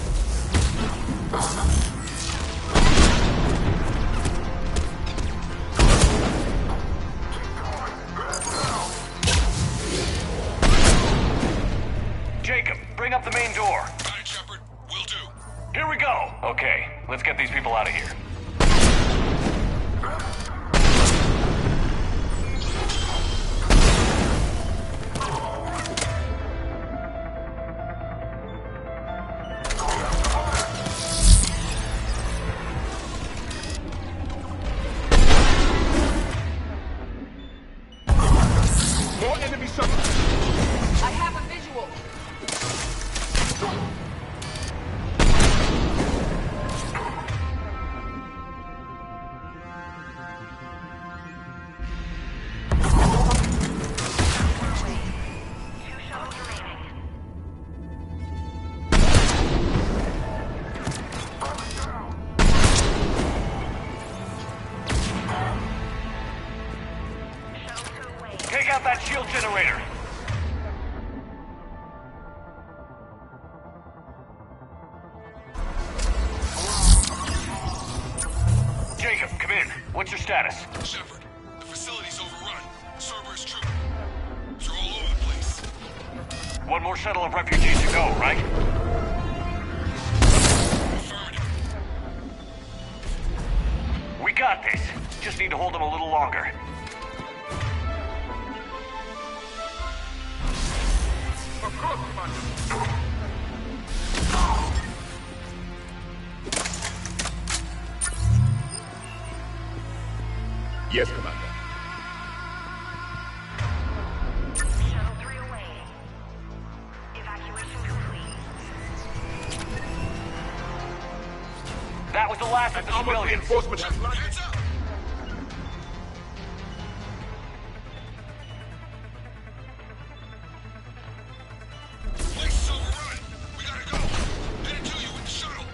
Jacob, bring up the main door. All right, Shepard. Will do. Here we go. Okay, let's get these people out of here. More enemy shuttles. I have a visual. shield generator. Jacob, come in. What's your status? Shepard, the facility's overrun. Cerberus troops are all over the place. One more shuttle of refugees to go, right? We got this. Just need to hold them a little longer. Of course, Commander. Yes, Commander. Shuttle 3 away. Evacuation complete. That was the last of the civilians. Reinforcement has lined it up. Place is overrun. We gotta go. Headed to you with the shuttle.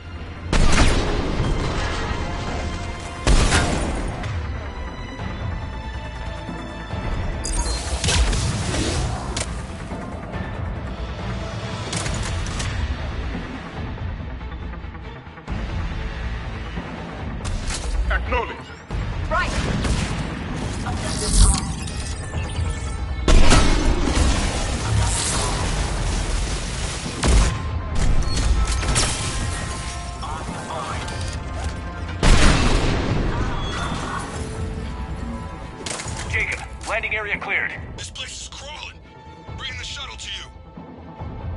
Acknowledge. Right. Jacob, landing area cleared. This place is crawling. Bringing the shuttle to you.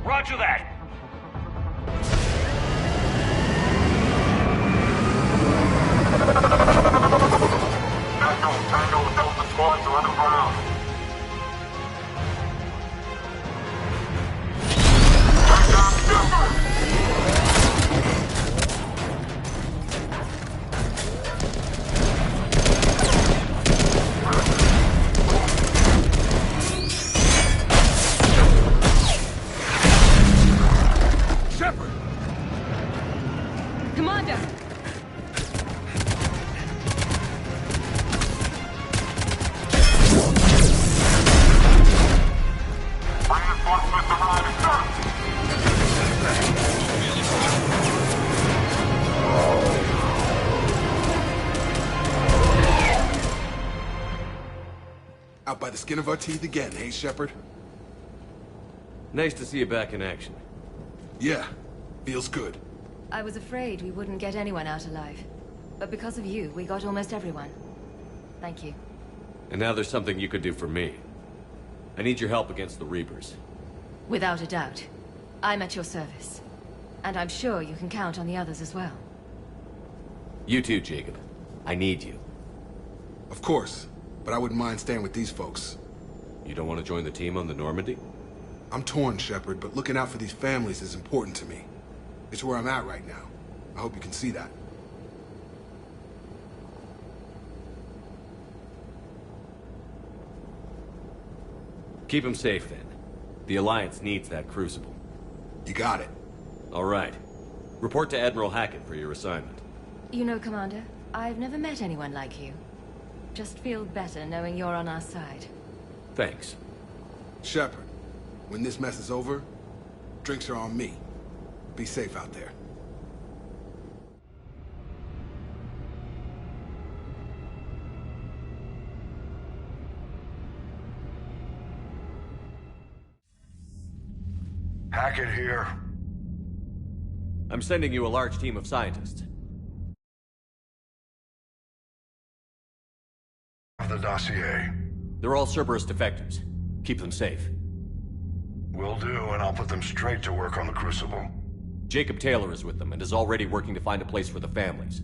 Roger that. Shepard! Commander! Out by the skin of our teeth again, hey, Shepard? Nice to see you back in action. Yeah, feels good. I was afraid we wouldn't get anyone out alive. But because of you, we got almost everyone. Thank you. And now there's something you could do for me. I need your help against the Reapers. Without a doubt. I'm at your service. And I'm sure you can count on the others as well. You too, Jacob. I need you. Of course, but I wouldn't mind staying with these folks. You don't want to join the team on the Normandy? I'm torn, Shepard, but looking out for these families is important to me. It's where I'm at right now. I hope you can see that. Keep them safe, then. The Alliance needs that crucible. You got it. All right. Report to Admiral Hackett for your assignment. You know, Commander, I've never met anyone like you. Just feel better knowing you're on our side. Thanks. Shepard, when this mess is over, drinks are on me. Be safe out there. Hackett here. I'm sending you a large team of scientists. The dossier. They're all Cerberus defectors. Keep them safe. Will do, and I'll put them straight to work on the Crucible. Jacob Taylor is with them and is already working to find a place for the families.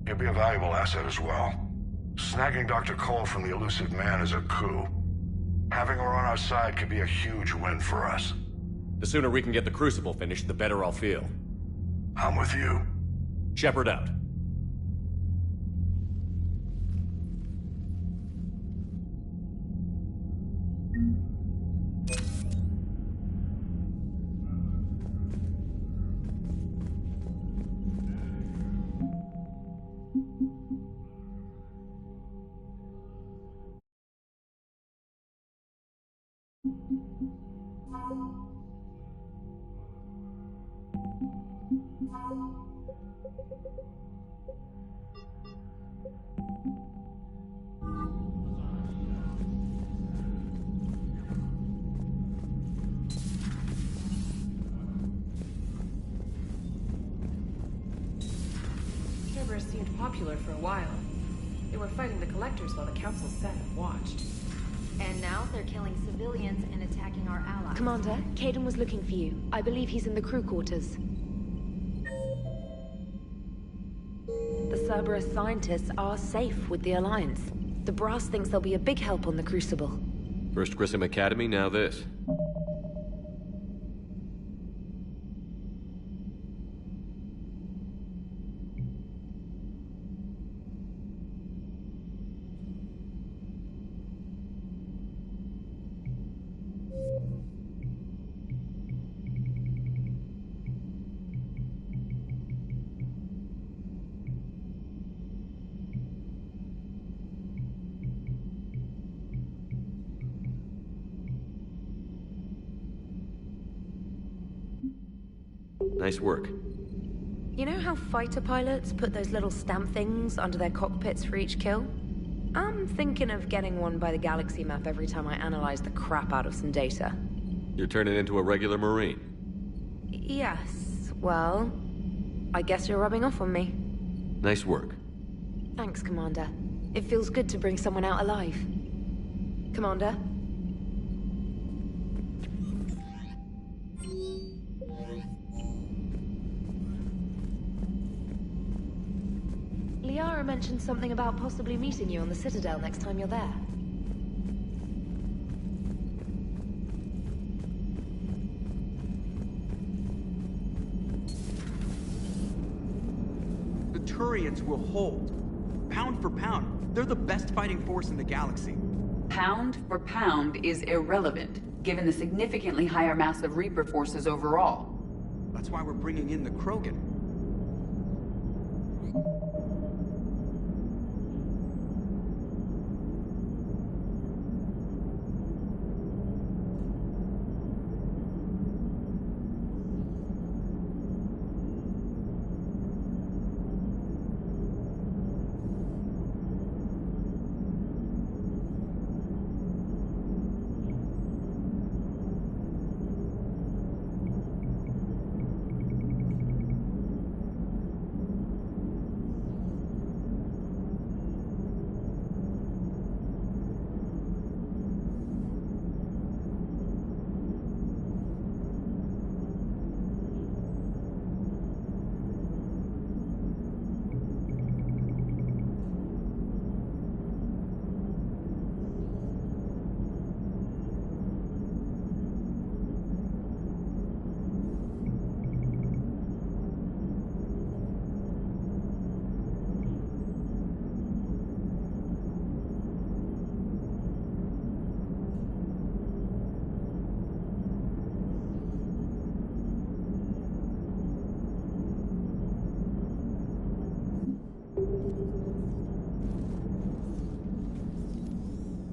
He'll be a valuable asset as well. Snagging Dr. Cole from the elusive man is a coup. Having her on our side could be a huge win for us. The sooner we can get the Crucible finished, the better I'll feel. I'm with you. Shepard out. Cerberus seemed popular for a while. They were fighting the Collectors while the Council sat and watched. And now they're killing civilians and attacking our allies. Commander, Caden was looking for you. I believe he's in the crew quarters. The Cerberus scientists are safe with the Alliance. The Brass thinks they'll be a big help on the Crucible. First Grissom Academy, now this. Nice work. You know how fighter pilots put those little stamp things under their cockpits for each kill? I'm thinking of getting one by the galaxy map every time I analyze the crap out of some data. You're turning into a regular Marine. Yes, well, I guess you're rubbing off on me. Nice work. Thanks, Commander. It feels good to bring someone out alive. Commander? Liara mentioned something about possibly meeting you on the Citadel next time you're there. The Turians will hold. Pound for pound, they're the best fighting force in the galaxy. Pound for pound is irrelevant, given the significantly higher mass of Reaper forces overall. That's why we're bringing in the Krogan.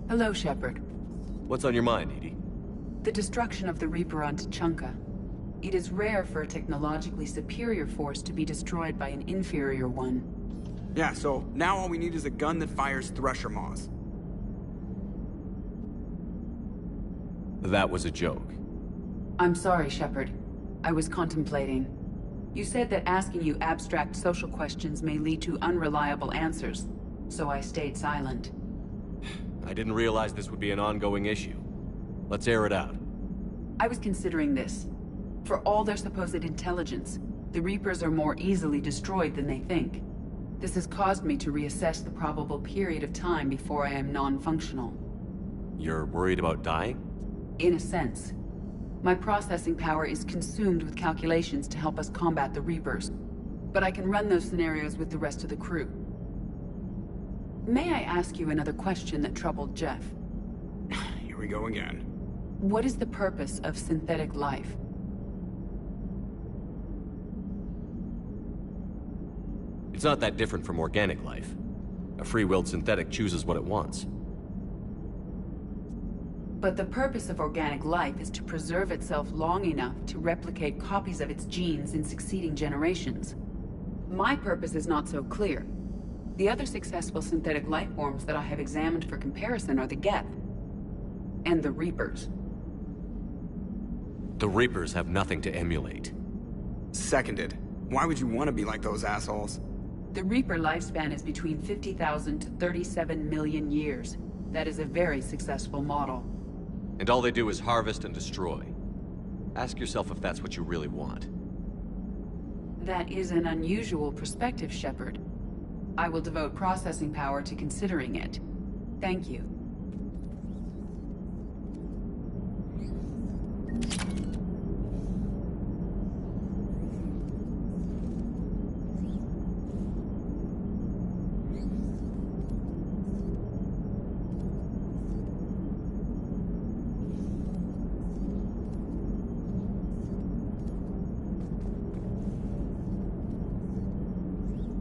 Hello, Shepard. What's on your mind, Edie? The destruction of the Reaper on Tuchanka. It is rare for a technologically superior force to be destroyed by an inferior one. Yeah, so now all we need is a gun that fires Thresher Maws. That was a joke. I'm sorry, Shepard. I was contemplating. You said that asking you abstract social questions may lead to unreliable answers, so I stayed silent. I didn't realize this would be an ongoing issue. Let's air it out. I was considering this. For all their supposed intelligence, the Reapers are more easily destroyed than they think. This has caused me to reassess the probable period of time before I am non-functional. You're worried about dying? In a sense. My processing power is consumed with calculations to help us combat the Reapers. But I can run those scenarios with the rest of the crew. May I ask you another question that troubled Jeff? Here we go again. What is the purpose of synthetic life? It's not that different from organic life. A free-willed synthetic chooses what it wants. But the purpose of organic life is to preserve itself long enough to replicate copies of its genes in succeeding generations. My purpose is not so clear. The other successful synthetic life forms that I have examined for comparison are the Geth and the Reapers. The Reapers have nothing to emulate. Seconded. Why would you want to be like those assholes? The Reaper lifespan is between 50,000 to 37 million years. That is a very successful model. And all they do is harvest and destroy. Ask yourself if that's what you really want. That is an unusual perspective, Shepard. I will devote processing power to considering it. Thank you.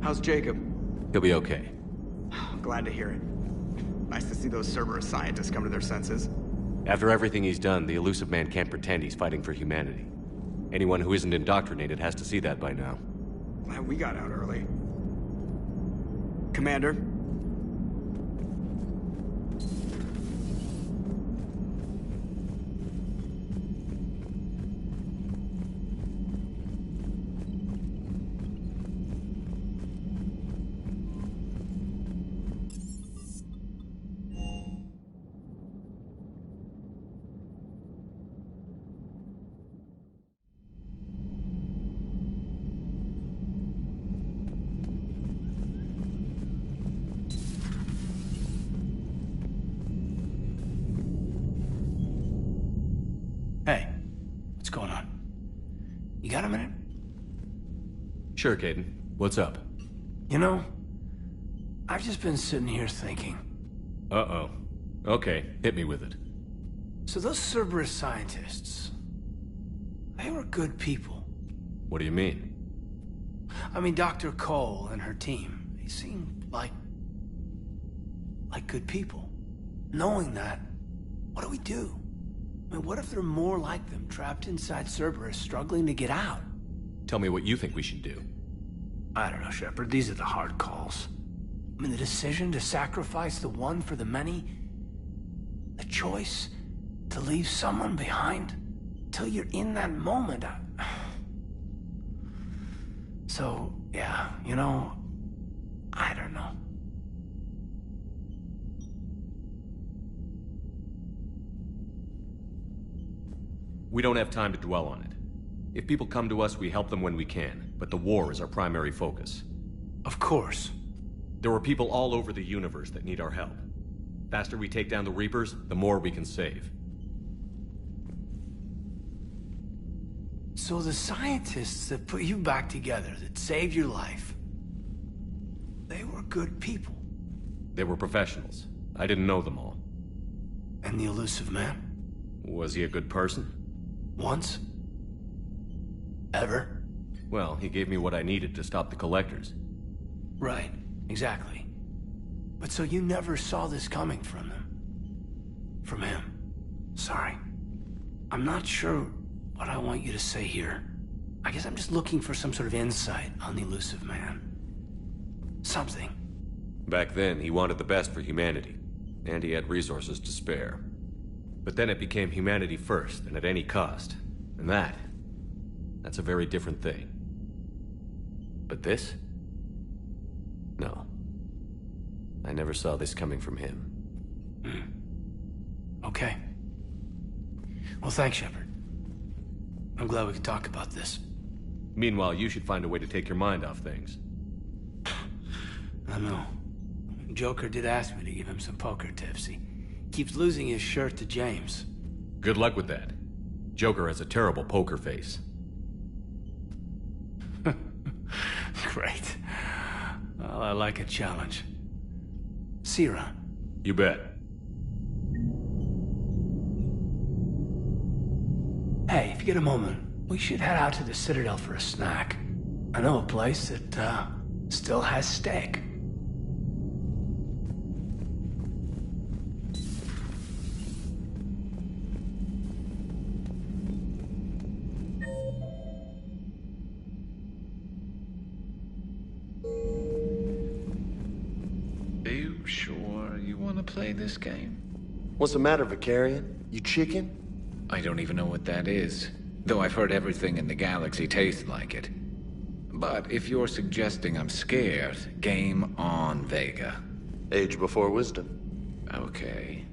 How's Jacob? He'll be okay. Glad to hear it. Nice to see those Cerberus scientists come to their senses. After everything he's done, the elusive man can't pretend he's fighting for humanity. Anyone who isn't indoctrinated has to see that by now. Glad we got out early. Commander? Hey, what's going on? You got a minute? Sure, Caden. What's up? You know, I've just been sitting here thinking. Uh-oh. Okay, hit me with it. So those Cerberus scientists, they were good people. What do you mean? I mean, Dr. Cole and her team, they seemed like good people. Knowing that, what do we do? I mean, what if there are more like them, trapped inside Cerberus, struggling to get out? Tell me what you think we should do. I don't know, Shepard. These are the hard calls. I mean, the decision to sacrifice the one for the many, the choice to leave someone behind till you're in that moment. So, yeah, you know, I don't know. We don't have time to dwell on it. If people come to us, we help them when we can, but the war is our primary focus. Of course. There are people all over the universe that need our help. Faster we take down the Reapers, the more we can save. So the scientists that put you back together, that saved your life, they were good people. They were professionals. I didn't know them all. And the elusive man? Was he a good person? Once? Ever? Well, he gave me what I needed to stop the Collectors. Right, exactly. But so you never saw this coming from them? From him? Sorry. I'm not sure what I want you to say here. I guess I'm just looking for some sort of insight on the elusive man. Something. Back then, he wanted the best for humanity, and he had resources to spare. But then it became humanity first, and at any cost. And that's a very different thing. But this? No. I never saw this coming from him. Okay. Well, thanks, Shepard. I'm glad we could talk about this. Meanwhile, you should find a way to take your mind off things. I know. Joker did ask me to give him some poker tips. He keeps losing his shirt to James. Good luck with that. Joker has a terrible poker face. Great. Well, I like a challenge. See you around. You bet. Hey, if you get a moment, we should head out to the Citadel for a snack. I know a place that, still has steak. play this game? What's the matter, Vicarian? You chicken? I don't even know what that is, though I've heard everything in the galaxy tastes like it. But if you're suggesting I'm scared, game on, Vega. Age before wisdom. Okay.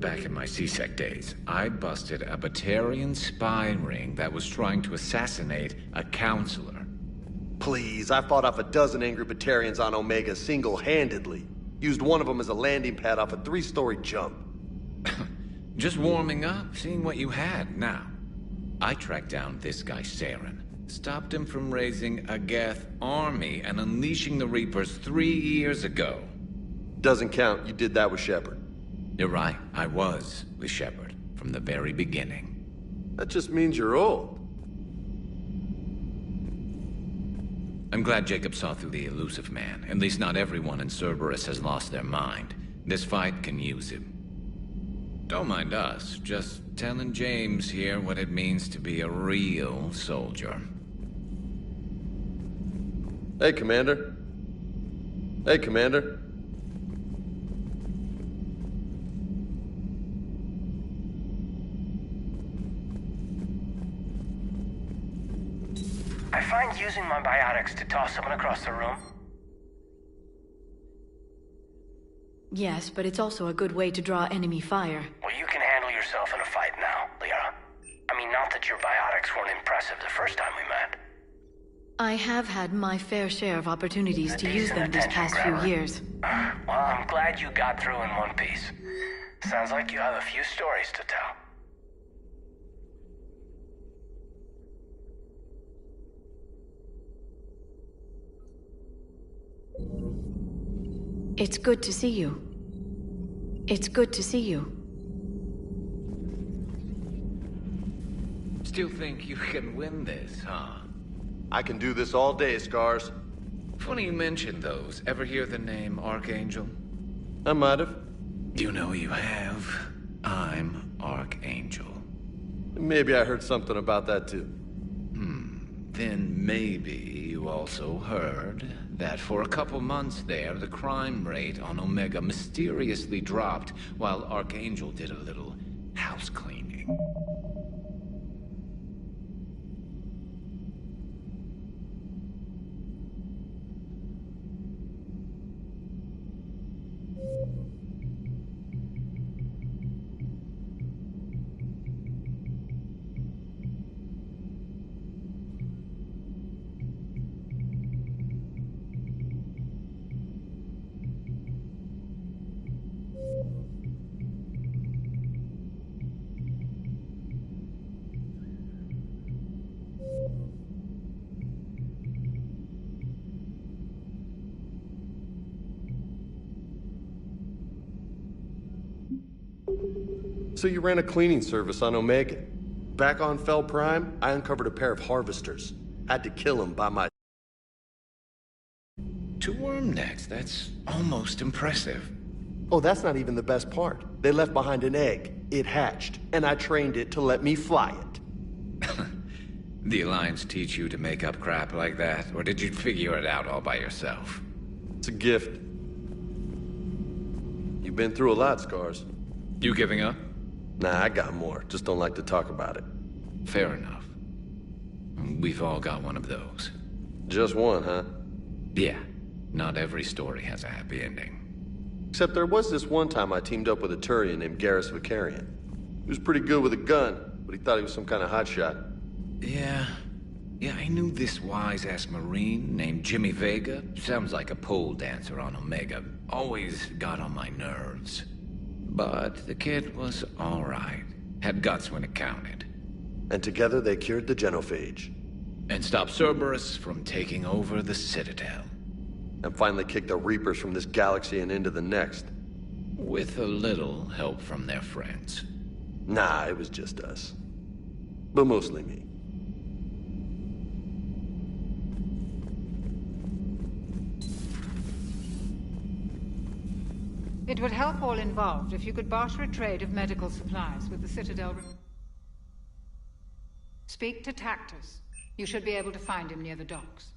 Back in my C-Sec days, I busted a Batarian spy ring that was trying to assassinate a counselor. Please, I fought off a dozen angry Batarians on Omega single-handedly. Used one of them as a landing pad off a 3-story jump. Just warming up, seeing what you had. Now, I tracked down this guy, Saren. Stopped him from raising a Geth army and unleashing the Reapers 3 years ago. Doesn't count. You did that with Shepard. You're right. I was with Shepard from the very beginning. That just means you're old. I'm glad Jacob saw through the elusive man. At least not everyone in Cerberus has lost their mind. This fight can use him. Don't mind us. Just telling James here what it means to be a real soldier. Hey, Commander. Hey, Commander. I find using my biotics to toss someone across the room. Yes, but it's also a good way to draw enemy fire. Well, you can handle yourself in a fight now, Liara. I mean, not that your biotics weren't impressive the first time we met. I have had my fair share of opportunities to use them these past few years. Well, I'm glad you got through in one piece. Sounds like you have a few stories to tell. It's good to see you. It's good to see you. Still think you can win this, huh? I can do this all day, Scars. Funny you mentioned those. Ever hear the name Archangel? I might have. You know you have. I'm Archangel. Maybe I heard something about that too. Then maybe you also heard that for a couple months there, the crime rate on Omega mysteriously dropped while Archangel did a little house cleaning. So you ran a cleaning service on Omega. Back on Fel Prime, I uncovered a pair of harvesters. Had to kill them by my... 2 worm necks, that's almost impressive. Oh, that's not even the best part. They left behind an egg. It hatched, and I trained it to let me fly it. The Alliance teach you to make up crap like that, or did you figure it out all by yourself? It's a gift. You've been through a lot, Scars. You giving up? Nah, I got more. Just don't like to talk about it. Fair enough. We've all got one of those. Just one, huh? Yeah. Not every story has a happy ending. Except there was this one time I teamed up with a Turian named Garrus Vicarian. He was pretty good with a gun, but he thought he was some kind of hotshot. Yeah, I knew this wise-ass Marine named Jimmy Vega. Sounds like a pole dancer on Omega. Always got on my nerves. But the kid was all right. Had guts when it counted. And together they cured the genophage. And stopped Cerberus from taking over the Citadel. And finally kicked the Reapers from this galaxy and into the next. With a little help from their friends. Nah, it was just us. But mostly me. It would help all involved if you could barter a trade of medical supplies with the Citadel. Speak to Tactus. You should be able to find him near the docks.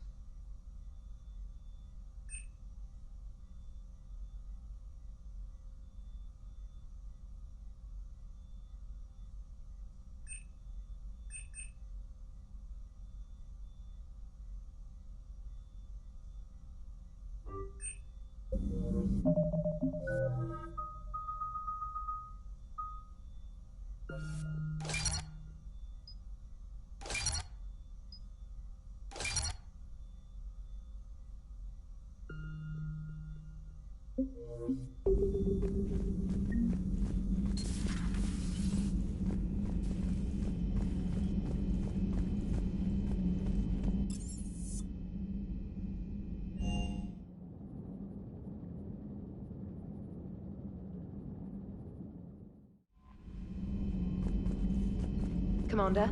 Commander.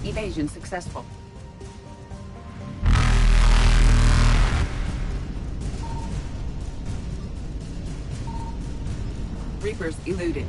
Evasion successful. Reapers eluded.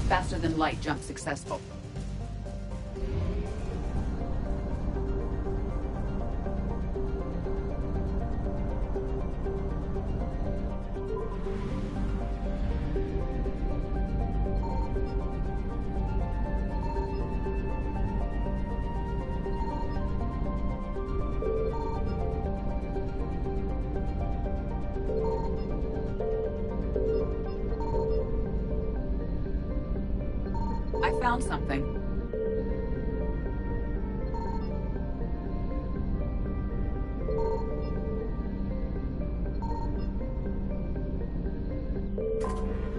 Faster than light jump successful. I found something.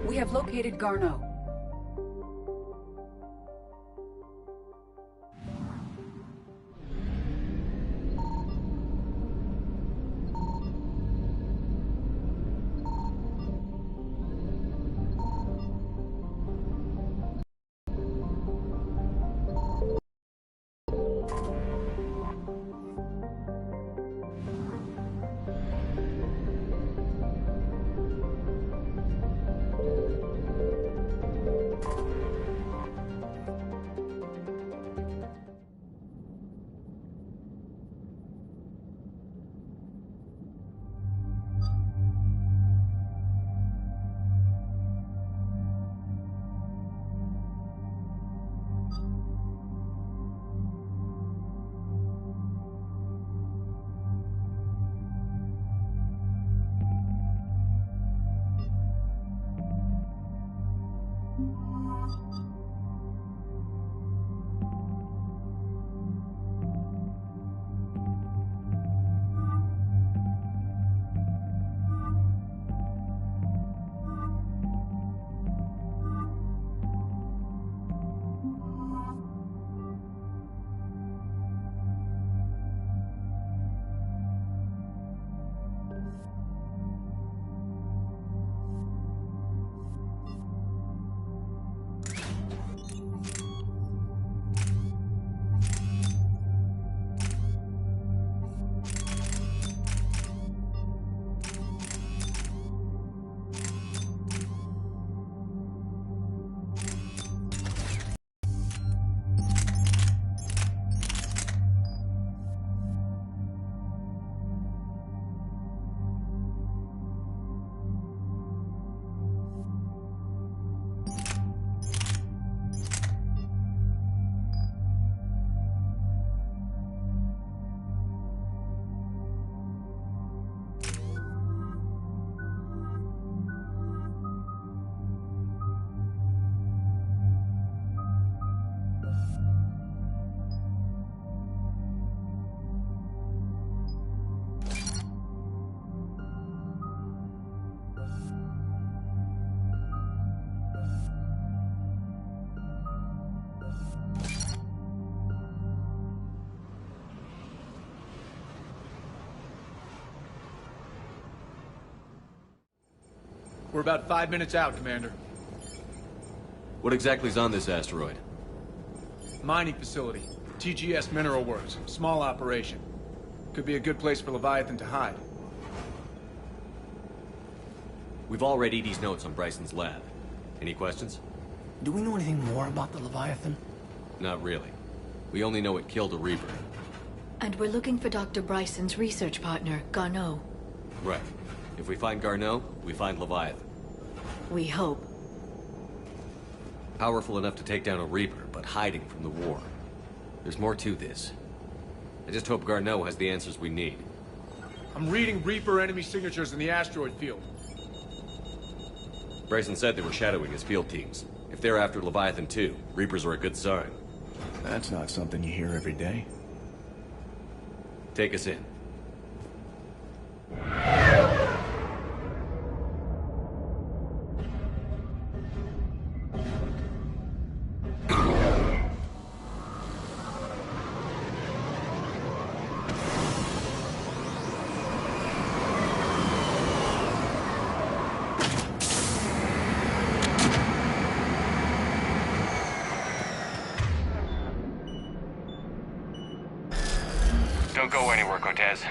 We have located Garneau. We're about 5 minutes out, Commander. What exactly is on this asteroid? Mining facility. TGS Mineral Works. Small operation. Could be a good place for Leviathan to hide. We've all read Edie's notes on Bryson's lab. Any questions? Do we know anything more about the Leviathan? Not really. We only know it killed a Reaper. And we're looking for Dr. Bryson's research partner, Garneau. Right. If we find Garneau, we find Leviathan. We hope. Powerful enough to take down a Reaper, but hiding from the war. There's more to this. I just hope Garneau has the answers we need. I'm reading Reaper enemy signatures in the asteroid field. Bryson said they were shadowing his field teams. If they're after Leviathan too, Reapers are a good sign. That's not something you hear every day. Take us in. Don't go anywhere, Cortez.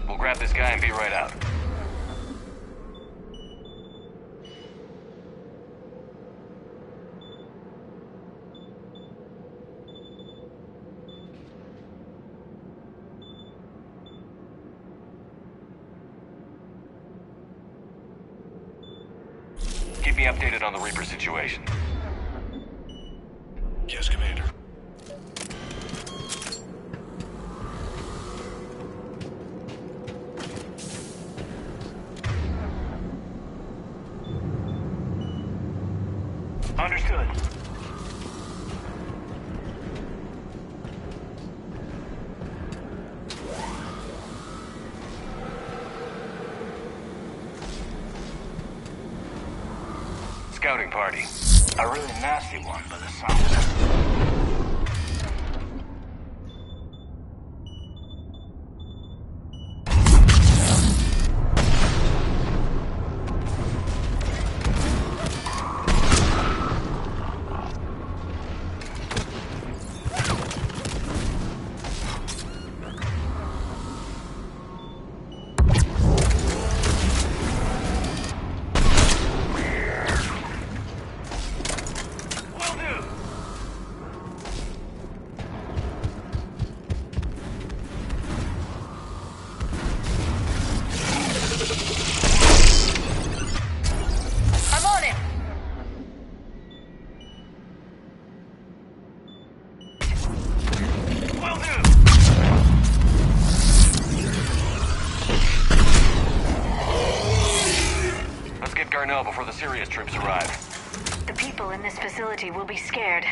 We'll grab this guy and be right out. Keep me updated on the Reaper situation. Yes, Commander. Understood. Scouting party. A really nasty one by the sound of it. Before the serious troops arrive. The people in this facility will be scared.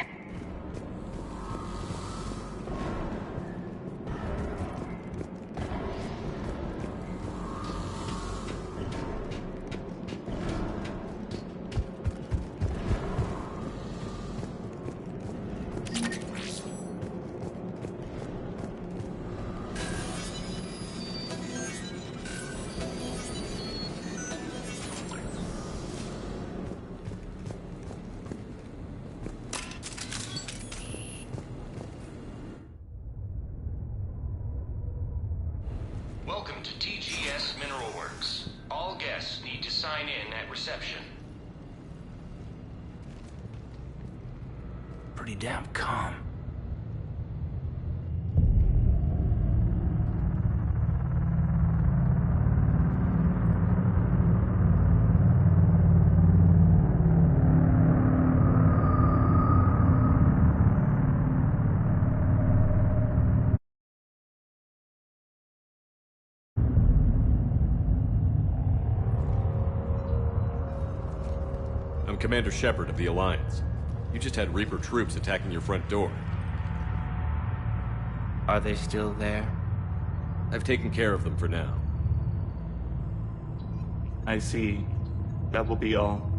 Welcome to TGS Mineral Works. All guests need to sign in at reception. Pretty damn calm. I'm Commander Shepard of the Alliance. You just had Reaper troops attacking your front door. Are they still there? I've taken care of them for now. I see. That will be all.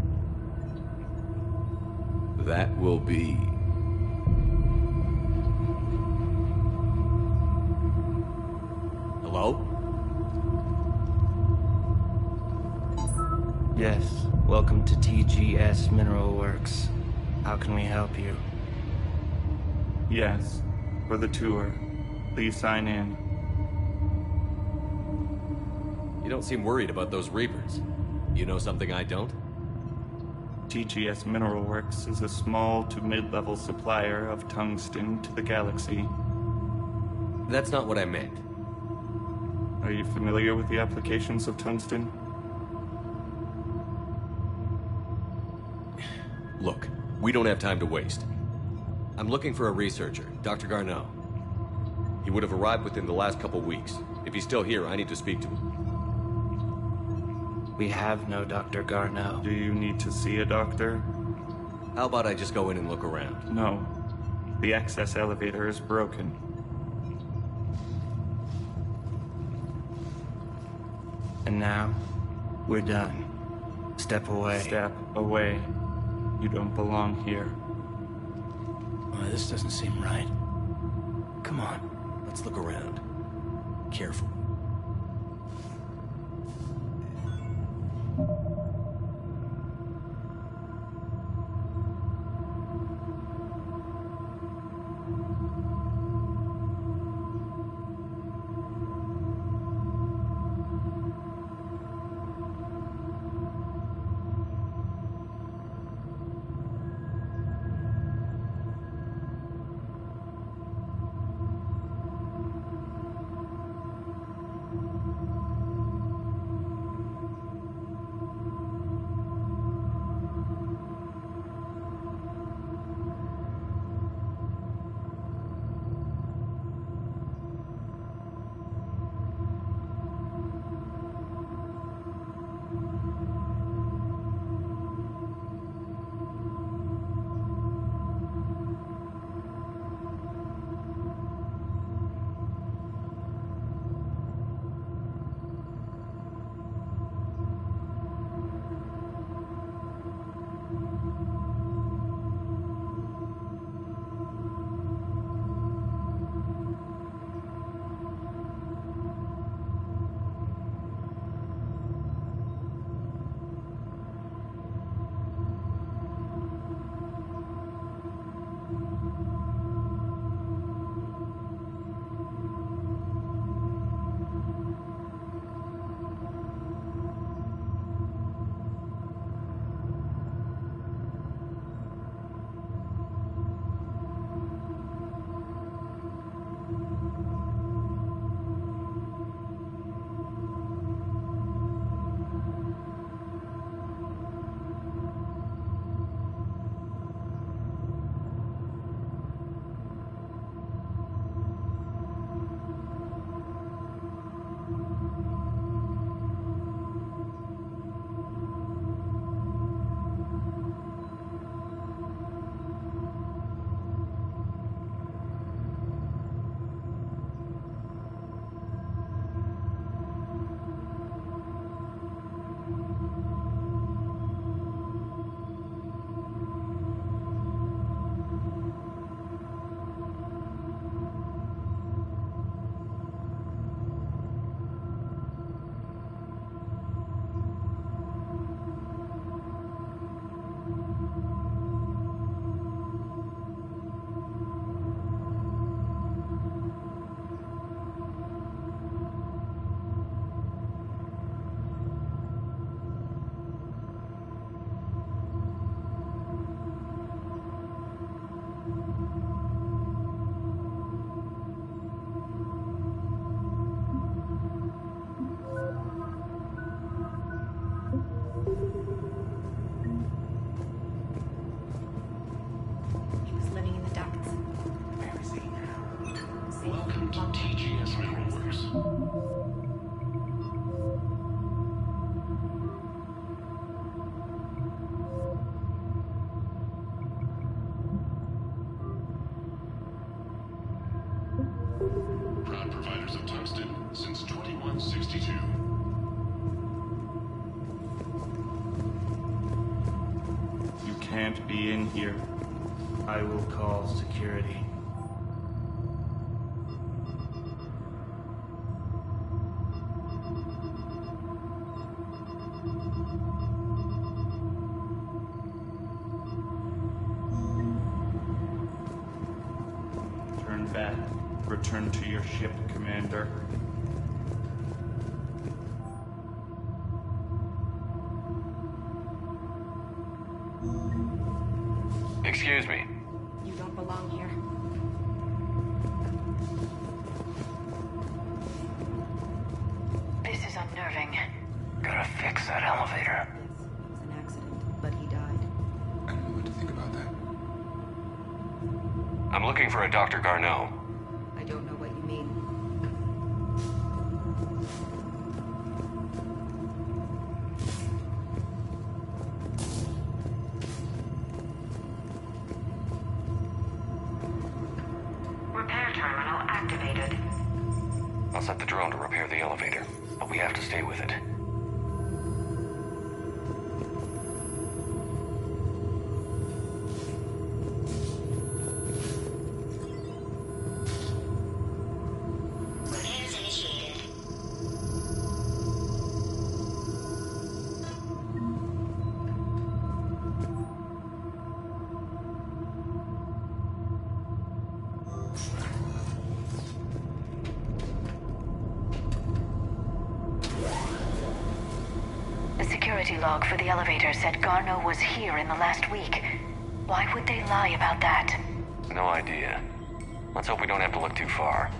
That will be... Hello? Yes, welcome to TGS Mineral Works. How can we help you? Yes, for the tour. Please sign in. You don't seem worried about those Reapers. You know something I don't? TGS Mineral Works is a small to mid-level supplier of tungsten to the galaxy. That's not what I meant. Are you familiar with the applications of tungsten? Look, we don't have time to waste. I'm looking for a researcher, Dr. Garneau. He would have arrived within the last couple weeks. If he's still here, I need to speak to him. We have no Dr. Garneau. Do you need to see a doctor? How about I just go in and look around? No. The access elevator is broken. And now, we're done. Step away. Step away. You don't belong here. This doesn't seem right. Come on. Let's look around. Careful. Can't be in here. I will call security. back. Return to your ship, Commander. Excuse me. You don't belong here. This is unnerving. Gotta fix that elevator. It was an accident, but he died. I don't know what to think about that. I'm looking for a Dr. Garneau. I don't know what you mean. Repair terminal activated. I'll set the drone to repair the elevator, but we have to stay with it. Repairs initiated. The security log for the elevator said Garneau was here in the last week. Why would they lie about that? No idea. Let's hope we don't have to look too far.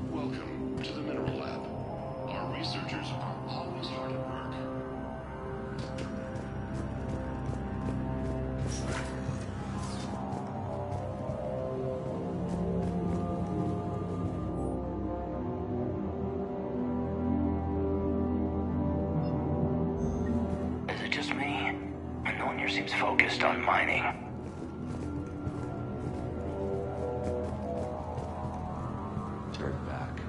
Welcome to the Mineral Lab. Our researchers are always hard at work. Is it just me? No one here seems focused on mining. Turn back.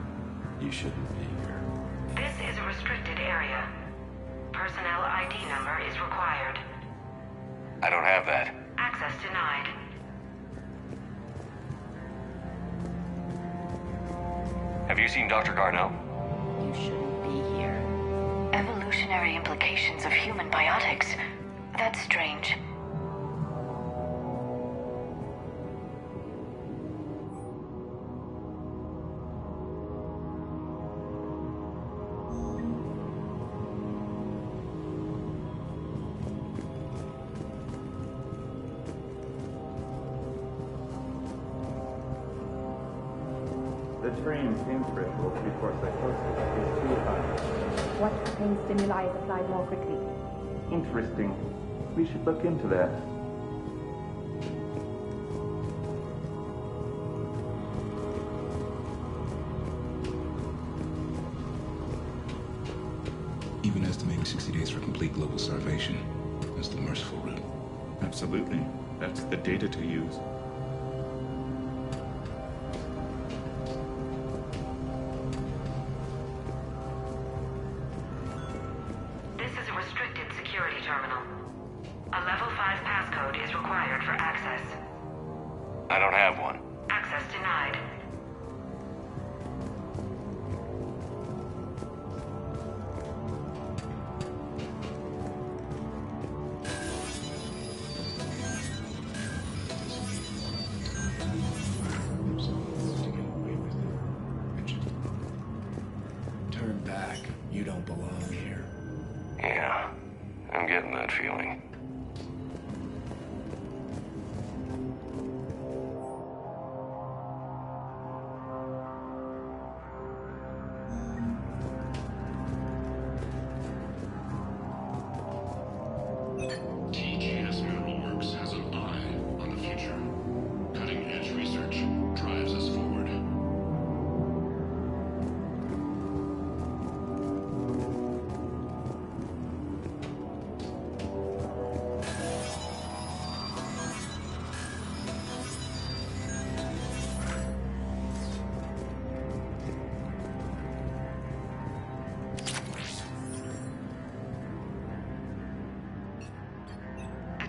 You shouldn't be here. This is a restricted area. Personnel ID number is required. I don't have that. Access denied. Have you seen Dr. Garneau? You shouldn't be here. Evolutionary implications of human biotics. That's strange. The train pain threshold before psychosis is too high. What pain stimuli is applied more quickly? Interesting. We should look into that. Even estimating 60 days for complete global starvation is the merciful route. Absolutely. That's the data to use. This is a restricted security terminal. A level 5 passcode is required for access. I don't have one. Access denied. Turn back. You don't belong here. Yeah, I'm getting that feeling. TGS Mineral Works has an eye on the future. Cutting-edge research drives us forward.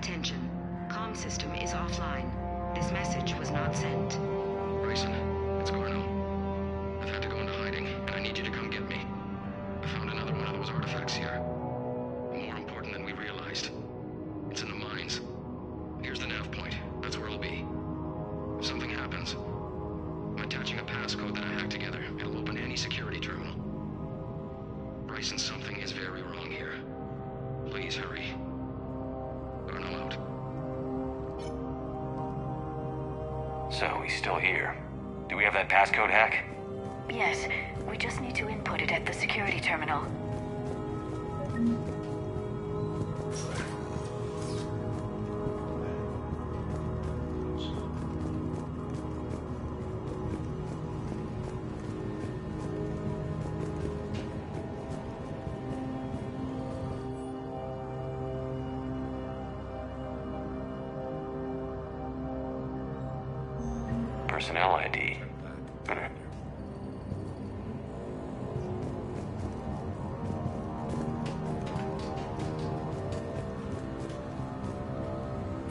Attention. Comm system is offline. This message was not sent. Grayson, it's Garno. I've had to go into hiding, and I need you to come get me. I found another one of those artifacts here. More important than we realized. It's in the mines. Here's the nav point. That's where I'll be. If something happens, I'm attaching a passcode that I hacked together. It'll open any security terminal. Bryson, something is very wrong here. Please hurry. Garno out. So, he's still here. Do we have that passcode hack? Yes, we just need to input it at the security terminal. Personnel ID.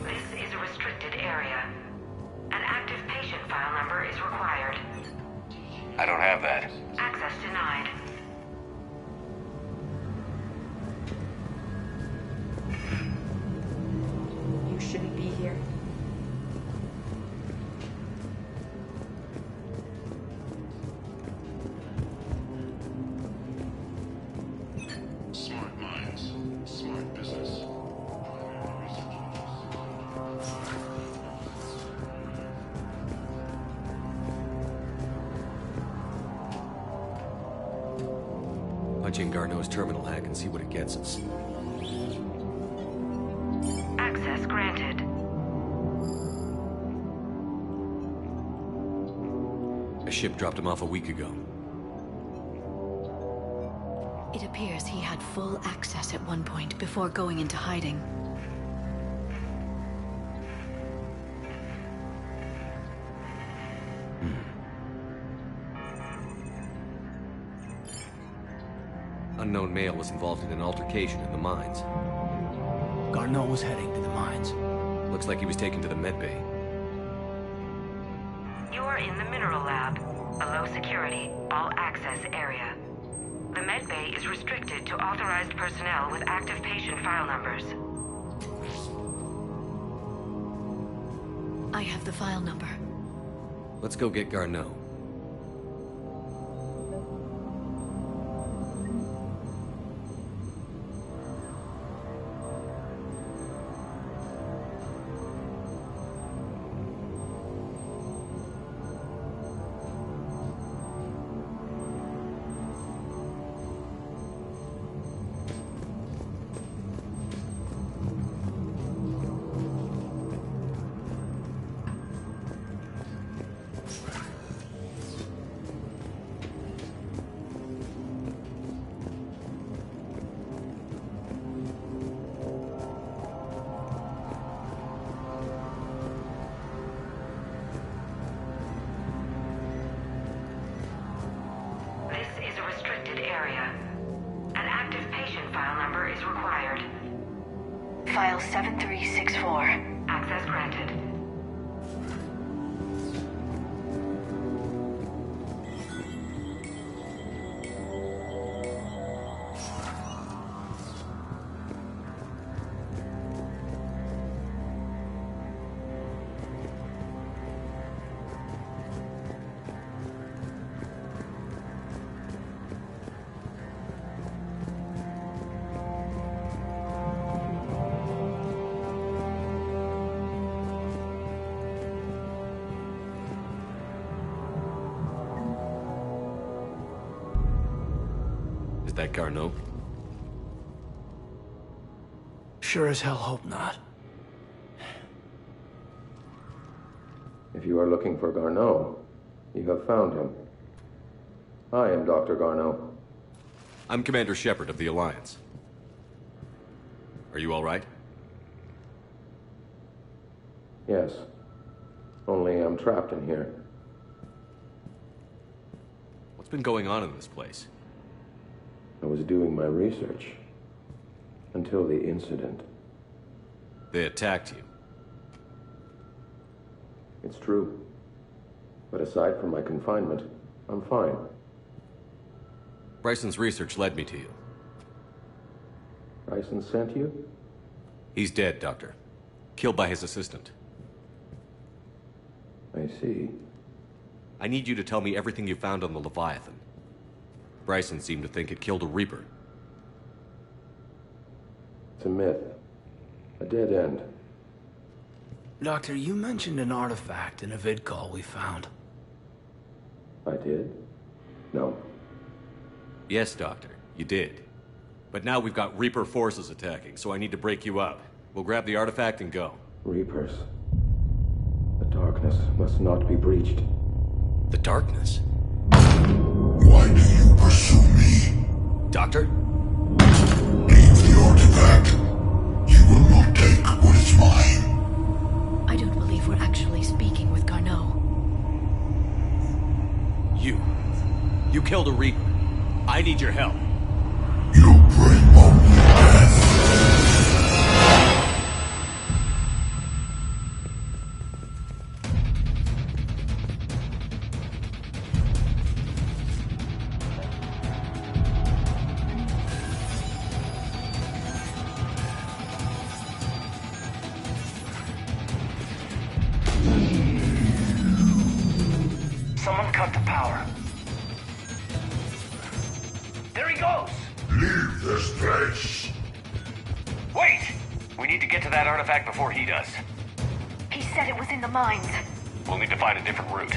This is a restricted area. An active patient file number is required. I don't have that. Access denied. You shouldn't be here. Smart minds, smart business. Punch in Garneau's terminal hack and see what it gets us. Access granted. A ship dropped him off a week ago. It appears he had full access at one point before going into hiding. Unknown male was involved in an altercation in the mines. Garneau was heading to the mines. Looks like he was taken to the medbay. You are in the mineral lab, a low security, all access area. The medbay is restricted to authorized personnel with active patient file numbers. I have the file number. Let's go get Garneau. File 7364. Access granted. Is that Garneau? Sure as hell hope not. If you are looking for Garneau, you have found him. I am Dr. Garneau. I'm Commander Shepard of the Alliance. Are you all right? Yes. Only I'm trapped in here. What's been going on in this place? I was doing my research. Until the incident. They attacked you. It's true. But aside from my confinement, I'm fine. Bryson's research led me to you. Bryson sent you? He's dead, Doctor. Killed by his assistant. I see. I need you to tell me everything you found on the Leviathan. Bryson seemed to think it killed a Reaper. It's a myth. A dead end. Doctor, you mentioned an artifact in a vid call we found. I did? No. Yes, Doctor, you did. But now we've got Reaper forces attacking, so I need to break you up. We'll grab the artifact and go. Reapers. The darkness must not be breached. The darkness? Why do you pursue me? Doctor? Leave the artifact. You will not take what is mine. I don't believe we're actually speaking with Garneau. You killed a Reaper. I need your help. You bring only death. Someone cut the power. There he goes! Leave this place. Wait! We need to get to that artifact before he does. He said it was in the mines. We'll need to find a different route.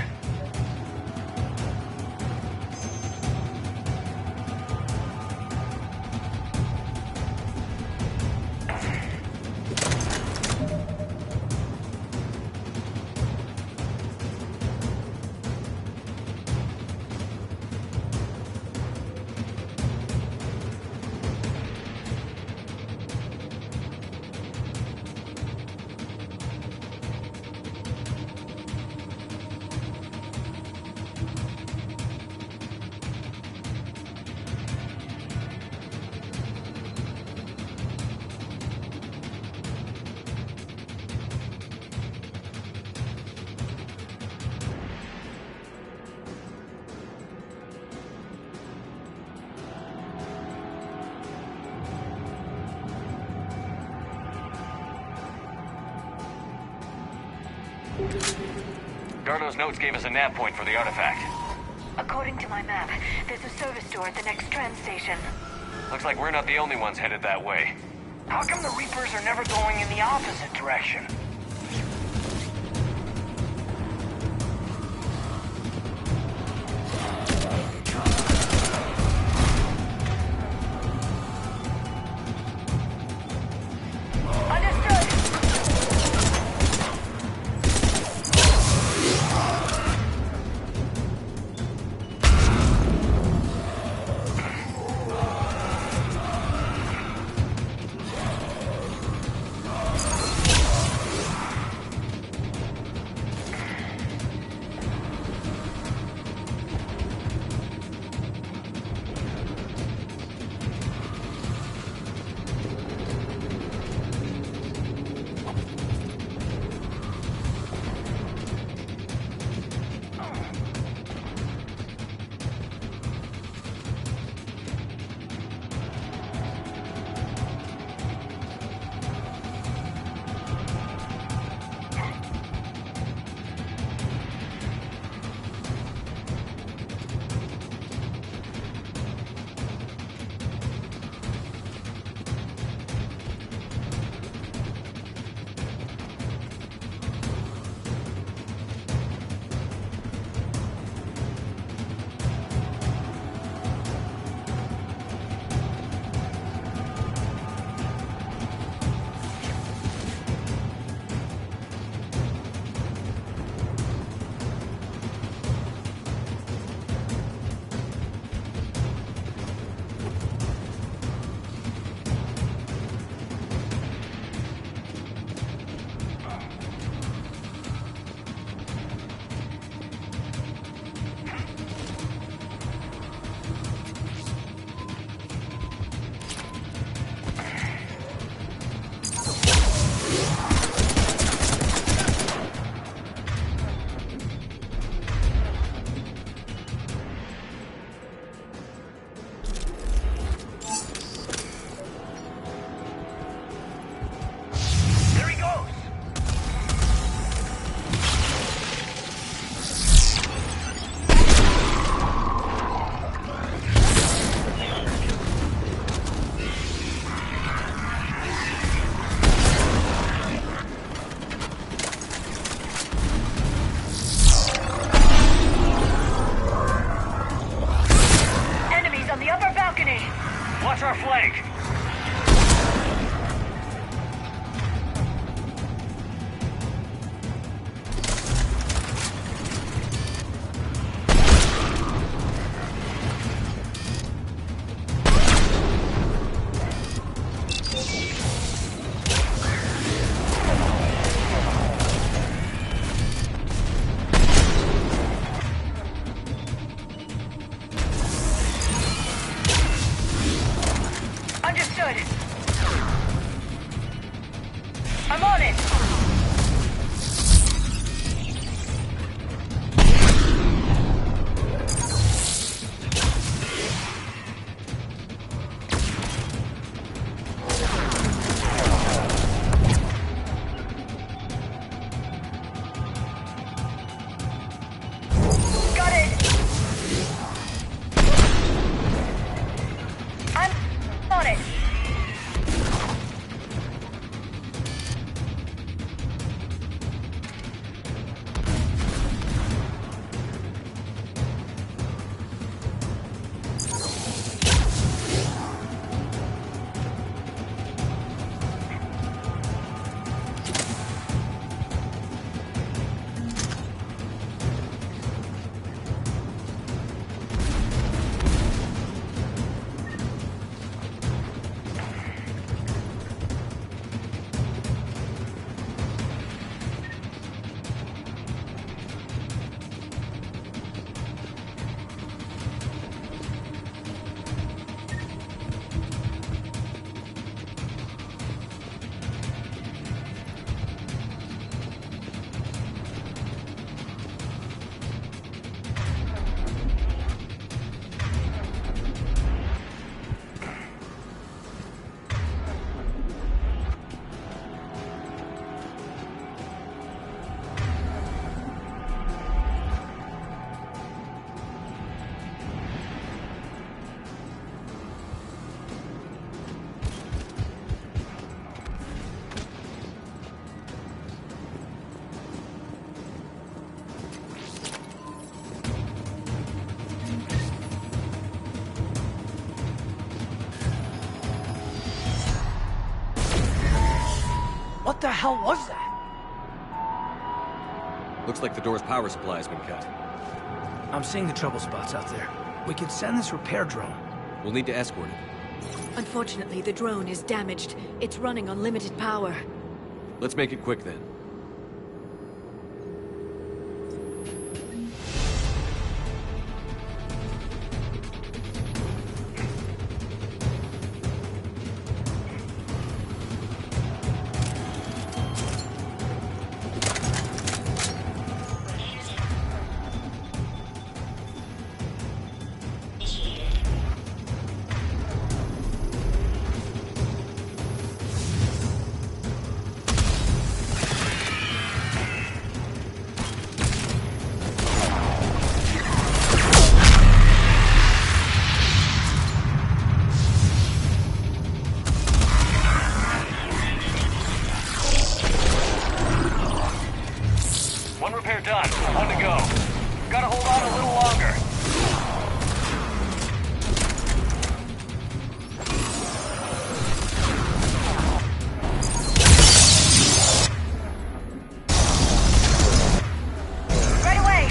Garneau's notes gave us a nav point for the artifact. According to my map, there's a service door at the next tram station. Looks like we're not the only ones headed that way. How come the Reapers are never going in the opposite direction? What the hell was that? Looks like the door's power supply has been cut. I'm seeing the trouble spots out there. We could send this repair drone. We'll need to escort it. Unfortunately, the drone is damaged. It's running on limited power. Let's make it quick then. One repair done. One to go. Gotta hold on a little longer. Right away!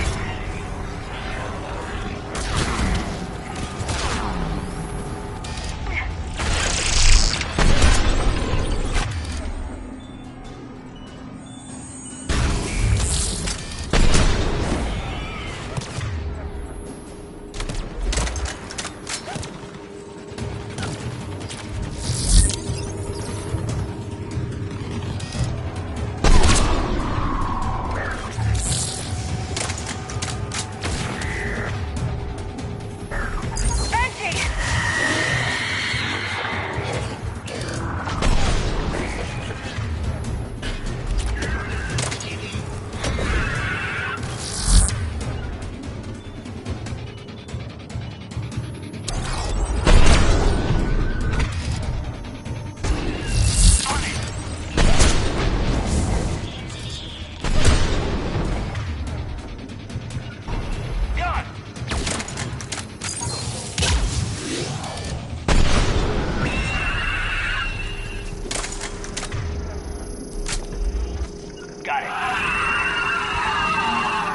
Got it.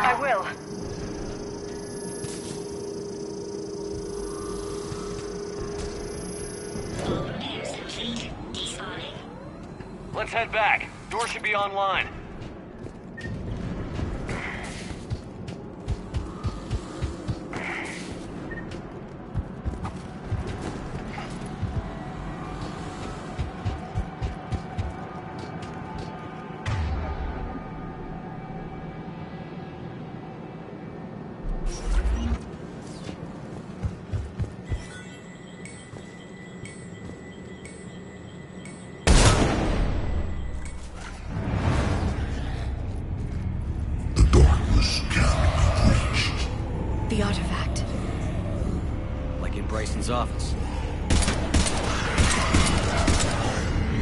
I will. Let's head back. Door should be online. The artifact. Like in Bryson's office.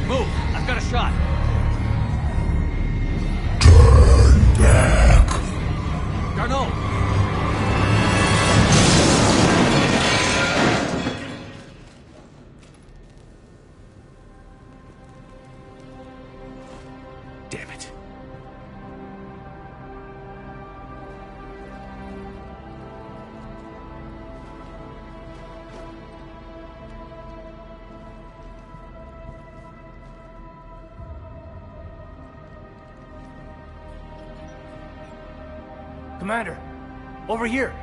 Move! I've got a shot. Turn back. Garneau! Damn it. Commander, over here.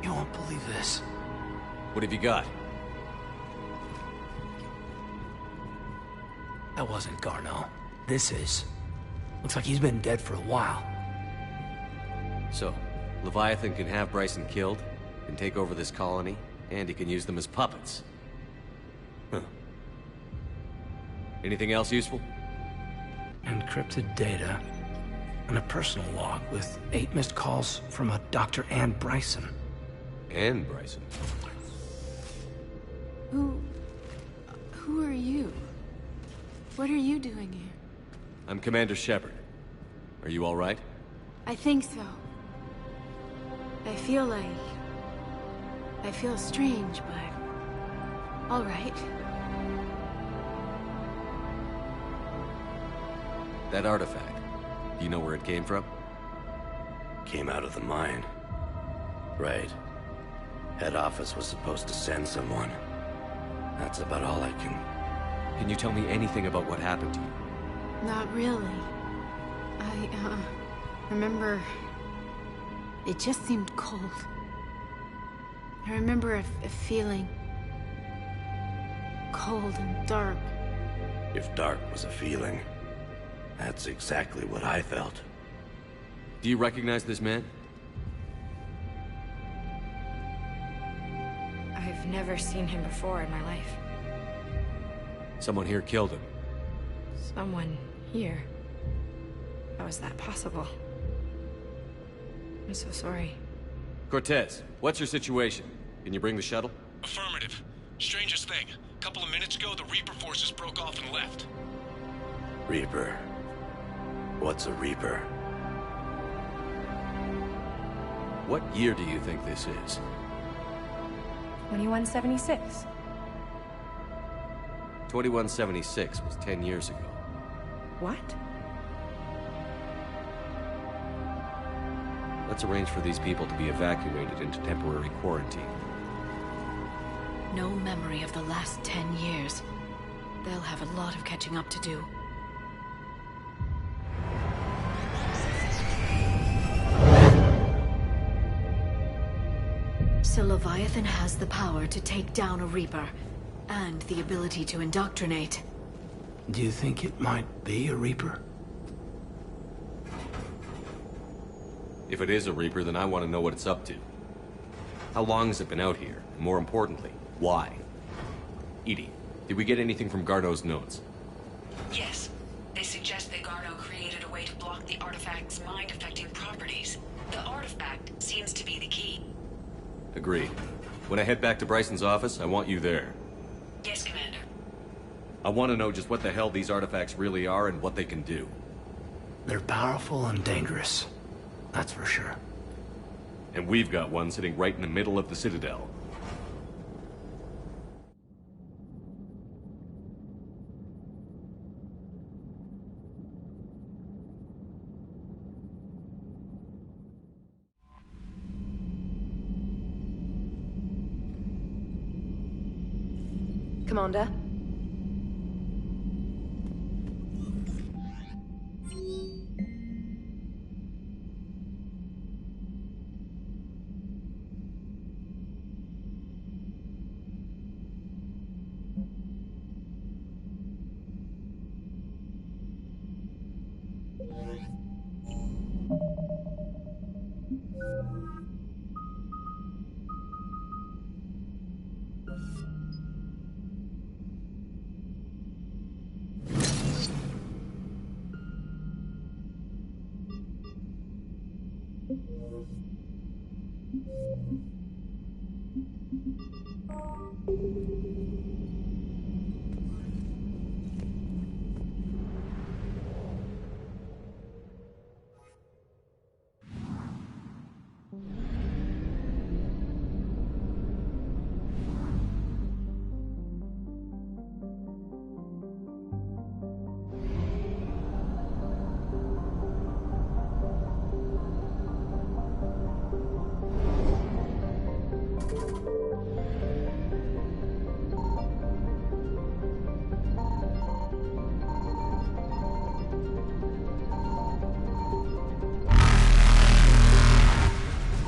You won't believe this. What have you got? That wasn't Garneau. This is. Looks like he's been dead for a while. So, Leviathan can have Bryson killed, can take over this colony, and he can use them as puppets. Huh. Anything else useful? Encrypted data. And a personal log with 8 missed calls from a Dr. Ann Bryson. Ann Bryson? Who are you? What are you doing here? I'm Commander Shepard. Are you all right? I think so. I feel strange, but... all right. That artifact, do you know where it came from? Came out of the mine. Right. Head office was supposed to send someone. That's about all I can... Can you tell me anything about what happened to you? Not really. I, remember... It just seemed cold. I remember a feeling... cold and dark. If dark was a feeling, that's exactly what I felt. Do you recognize this man? I've never seen him before in my life. Someone here killed him. Someone here? How is that possible? I'm so sorry. Cortez, what's your situation? Can you bring the shuttle? Affirmative. Strangest thing. A couple of minutes ago, the Reaper forces broke off and left. Reaper. What's a Reaper? What year do you think this is? 2176. 2176 was 10 years ago. What? Let's arrange for these people to be evacuated into temporary quarantine. No memory of the last 10 years. They'll have a lot of catching up to do. So Leviathan has the power to take down a Reaper, and the ability to indoctrinate. Do you think it might be a Reaper? If it is a Reaper, then I want to know what it's up to. How long has it been out here? And more importantly, why? Edie, did we get anything from Garneau's notes? Yes. They suggest that Garneau created a way to block the artifact's mind-affecting properties. The artifact seems to be the key. Agreed. When I head back to Bryson's office, I want you there. Yes, Commander. I want to know just what the hell these artifacts really are and what they can do. They're powerful and dangerous. That's for sure. And we've got one sitting right in the middle of the Citadel. Commander?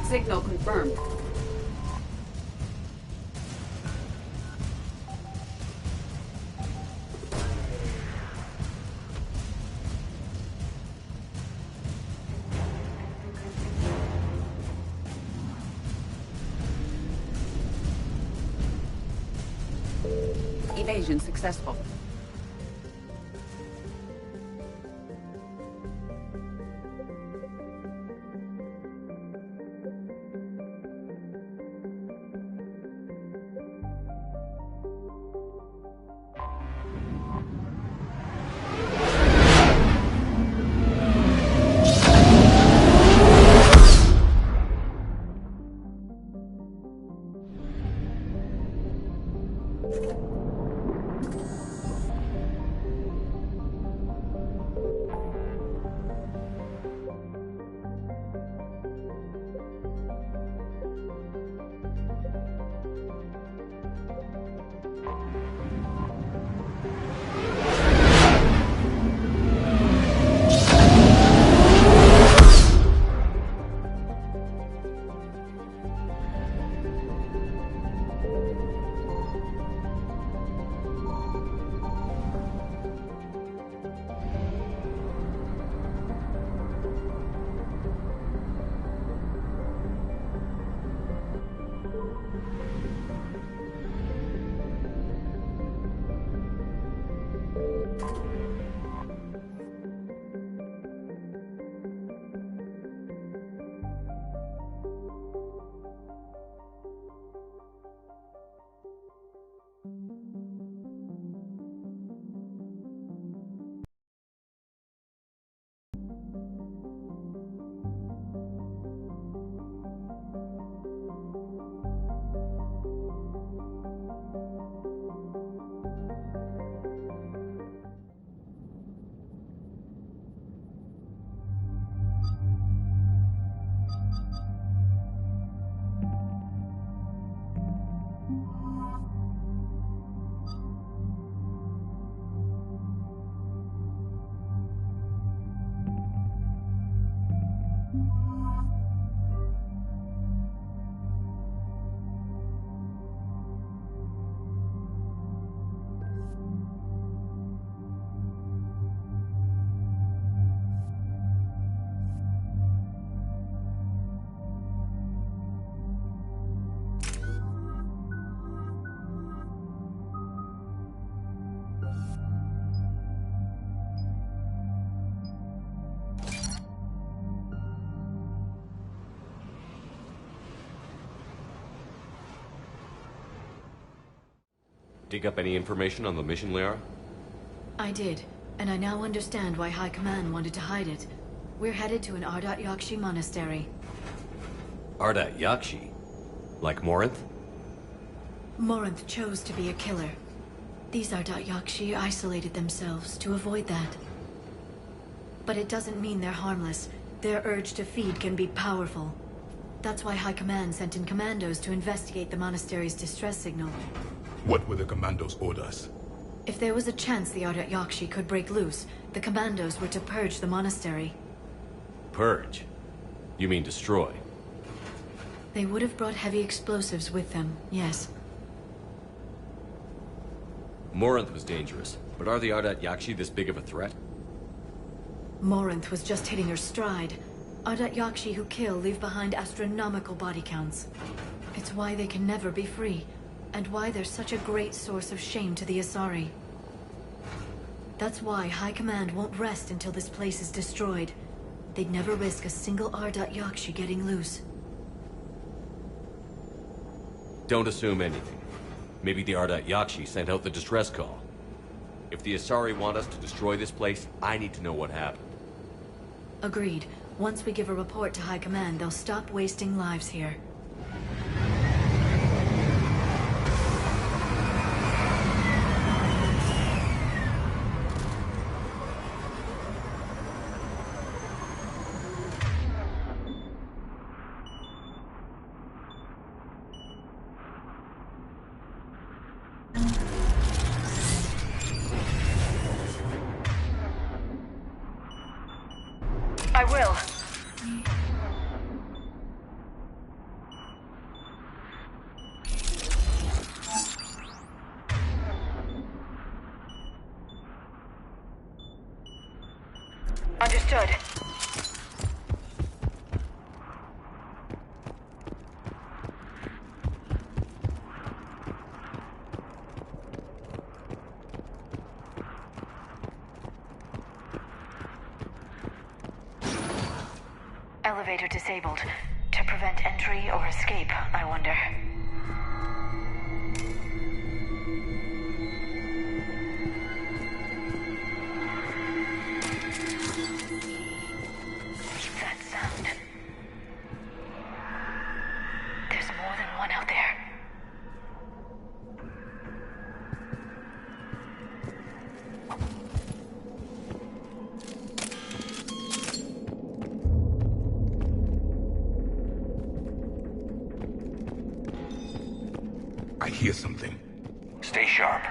Signal confirmed. Evasion successful. Dig up any information on the mission, Liara? I did, and I now understand why High Command wanted to hide it. We're headed to an Ardat Yakshi monastery. Ardat Yakshi? Like Morinth? Morinth chose to be a killer. These Ardat Yakshi isolated themselves to avoid that. But it doesn't mean they're harmless. Their urge to feed can be powerful. That's why High Command sent in commandos to investigate the monastery's distress signal. What were the commandos' orders? If there was a chance the Ardat Yakshi could break loose, the commandos were to purge the monastery. Purge? You mean destroy? They would have brought heavy explosives with them, yes. Morinth was dangerous, but are the Ardat Yakshi this big of a threat? Morinth was just hitting her stride. Ardat Yakshi who kill leave behind astronomical body counts. It's why they can never be free, and why they're such a great source of shame to the Asari. That's why High Command won't rest until this place is destroyed. They'd never risk a single Ardat Yakshi getting loose. Don't assume anything. Maybe the Ardat Yakshi sent out the distress call. If the Asari want us to destroy this place, I need to know what happened. Agreed. Once we give a report to High Command, they'll stop wasting lives here. I will. Understood. Elevator disabled. To prevent entry or escape, I wonder. That sound. There's more than one out there. I hear something. Stay sharp.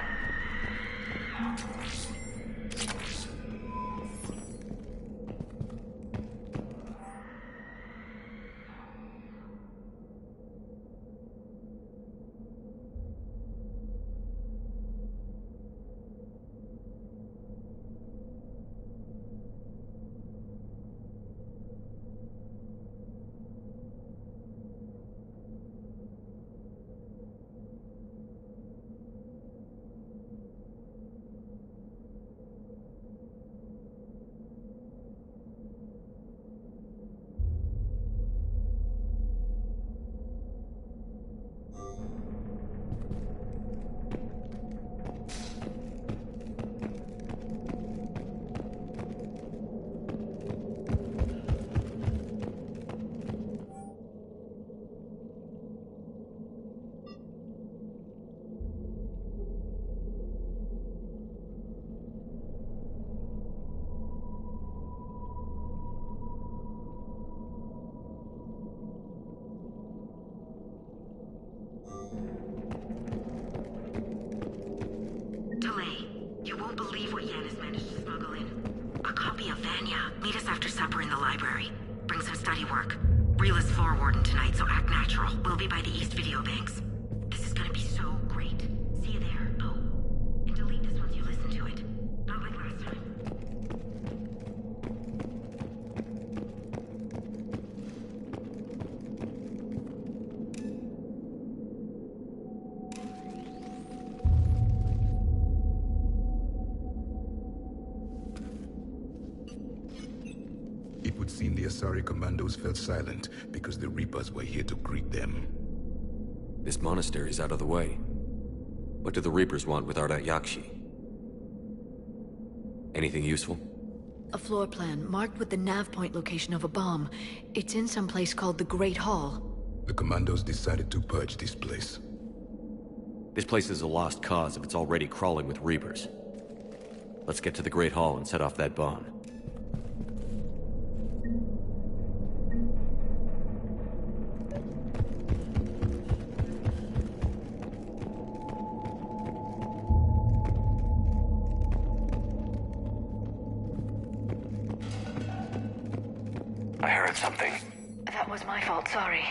Delay. You won't believe what Yan has managed to smuggle in. A copy of Vanya. Meet us after supper in the library. Bring some study work. Reel is floor warden tonight, so act natural. We'll be by the East Video Banks. This is gonna be so great. See you there. Oh, and delete this once you listen to it. Not like last time. It would seem the Asari commandos fell silent because the Reapers were here to greet them. This monastery's out of the way. What do the Reapers want with Ardat Yakshi? Anything useful? A floor plan marked with the nav point location of a bomb. It's in some place called the Great Hall. The Commandos decided to purge this place. This place is a lost cause if it's already crawling with Reapers. Let's get to the Great Hall and set off that bomb. I heard something. That was my fault, sorry.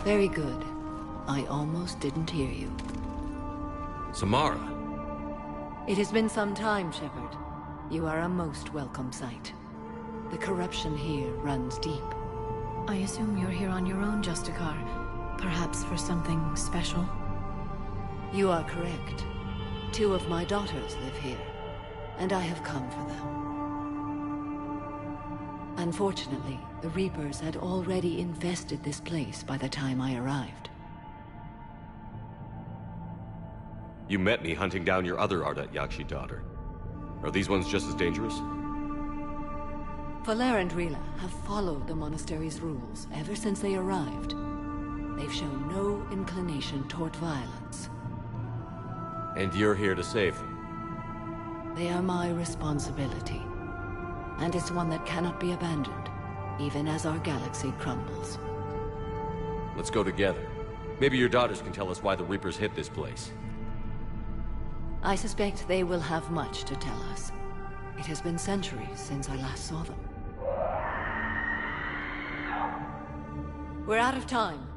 Very good. I almost didn't hear you. Samara! It has been some time, Shepard. You are a most welcome sight. The corruption here runs deep. I assume you're here on your own, Justicar. Perhaps for something special? You are correct. 2 of my daughters live here, and I have come for them. Unfortunately, the Reapers had already infested this place by the time I arrived. You met me hunting down your other Ardat Yakshi daughter. Are these ones just as dangerous? Valer and Rila have followed the monastery's rules ever since they arrived. They've shown no inclination toward violence. And you're here to save them? They are my responsibility. And it's one that cannot be abandoned, even as our galaxy crumbles. Let's go together. Maybe your daughters can tell us why the Reapers hit this place. I suspect they will have much to tell us. It has been centuries since I last saw them. We're out of time.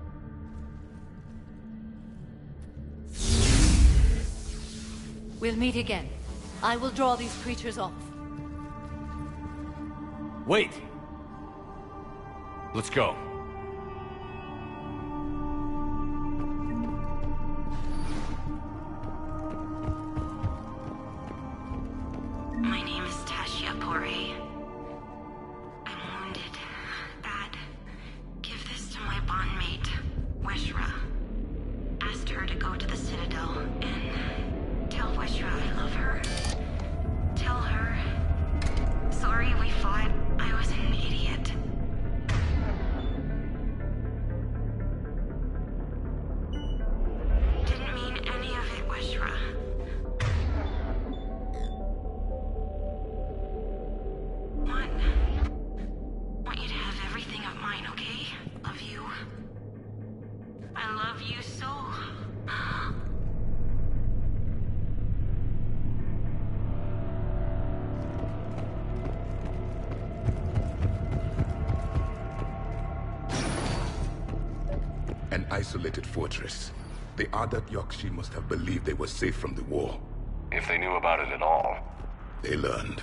We'll meet again. I will draw these creatures off. Wait! Let's go. My name is Tashia Pori. I'm wounded. Bad. Give this to my bondmate, Weshra. Asked her to go to the Citadel and tell Weshra I love her. Tell her. Sorry we fought. I was an idiot. Didn't mean any of it, Weshra. Want you to have everything of mine, okay? Love you. I love you so. An isolated fortress. The Ardat Yakshi must have believed they were safe from the war. If they knew about it at all. They learned.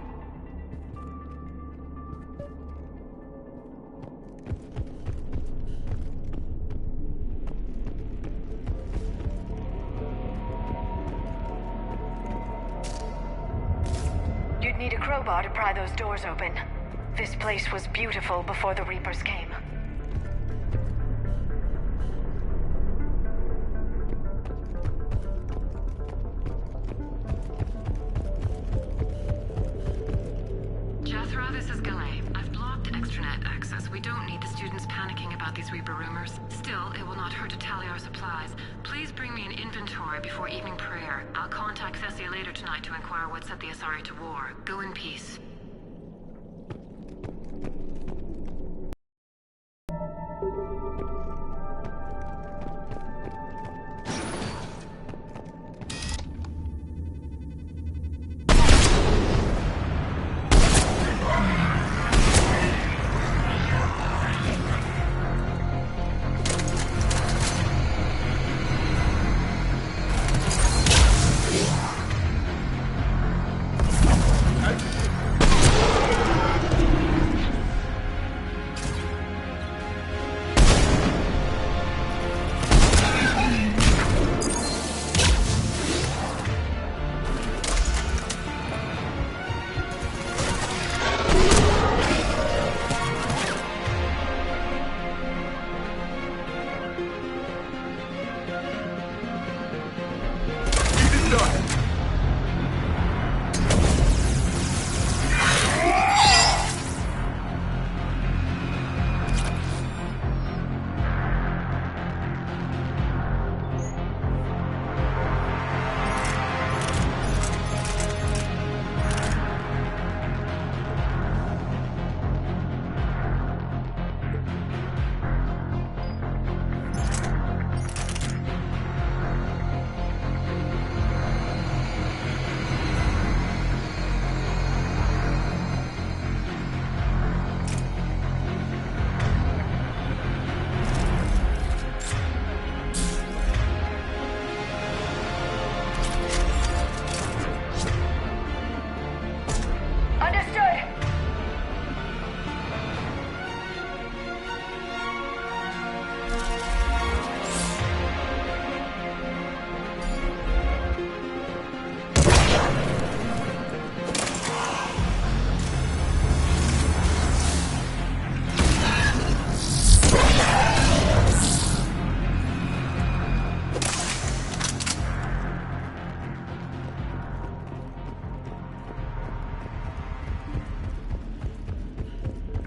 crowbar to pry those doors open. This place was beautiful before the Reapers came. Jethro, this is Galay. I've blocked extranet access. We don't need the students panicking about these Reaper rumors. Still, it will not hurt to tally our supplies. Please bring me an inventory before evening prayer. I'll contact Thessia later tonight to inquire what set the Asari to war. Go in peace.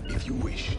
If you wish.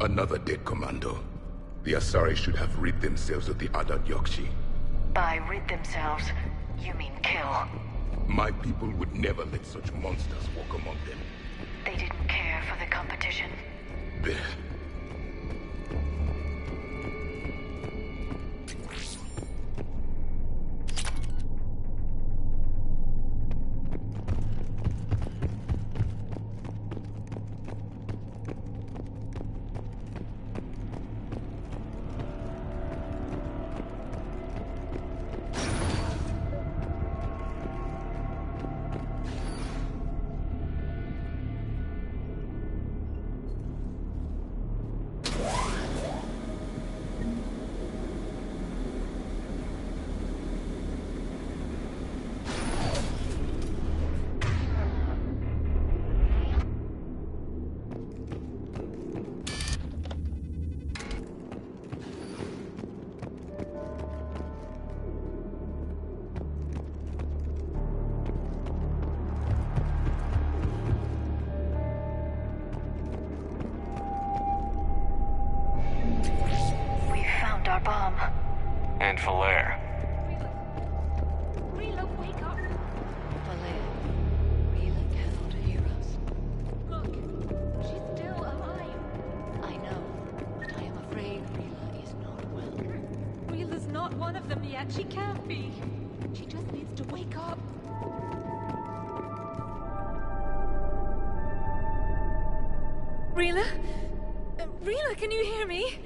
Another dead commando. The Asari should have rid themselves of the Adat Yakshi. By rid themselves, you mean kill. My people would never let such monsters walk among them. They didn't care for the competition. There. Our bomb. And Falair. Rila, wake up. Falair, Rila cannot hear us. Look, she's still alive. I know, but I am afraid Rila is not well. Rila's not one of them yet. She can't be. She just needs to wake up. Rila? Rila, can you hear me?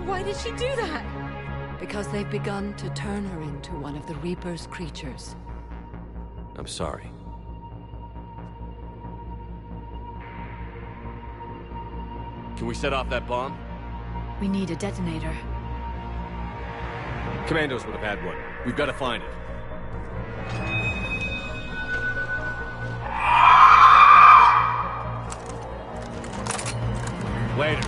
Why did she do that? Because they've begun to turn her into one of the Reaper's creatures. I'm sorry. Can we set off that bomb? We need a detonator. Commandos would have had one. We've got to find it. Later.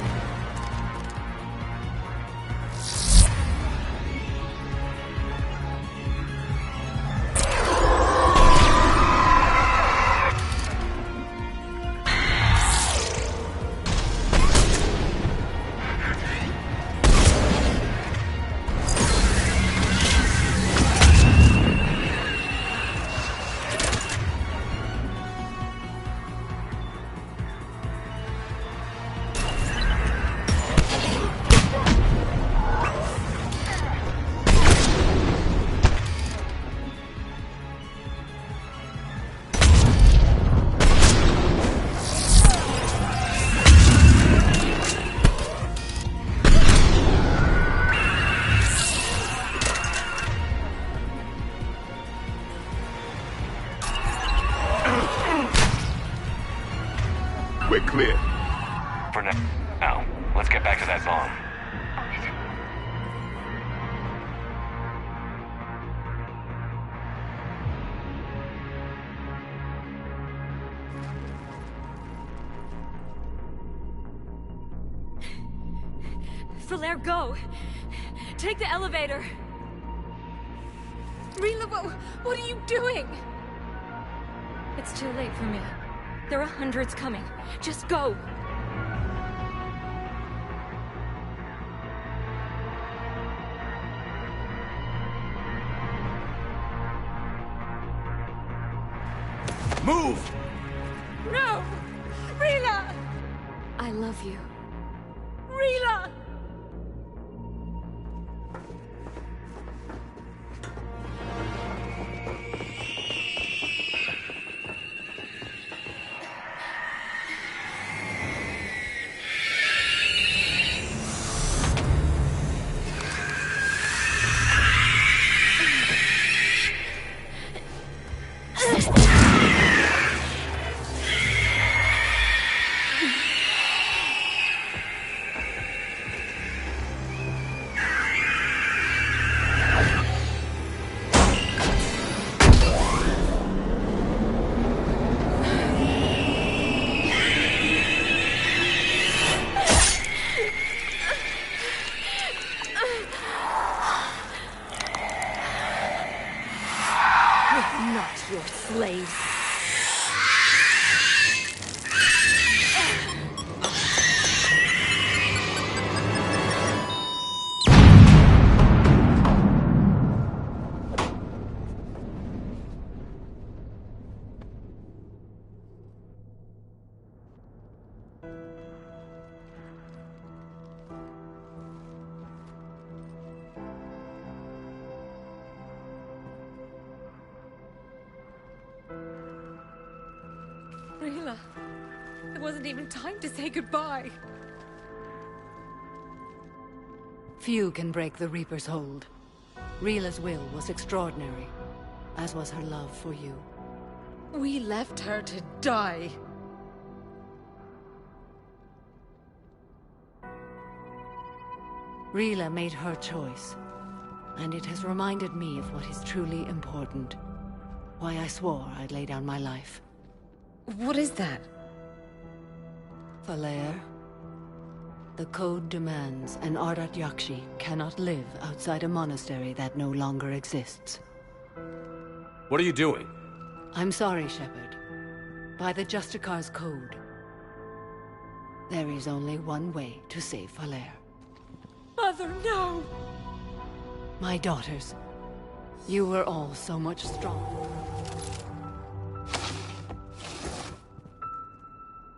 We're clear. For now. Now, let's get back to that bomb. Falair, go! Take the elevator! Rila, what are you doing? It's too late for me. There are hundreds coming. Just go! Move! No! Rila! I love you. Rila! wasn't even time to say goodbye. Few can break the Reaper's hold. Rila's will was extraordinary, as was her love for you. We left her to die. Rila made her choice, and it has reminded me of what is truly important. Why I swore I'd lay down my life. What is that? Falair. The code demands an Ardat Yakshi cannot live outside a monastery that no longer exists. What are you doing? I'm sorry, Shepard. By the Justicar's code, there is only one way to save Falair. Mother, no! My daughters, you were all so much stronger.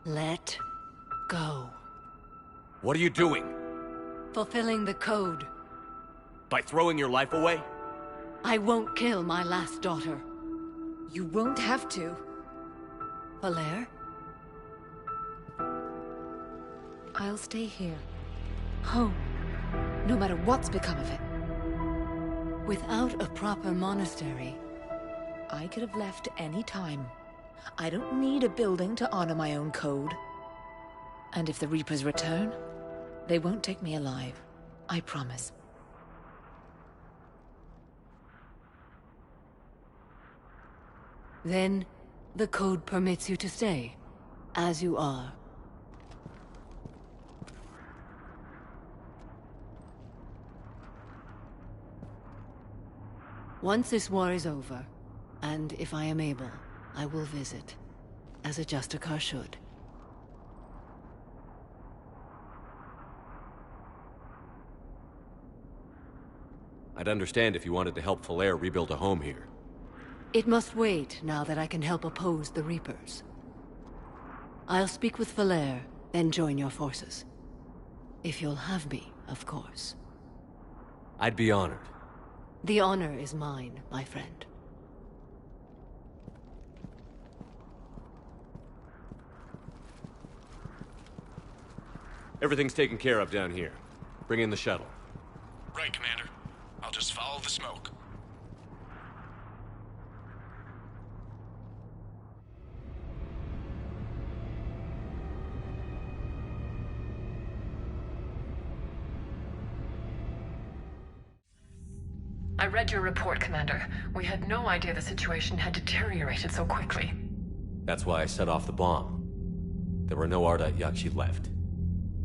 Let go. What are you doing? Fulfilling the code. By throwing your life away? I won't kill my last daughter. You won't have to. Falair? I'll stay here. Home. No matter what's become of it. Without a proper monastery... I could have left any time. I don't need a building to honor my own code. And if the Reapers return, they won't take me alive. I promise. Then, the code permits you to stay, as you are. Once this war is over, and if I am able, I will visit, as a Justicar should. I'd understand if you wanted to help Falair rebuild a home here. It must wait now that I can help oppose the Reapers. I'll speak with Falair, then join your forces. If you'll have me, of course. I'd be honored. The honor is mine, my friend. Everything's taken care of down here. Bring in the shuttle. Right, Commander. I'll just follow the smoke. I read your report, Commander. We had no idea the situation had deteriorated so quickly. That's why I set off the bomb. There were no Ardat Yakshi left.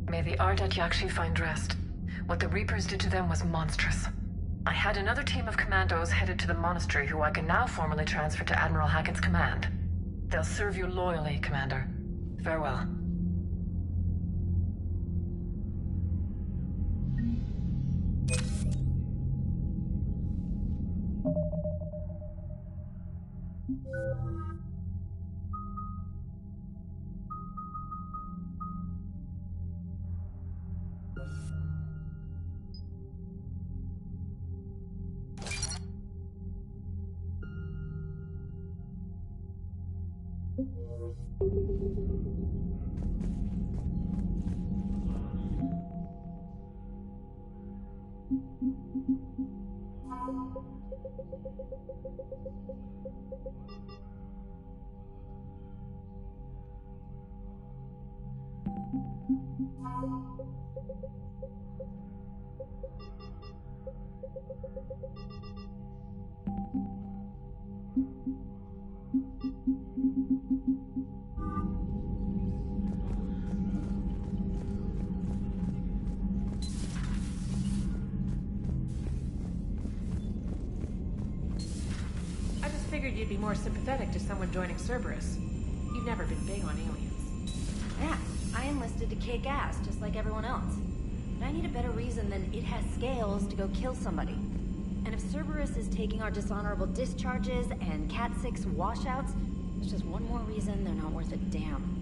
May the Ardat Yakshi find rest. What the Reapers did to them was monstrous. I had another team of commandos headed to the monastery who I can now formally transfer to Admiral Hackett's command. They'll serve you loyally, Commander. Farewell. Figured you'd be more sympathetic to someone joining Cerberus. You've never been big on aliens. Yeah, I enlisted to kick ass, just like everyone else. But I need a better reason than it has scales to go kill somebody. And if Cerberus is taking our dishonorable discharges and Cat 6 washouts, it's just one more reason they're not worth a damn.